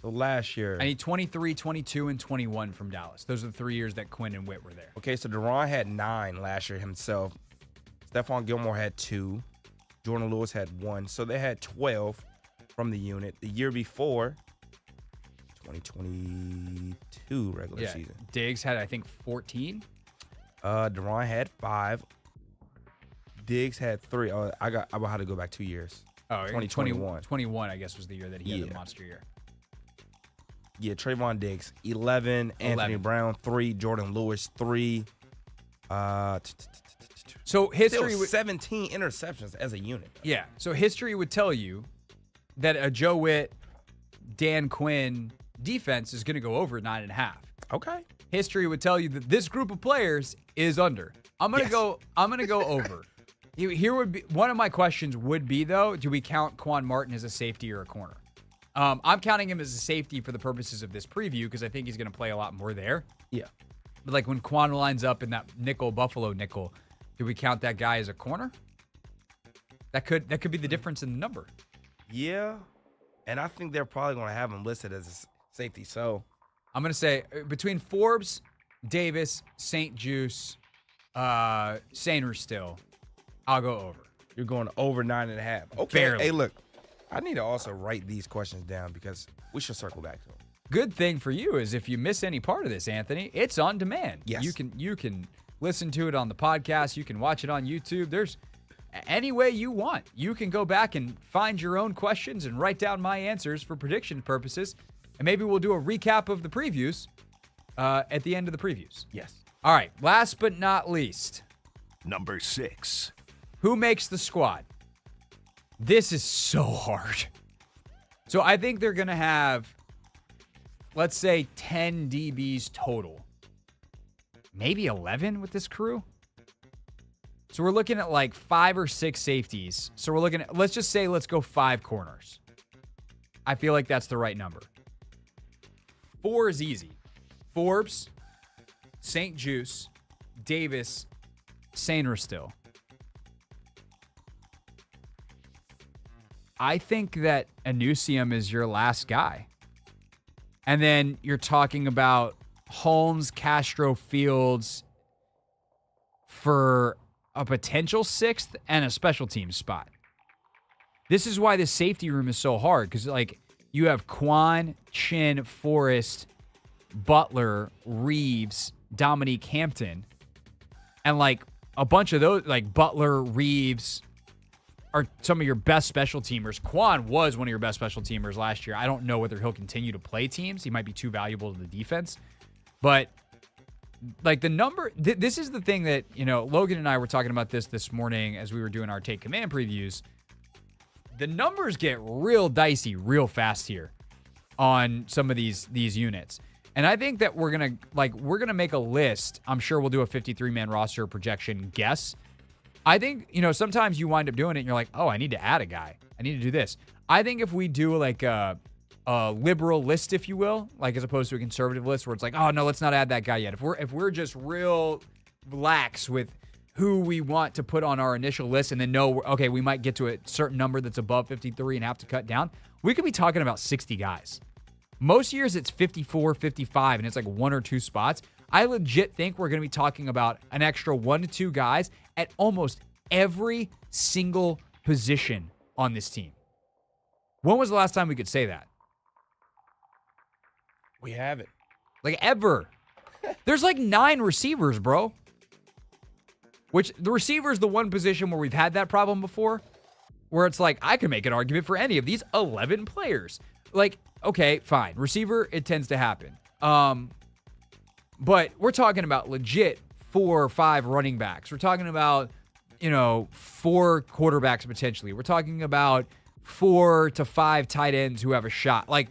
So last year. I need 23, 22, and 21 from Dallas. Those are the 3 years that Quinn and Witt were there. Okay, so Deron had 9 last year himself. Stephon Gilmore had 2. Jordan Lewis had 1. So they had 12 from the unit. The year before, 2022 regular season. Diggs had, I think, 14. Deron had 5. Diggs had 3. Oh, I had to go back 2 years. Oh, 2021. 21, I guess, was the year that he had the monster year. Yeah, Trayvon Diggs, 11. Anthony Brown, 3. Jordan Lewis, 3. So history still 17 interceptions as a unit. Yeah. So history would tell you that a Joe Witt, Dan Quinn defense is going to go over 9.5. Okay. History would tell you that this group of players is under. I'm going to go over. Here would be one of my questions would be though, do we count Quan Martin as a safety or a corner? I'm counting him as a safety for the purposes of this preview because I think he's going to play a lot more there. Yeah. But when Quan lines up in that nickel, Buffalo nickel, Do we count that guy as a corner? That could be the difference in the number. Yeah, and I think they're probably going to have him listed as a safety. So I'm going to say between Forbes, Davis, St. Juice, Sainer still, I'll go over. You're going over 9.5. Okay. Barely. Hey, look, I need to also write these questions down because we should circle back to them. Good thing for you is if you miss any part of this, Anthony, it's on demand. Yes. You can listen to it on the podcast. You can watch it on YouTube. There's any way you want. You can go back and find your own questions and write down my answers for prediction purposes. And maybe we'll do a recap of the previews at the end of the previews. Yes. All right. Last but not least. Number 6. Who makes the squad? This is so hard. So I think they're going to have, let's say, 10 DBs total. Maybe 11 with this crew. So we're looking at like 5 or 6 safeties. So we're looking at, let's just say, let's go 5 corners. I feel like that's the right number. 4 is easy. Forbes, St. Juice, Davis, Sainer still. I think that Anusium is your last guy. And then you're talking about Holmes, Castro, Fields for a potential 6th and a special teams spot. This is why the safety room is so hard, because like you have Quan, Chin, Forrest, Butler, Reeves, Dominique Hampton, and like a bunch of those, like Butler, Reeves, are some of your best special teamers. Quan was one of your best special teamers last year. I don't know whether he'll continue to play teams. He might be too valuable to the defense. But like the number, this is the thing that, you know, Logan and I were talking about this morning as we were doing our Take Command previews. The numbers get real dicey real fast here on some of these units. And I think that we're going to make a list. I'm sure we'll do a 53-man roster projection guess. I think, you know, sometimes you wind up doing it and you're like, oh, I need to add a guy. I need to do this. I think if we do like a liberal list, if you will, like as opposed to a conservative list where it's like, oh, no, let's not add that guy yet. If we're just real lax with who we want to put on our initial list and then know, okay, we might get to a certain number that's above 53 and have to cut down, we could be talking about 60 guys. Most years it's 54, 55, and it's like 1 or 2 spots. I legit think we're going to be talking about an extra 1 to 2 guys at almost every single position on this team. When was the last time we could say that? We have it. Like ever. There's like 9 receivers, bro. Which the receiver is the one position where we've had that problem before, where it's like, I can make an argument for any of these 11 players. Like, okay, fine. Receiver, it tends to happen. But we're talking about legit 4 or 5 running backs. We're talking about, 4 quarterbacks potentially. We're talking about 4 to 5 tight ends who have a shot. Like,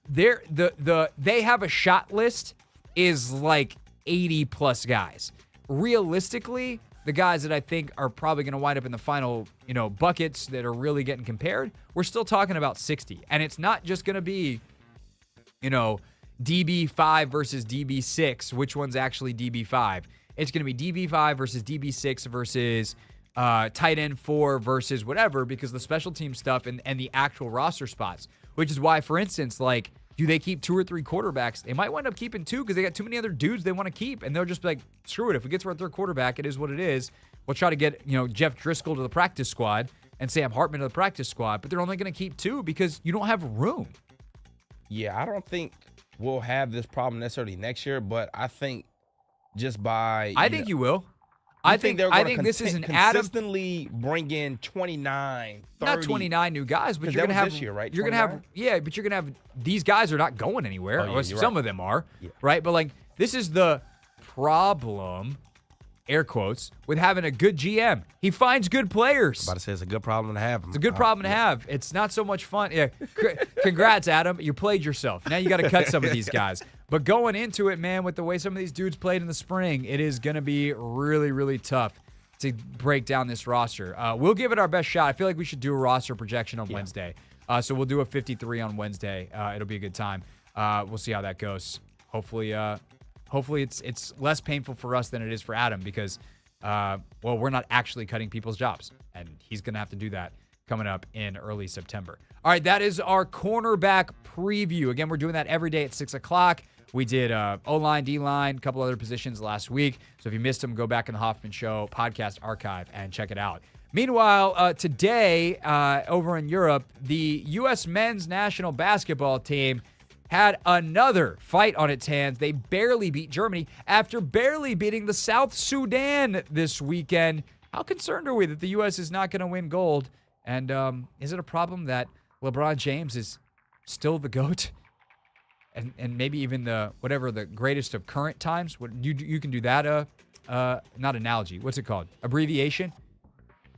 they have a shot list is like 80 plus guys. Realistically, the guys that I think are probably going to wind up in the final, buckets that are really getting compared, we're still talking about 60. And it's not just going to be, DB5 versus DB6. Which one's actually DB5? It's going to be DB5 versus DB6 versus tight end 4 versus whatever, because the special team stuff and the actual roster spots, which is why, for instance, like, do they keep 2 or 3 quarterbacks? They might wind up keeping 2 because they got too many other dudes they want to keep. And they'll just be like, screw it. If we get to our 3rd quarterback, it is what it is. We'll try to get, Jeff Driscoll to the practice squad and Sam Hartman to the practice squad. But they're only going to keep 2 because you don't have room. Yeah, I don't think we'll have this problem necessarily next year, but I think just by... I think you will. I think this is an consistently bring in 29, 30. Not 29 new guys, but you're going to have this year, right? You're going to have but you're going to have these guys are not going anywhere. Oh, yeah, some of them are, right? But like this is the problem, air quotes, with having a good GM. He finds good players. I'm about to say it's a good problem to have. It's a good problem to have. It's not so much fun. Yeah. Congrats, Adam. You played yourself. Now you got to cut some of these guys. But going into it, man, with the way some of these dudes played in the spring, it is going to be really, really tough to break down this roster. We'll give it our best shot. I feel like we should do a roster projection on Wednesday. So we'll do a 53 on Wednesday. It'll be a good time. We'll see how that goes. Hopefully it's less painful for us than it is for Adam, because we're not actually cutting people's jobs. And he's going to have to do that coming up in early September. All right, that is our cornerback preview. Again, we're doing that every day at 6 o'clock. We did O-line, D-line, a couple other positions last week. So if you missed them, go back in the Hoffman Show podcast archive and check it out. Meanwhile, today over in Europe, the U.S. men's national basketball team had another fight on its hands. They barely beat Germany after barely beating the South Sudan this weekend. How concerned are we that the U.S. is not going to win gold? And is it a problem that LeBron James is still the GOAT? And maybe even the greatest of current times? What you can do that, not analogy. What's it called? Abbreviation?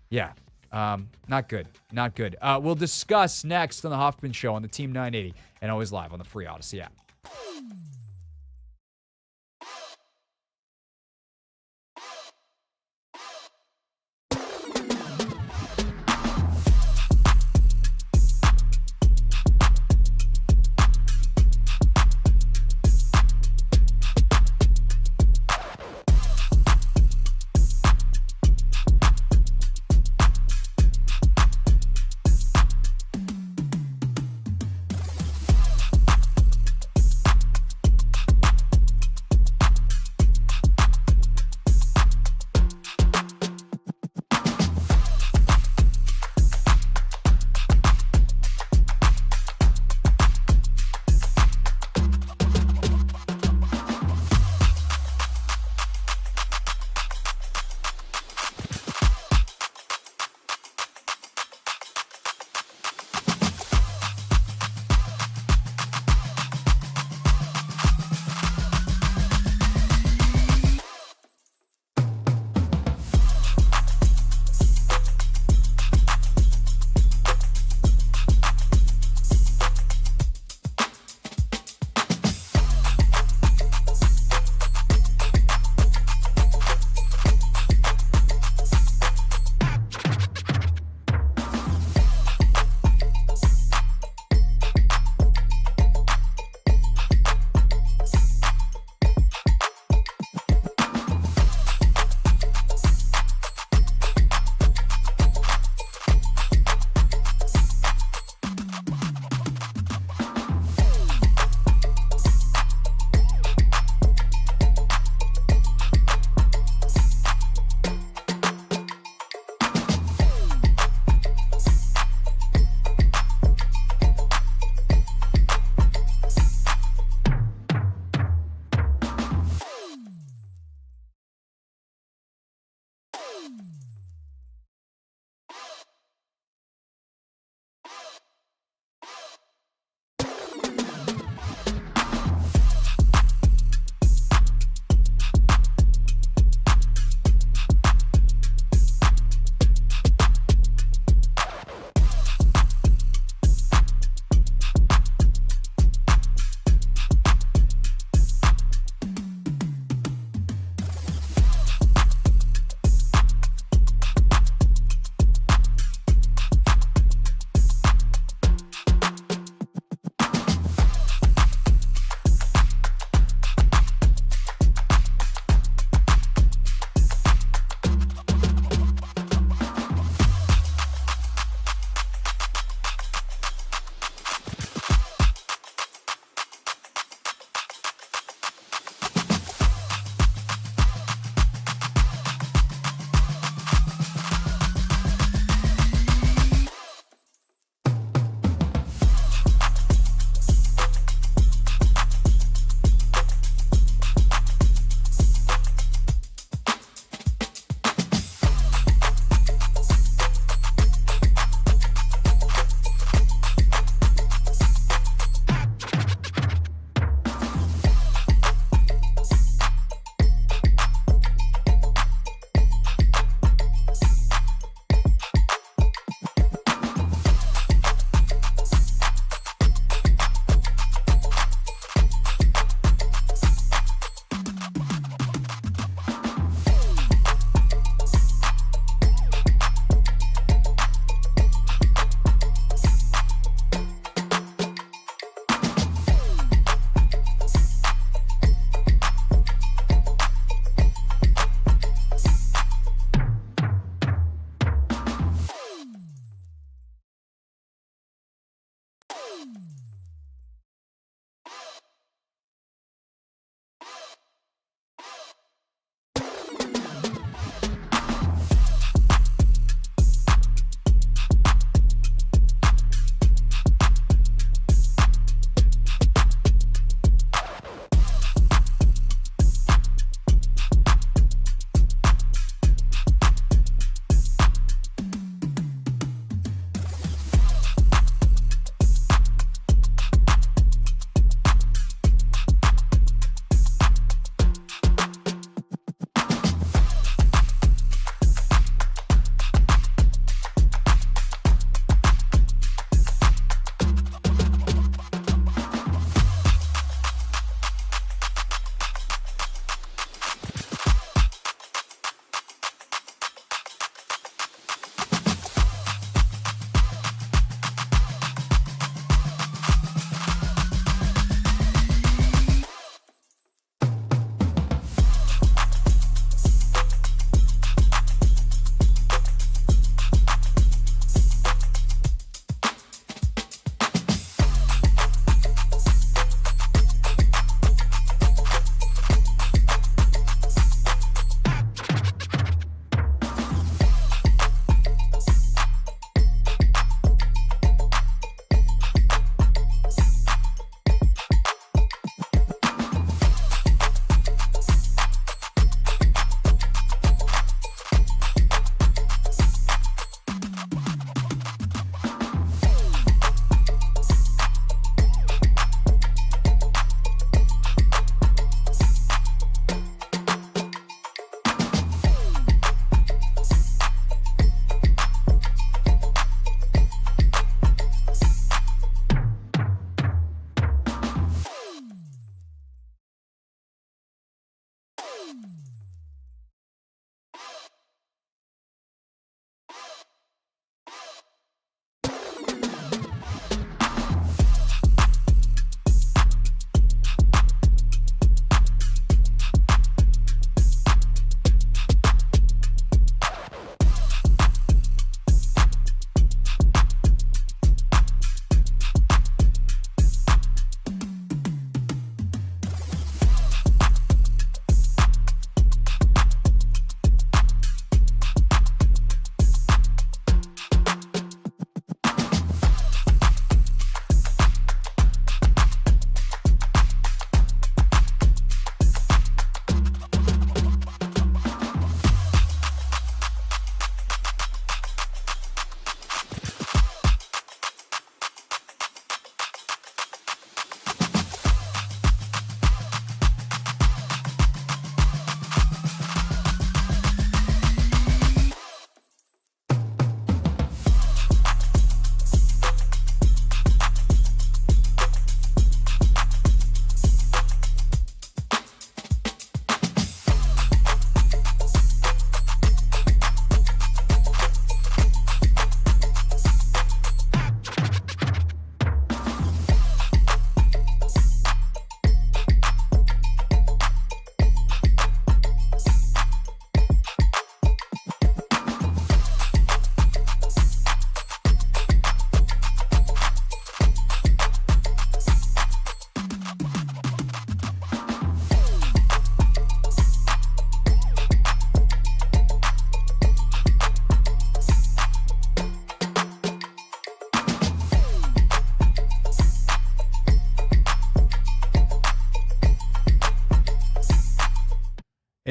Yeah. Not good. Not good. We'll discuss next on the Hoffman Show on the Team 980 and always live on the free Odyssey app.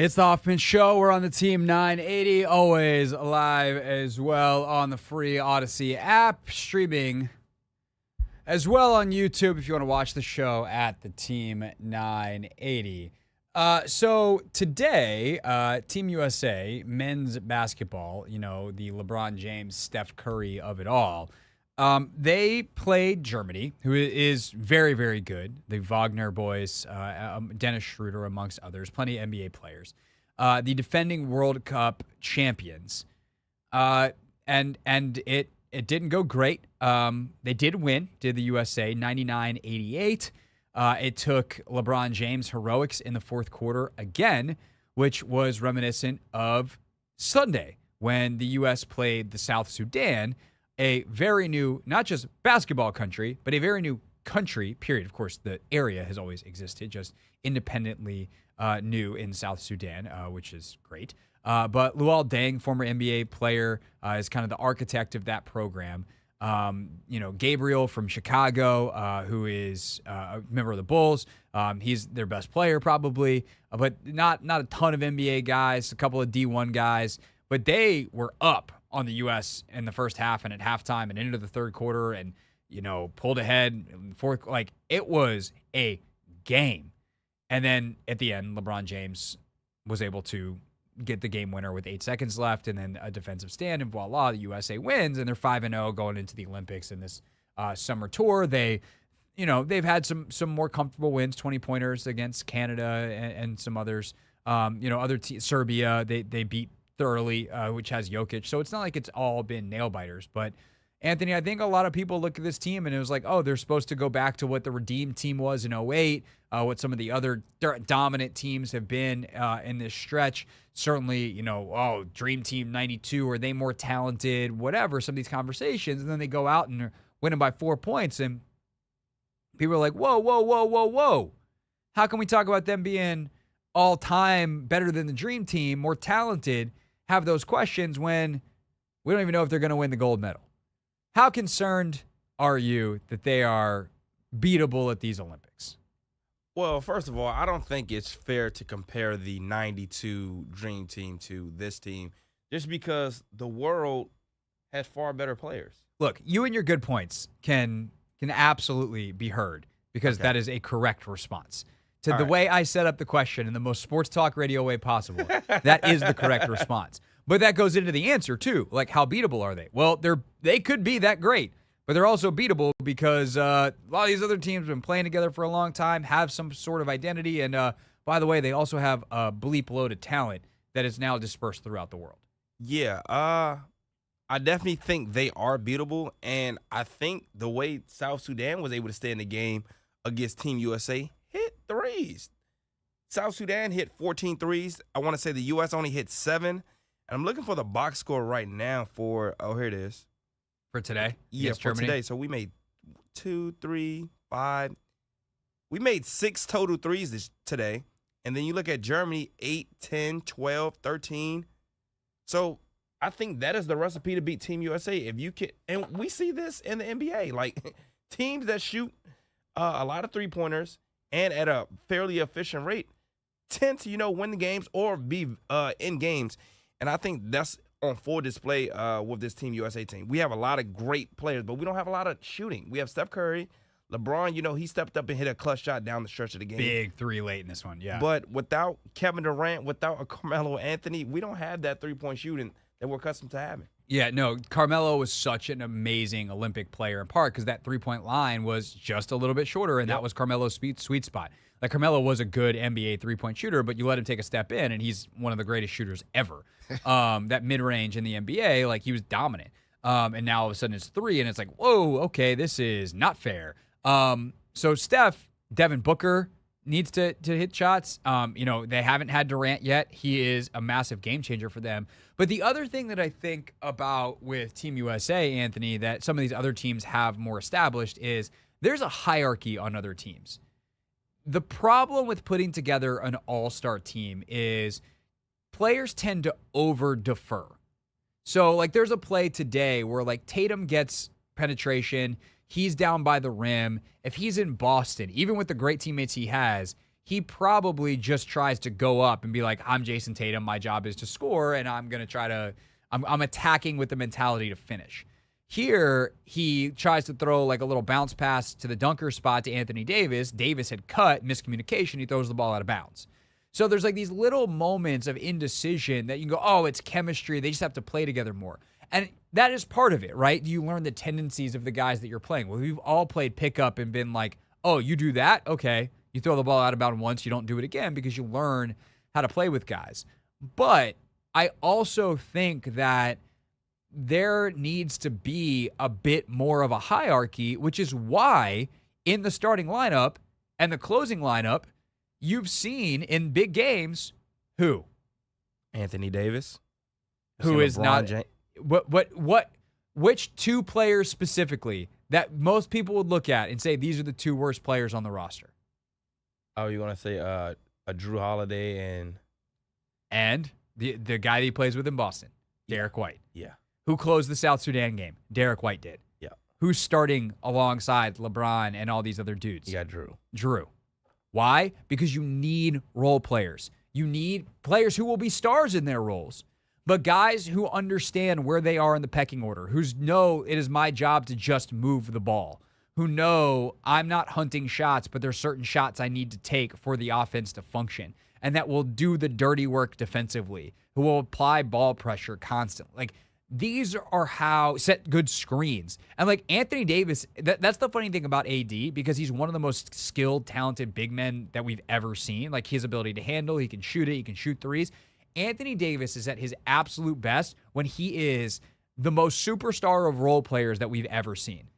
It's the Hoffman Show. We're on the Team 980, always live as well on the free Odyssey app, streaming as well on YouTube if you want to watch the show at the Team 980. So today, Team USA, men's basketball, you know, the LeBron James, Steph Curry of it all, they played Germany, who is very, very good. The Wagner boys, Dennis Schroeder, amongst others, plenty of NBA players. The defending World Cup champions. And it didn't go great. They did win, did the USA, 99-88. It took LeBron James heroics in the fourth quarter again, which was reminiscent of Sunday when the U.S. played the South Sudan, a very new, not just basketball country, but a very new country, period. Of course, the area has always existed, just independently new in South Sudan, which is great. But Luol Deng, former NBA player, is kind of the architect of that program. Gabriel from Chicago, who is a member of the Bulls. He's their best player probably, but not a ton of NBA guys, a couple of D1 guys. But they were up on the U.S. in the first half and at halftime and into the third quarter and, pulled ahead in the fourth. Like, it was a game. And then at the end, LeBron James was able to get the game winner with 8 seconds left and then a defensive stand, and voila, the USA wins, and they're 5-0 going into the Olympics in this summer tour. They've had some more comfortable wins, 20-pointers against Canada and some others. Serbia, they beat thoroughly, which has Jokic. So it's not like it's all been nail-biters. But, Anthony, I think a lot of people look at this team and it was like, oh, they're supposed to go back to what the Redeemed team was in 2008, what some of the other dominant teams have been in this stretch. Certainly, Dream Team 92, are they more talented, whatever, some of these conversations. And then they go out and are winning by 4 points. And people are like, whoa. How can we talk about them being all-time better than the Dream Team, more talented, have those questions when we don't even know if they're going to win the gold medal? How concerned are you that they are beatable at these Olympics? Well, first of all, I don't think it's fair to compare the 92 Dream Team to this team just because the world has far better players. Look, you and your good points can absolutely be heard because that is a correct response. To the way I set up the question in the most sports talk radio way possible, that is the correct response. But that goes into the answer, too. Like, how beatable are they? Well, they could be that great, but they're also beatable because a lot of these other teams have been playing together for a long time, have some sort of identity, and By the way, they also have a bleep load of talent that is now dispersed throughout the world. Yeah, I definitely think they are beatable, and I think the way South Sudan was able to stay in the game against Team USA, hit threes. South Sudan hit 14 threes. I want to say the U.S. only hit 7. And I'm looking for the box score right now for, here it is. For today? Yeah, for Germany? today. So we made 2, 3, 5. We made 6 total threes today. And then you look at Germany, 8, 10, 12, 13. So I think that is the recipe to beat Team USA. If you can, and we see this in the NBA, like teams that shoot a lot of three-pointers and at a fairly efficient rate tend to, win the games or be in games. And I think that's on full display with this Team USA team. We have a lot of great players, but we don't have a lot of shooting. We have Steph Curry. LeBron, he stepped up and hit a clutch shot down the stretch of the game. Big 3 late in this one, yeah. But without Kevin Durant, without a Carmelo Anthony, we don't have that three-point shooting that we're accustomed to having. Yeah, no, Carmelo was such an amazing Olympic player in part because that three-point line was just a little bit shorter, and that was Carmelo's sweet spot. Like, Carmelo was a good NBA three-point shooter, but you let him take a step in, and he's one of the greatest shooters ever. That mid-range in the NBA, like, he was dominant. And now all of a sudden it's 3, and it's like, whoa, okay, this is not fair. So Steph, Devin Booker needs to hit shots. They haven't had Durant yet. He is a massive game changer for them. But the other thing that I think about with Team USA, Anthony, that some of these other teams have more established is there's a hierarchy on other teams. The problem with putting together an all-star team is players tend to over-defer. So, like, there's a play today where, like, Tatum gets penetration. He's down by the rim. If he's in Boston, even with the great teammates he has, he probably just tries to go up and be like, I'm Jason Tatum. My job is to score, and I'm going to try to – I'm attacking with the mentality to finish. Here, he tries to throw like a little bounce pass to the dunker spot to Anthony Davis. Davis had cut, miscommunication. He throws the ball out of bounds. So there's like these little moments of indecision that you can go, oh, it's chemistry. They just have to play together more. And that is part of it, right? You learn the tendencies of the guys that you're playing. Well, we've all played pickup and been like, oh, you do that? Okay. You throw the ball out of bounds once, you don't do it again because you learn how to play with guys. But I also think that there needs to be a bit more of a hierarchy, which is why in the starting lineup and the closing lineup, you've seen in big games who? Anthony Davis. Who is not which two players specifically that most people would look at and say these are the two worst players on the roster? Oh, you want to say a Drew Holiday and the guy that he plays with in Boston, Derek White. Yeah. Who closed the South Sudan game? Derek White did. Yeah. Who's starting alongside LeBron and all these other dudes? You got Drew. Drew. Why? Because you need role players. You need players who will be stars in their roles, but guys who understand where they are in the pecking order, who know it is my job to just move the ball, who know I'm not hunting shots, but there's certain shots I need to take for the offense to function, and that will do the dirty work defensively, who will apply ball pressure constantly. Like, these are how set good screens. And like Anthony Davis, that's the funny thing about AD, because he's one of the most skilled, talented big men that we've ever seen. Like, his ability to handle, he can shoot it, he can shoot threes. Anthony Davis is at his absolute best when he is the most superstar of role players that we've ever seen.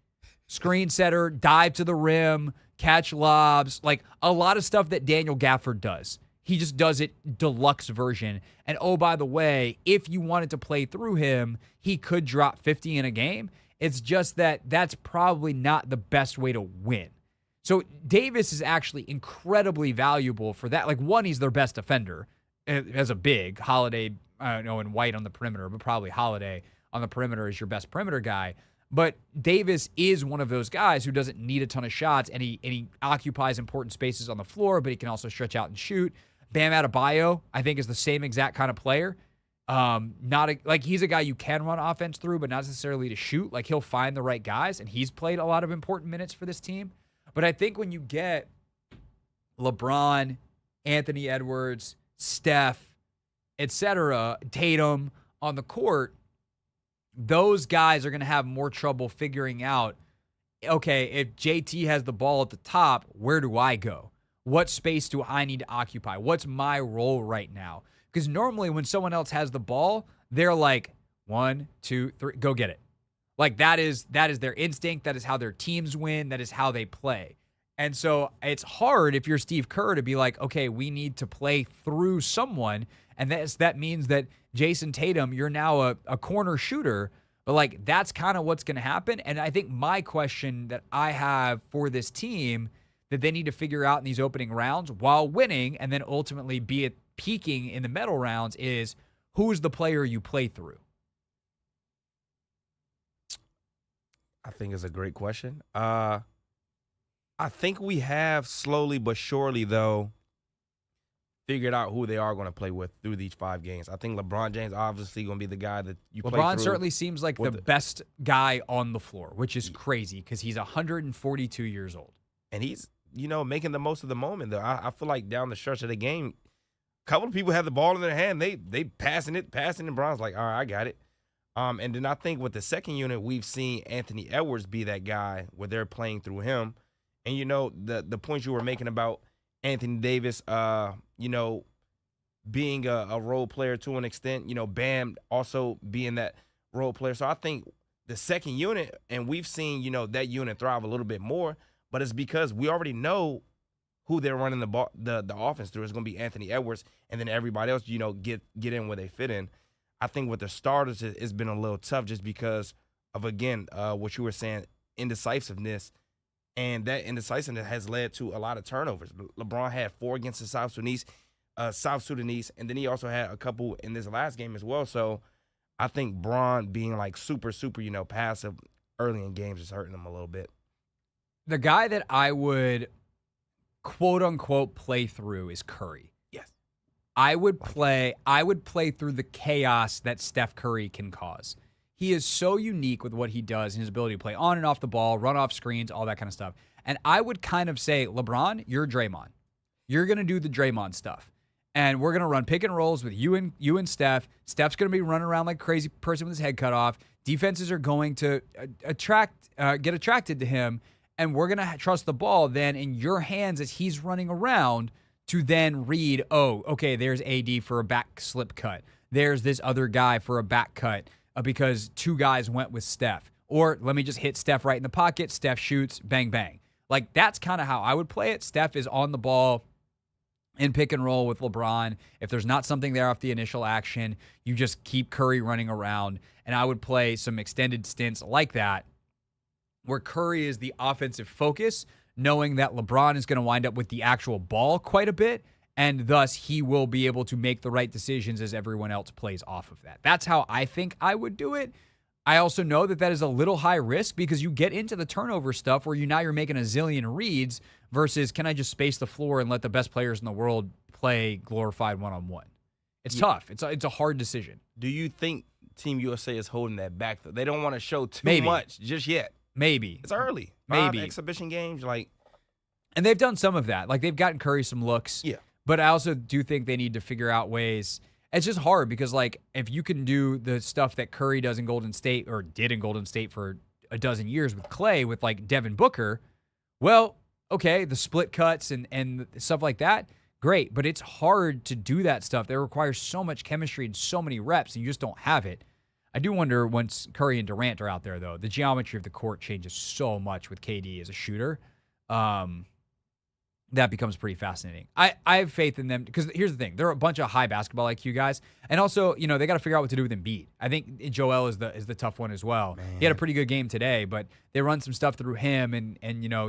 Screen setter, dive to the rim, catch lobs, like a lot of stuff that Daniel Gafford does. He just does it deluxe version. And oh, by the way, if you wanted to play through him, he could drop 50 in a game. It's just that that's probably not the best way to win. So Davis is actually incredibly valuable for that. Like, one, he's their best defender as a big. Holiday, I don't know, and White on the perimeter, but probably Holiday on the perimeter is your best perimeter guy. But Davis is one of those guys who doesn't need a ton of shots, and he occupies important spaces on the floor, but he can also stretch out and shoot. Bam Adebayo, I think, is the same exact kind of player. He's a guy you can run offense through, but not necessarily to shoot. Like, he'll find the right guys, and he's played a lot of important minutes for this team. But I think when you get LeBron, Anthony Edwards, Steph, etc., Tatum on the court, those guys are going to have more trouble figuring out, okay, if JT has the ball at the top, where do I go? What space do I need to occupy? What's my role right now? Because normally when someone else has the ball, they're like, 1, 2, 3, go get it. Like that is their instinct. That is how their teams win. That is how they play. And so it's hard if you're Steve Kerr to be like, okay, we need to play through someone. And that means that Jason Tatum, you're now a corner shooter. But like that's kind of what's going to happen. And I think my question that I have for this team that they need to figure out in these opening rounds while winning and then ultimately be at peaking in the medal rounds is who's the player you play through? I think it's a great question. I think we have slowly but surely, though, figured out who they are going to play with through these 5 games. I think LeBron James obviously going to be the guy that you play through. LeBron certainly seems like the best guy on the floor, which is crazy because he's 142 years old. And he's, making the most of the moment, though. I feel like down the stretch of the game, a couple of people have the ball in their hand. They passing it, and Bron's like, all right, I got it. And then I think with the second unit, we've seen Anthony Edwards be that guy where they're playing through him. And, the points you were making about Anthony Davis, being a role player to an extent, Bam also being that role player. So I think the second unit, and we've seen, that unit thrive a little bit more, but it's because we already know who they're running the offense through. It's going to be Anthony Edwards, and then everybody else, get in where they fit in. I think with the starters, it's been a little tough just because of, again, what you were saying, indecisiveness. And that indecisiveness has led to a lot of turnovers. LeBron had 4 against the South Sudanese, and then he also had a couple in this last game as well. So I think Bron being like super, passive early in games is hurting him a little bit. The guy that I would, quote unquote, play through is Curry. I would play through the chaos that Steph Curry can cause. He is so unique with what he does and his ability to play on and off the ball, run off screens, all that kind of stuff. And I would kind of say, LeBron, you're Draymond. You're going to do the Draymond stuff. And we're going to run pick and rolls with you and Steph. Steph's going to be running around like a crazy person with his head cut off. Defenses are going to get attracted to him. And we're going to trust the ball then in your hands as he's running around to then read, oh, okay, there's AD for a back slip cut. There's this other guy for a back cut because 2 guys went with Steph. Or let me just hit Steph right in the pocket. Steph shoots, bang, bang. Like, that's kind of how I would play it. Steph is on the ball in pick and roll with LeBron. If there's not something there off the initial action, you just keep Curry running around. And I would play some extended stints like that where Curry is the offensive focus, knowing that LeBron is going to wind up with the actual ball quite a bit, and thus he will be able to make the right decisions as everyone else plays off of that. That's how I think I would do it. I also know that is a little high risk because you get into the turnover stuff where you're making a zillion reads versus can I just space the floor and let the best players in the world play glorified one-on-one? It's tough. It's a hard decision. Do you think Team USA is holding that back? They don't want to show too much just yet. Maybe. It's early. Maybe. 5 exhibition games, and they've done some of that. Like, they've gotten Curry some looks. Yeah. But I also do think they need to figure out ways. It's just hard because, like, if you can do the stuff that Curry does in Golden State or did in Golden State for a dozen years with Clay, with, like, Devin Booker, well, okay, the split cuts and stuff like that, great. But it's hard to do that stuff. That requires so much chemistry and so many reps, and you just don't have it. I do wonder once Curry and Durant are out there, though, the geometry of the court changes so much with KD as a shooter. That becomes pretty fascinating. I have faith in them because here's the thing. They're a bunch of high basketball IQ guys. And also, they got to figure out what to do with Embiid. I think Joel is the tough one as well. Man. He had a pretty good game today, but they run some stuff through him and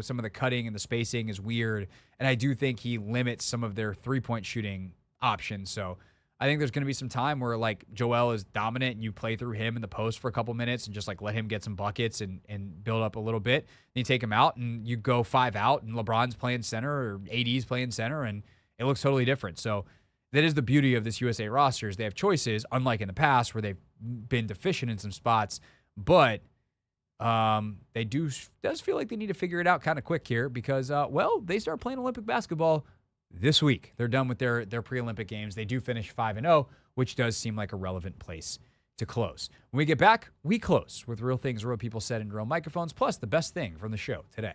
some of the cutting and the spacing is weird. And I do think he limits some of their three-point shooting options. So I think there's going to be some time where, like, Joel is dominant and you play through him in the post for a couple minutes and just, like, let him get some buckets and build up a little bit. And you take him out and you go 5 out and LeBron's playing center or AD's playing center and it looks totally different. So that is the beauty of this USA roster is they have choices, unlike in the past where they've been deficient in some spots. But does feel like they need to figure it out kind of quick here because, they start playing Olympic basketball this week. They're done with their pre-Olympic games. They do finish 5-0, which does seem like a relevant place to close. When we get back, we close with real things real people said into real microphones, plus the best thing from the show today.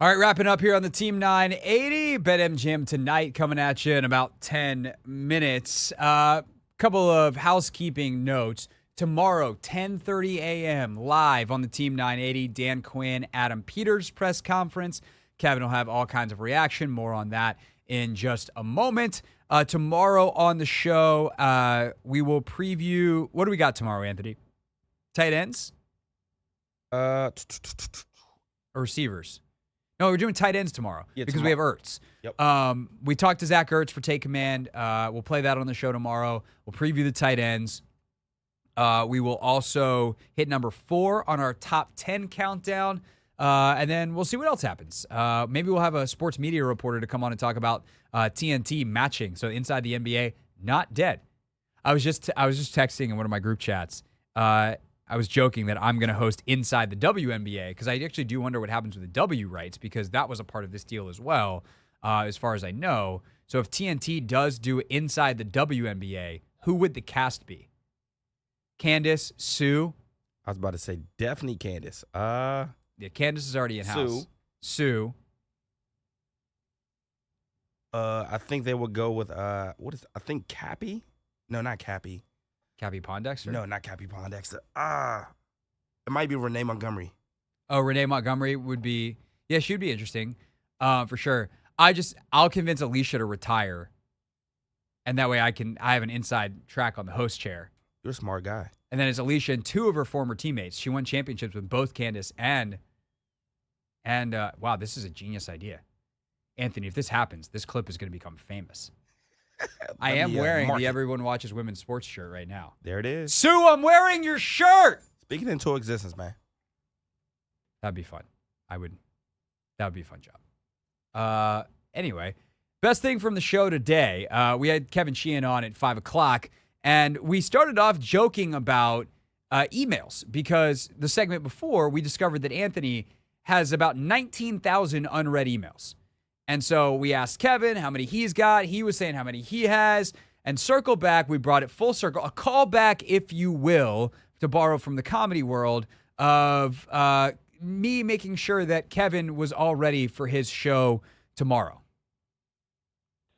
All right, wrapping up here on the Team 980. BetMGM tonight coming at you in about 10 minutes. Couple of housekeeping notes. Tomorrow, 10:30 a.m., live on the Team 980, Dan Quinn, Adam Peters press conference. Kevin will have all kinds of reaction. More on that in just a moment. Tomorrow on the show, we will preview. What do we got tomorrow, Anthony? Tight ends? Or receivers? No, we're doing tight ends tomorrow because we have Ertz. Yep. We talked to Zach Ertz for Take Command. We'll play that on the show tomorrow. We'll preview the tight ends. We will also hit number 4 on our top 10 countdown. And then we'll see what else happens. Maybe we'll have a sports media reporter to come on and talk about TNT matching. So inside the NBA, not dead. I was just texting in one of my group chats. I was joking that I'm going to host Inside the WNBA because I actually do wonder what happens with the W rights because that was a part of this deal as well, as far as I know. So if TNT does do Inside the WNBA, who would the cast be? Candace, Sue? I was about to say definitely Candace. Yeah, Candace is already in-house. Sue. I think they would go with, I think Cappy? No, not Cappy. Cappy Pondexter? No, not Cappy Pondexter. It might be Renee Montgomery. Oh, Renee Montgomery would be, yeah, she'd be interesting, for sure. I'll convince Alicia to retire, and that way I have an inside track on the host chair. You're a smart guy. And then it's Alicia and 2 of her former teammates. She won championships with both Candace and wow, this is a genius idea. Anthony, if this happens, this clip is going to become famous. I am wearing the Everyone Watches Women's Sports shirt right now. There it is. Sue, I'm wearing your shirt. Speaking into existence, man. That'd be fun. That would be a fun job. Anyway, best thing from the show today, we had Kevin Sheehan on at 5 o'clock, and we started off joking about emails because the segment before, we discovered that Anthony has about 19,000 unread emails. And so we asked Kevin how many he's got. He was saying how many he has. And circle back, we brought it full circle, a callback, if you will, to borrow from the comedy world, of me making sure that Kevin was all ready for his show tomorrow.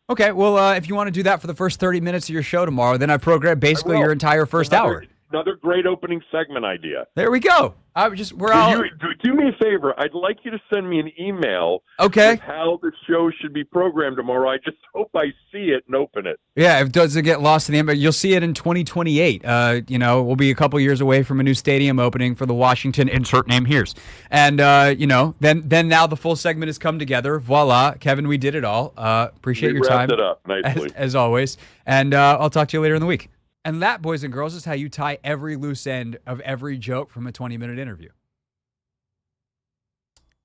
Okay, well, if you want to do that for the first 30 minutes of your show tomorrow, then I programmed basically your entire first hour. Another great opening segment idea. There we go. Do me a favor. I'd like you to send me an email. Okay. With how the show should be programmed tomorrow. I just hope I see it and open it. Yeah, if it doesn't get lost in the end, you'll see it in 2028. We'll be a couple years away from a new stadium opening for the Washington insert name here's. And then now the full segment has come together. Voila, Kevin, we did it all. Appreciate your time. We wrapped it up nicely. As always. And I'll talk to you later in the week. And that, boys and girls, is how you tie every loose end of every joke from a 20-minute interview.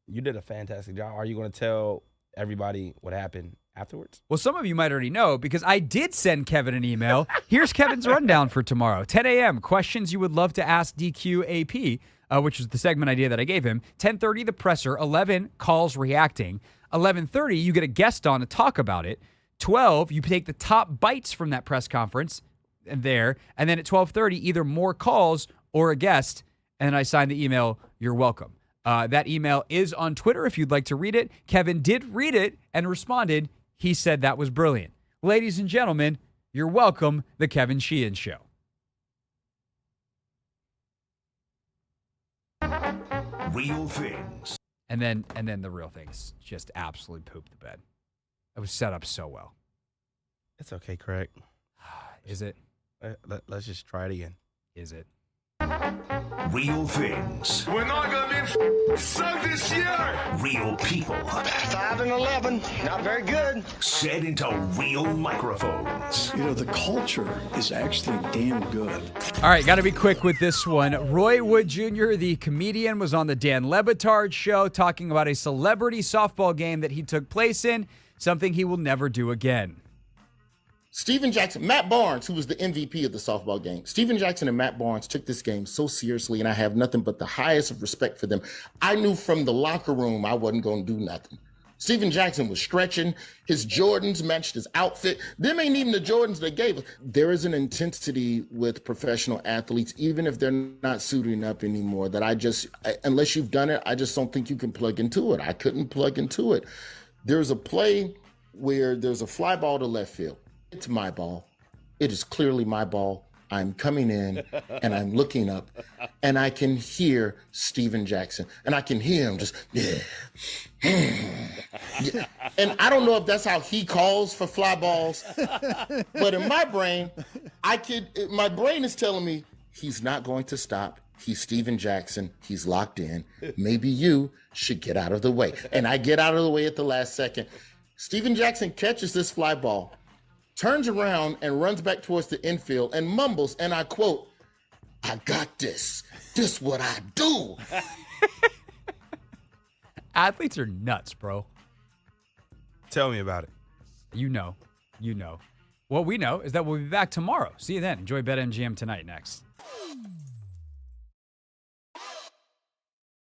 You did a fantastic job. Are you going to tell everybody what happened afterwards? Well, some of you might already know because I did send Kevin an email. Here's Kevin's rundown for tomorrow. 10 a.m., questions you would love to ask DQAP, which was the segment idea that I gave him. 10:30, the presser. 11, calls reacting. 11:30, you get a guest on to talk about it. 12, you take the top bites from that press conference there. And then at 12:30, either more calls or a guest. And I signed the email, you're welcome. That email is on Twitter if you'd like to read it. Kevin did read it and responded. He said that was brilliant. Ladies and gentlemen, you're welcome, The Kevin Sheehan Show. Real things. And then the real things just absolutely pooped the bed. It was set up so well. It's okay, Craig. Is it? Let's just try it again. Is it? Real things. We're not going to be so this year. Real people. 5 and 11, not very good. Said into real microphones. The culture is actually damn good. All right, got to be quick with this one. Roy Wood Jr., the comedian, was on the Dan Le Batard show talking about a celebrity softball game that he took place in, something he will never do again. Steven Jackson, Matt Barnes, who was the MVP of the softball game. Steven Jackson and Matt Barnes took this game so seriously, and I have nothing but the highest of respect for them. I knew from the locker room I wasn't going to do nothing. Steven Jackson was stretching. His Jordans matched his outfit. Them ain't even the Jordans they gave us. There is an intensity with professional athletes, even if they're not suiting up anymore, that unless you've done it, I just don't think you can plug into it. I couldn't plug into it. There's a play where there's a fly ball to left field. It's my ball. It is clearly my ball. I'm coming in and I'm looking up and I can hear Steven Jackson and I can hear him just, yeah. And I don't know if that's how he calls for fly balls, but in my brain, my brain is telling me he's not going to stop. He's Steven Jackson. He's locked in. Maybe you should get out of the way. And I get out of the way at the last second. Steven Jackson catches this fly ball, turns around and runs back towards the infield and mumbles, and I quote, "I got this. This what I do." Athletes are nuts, bro. Tell me about it. You know. What we know is that we'll be back tomorrow. See you then. Enjoy BetMGM tonight next.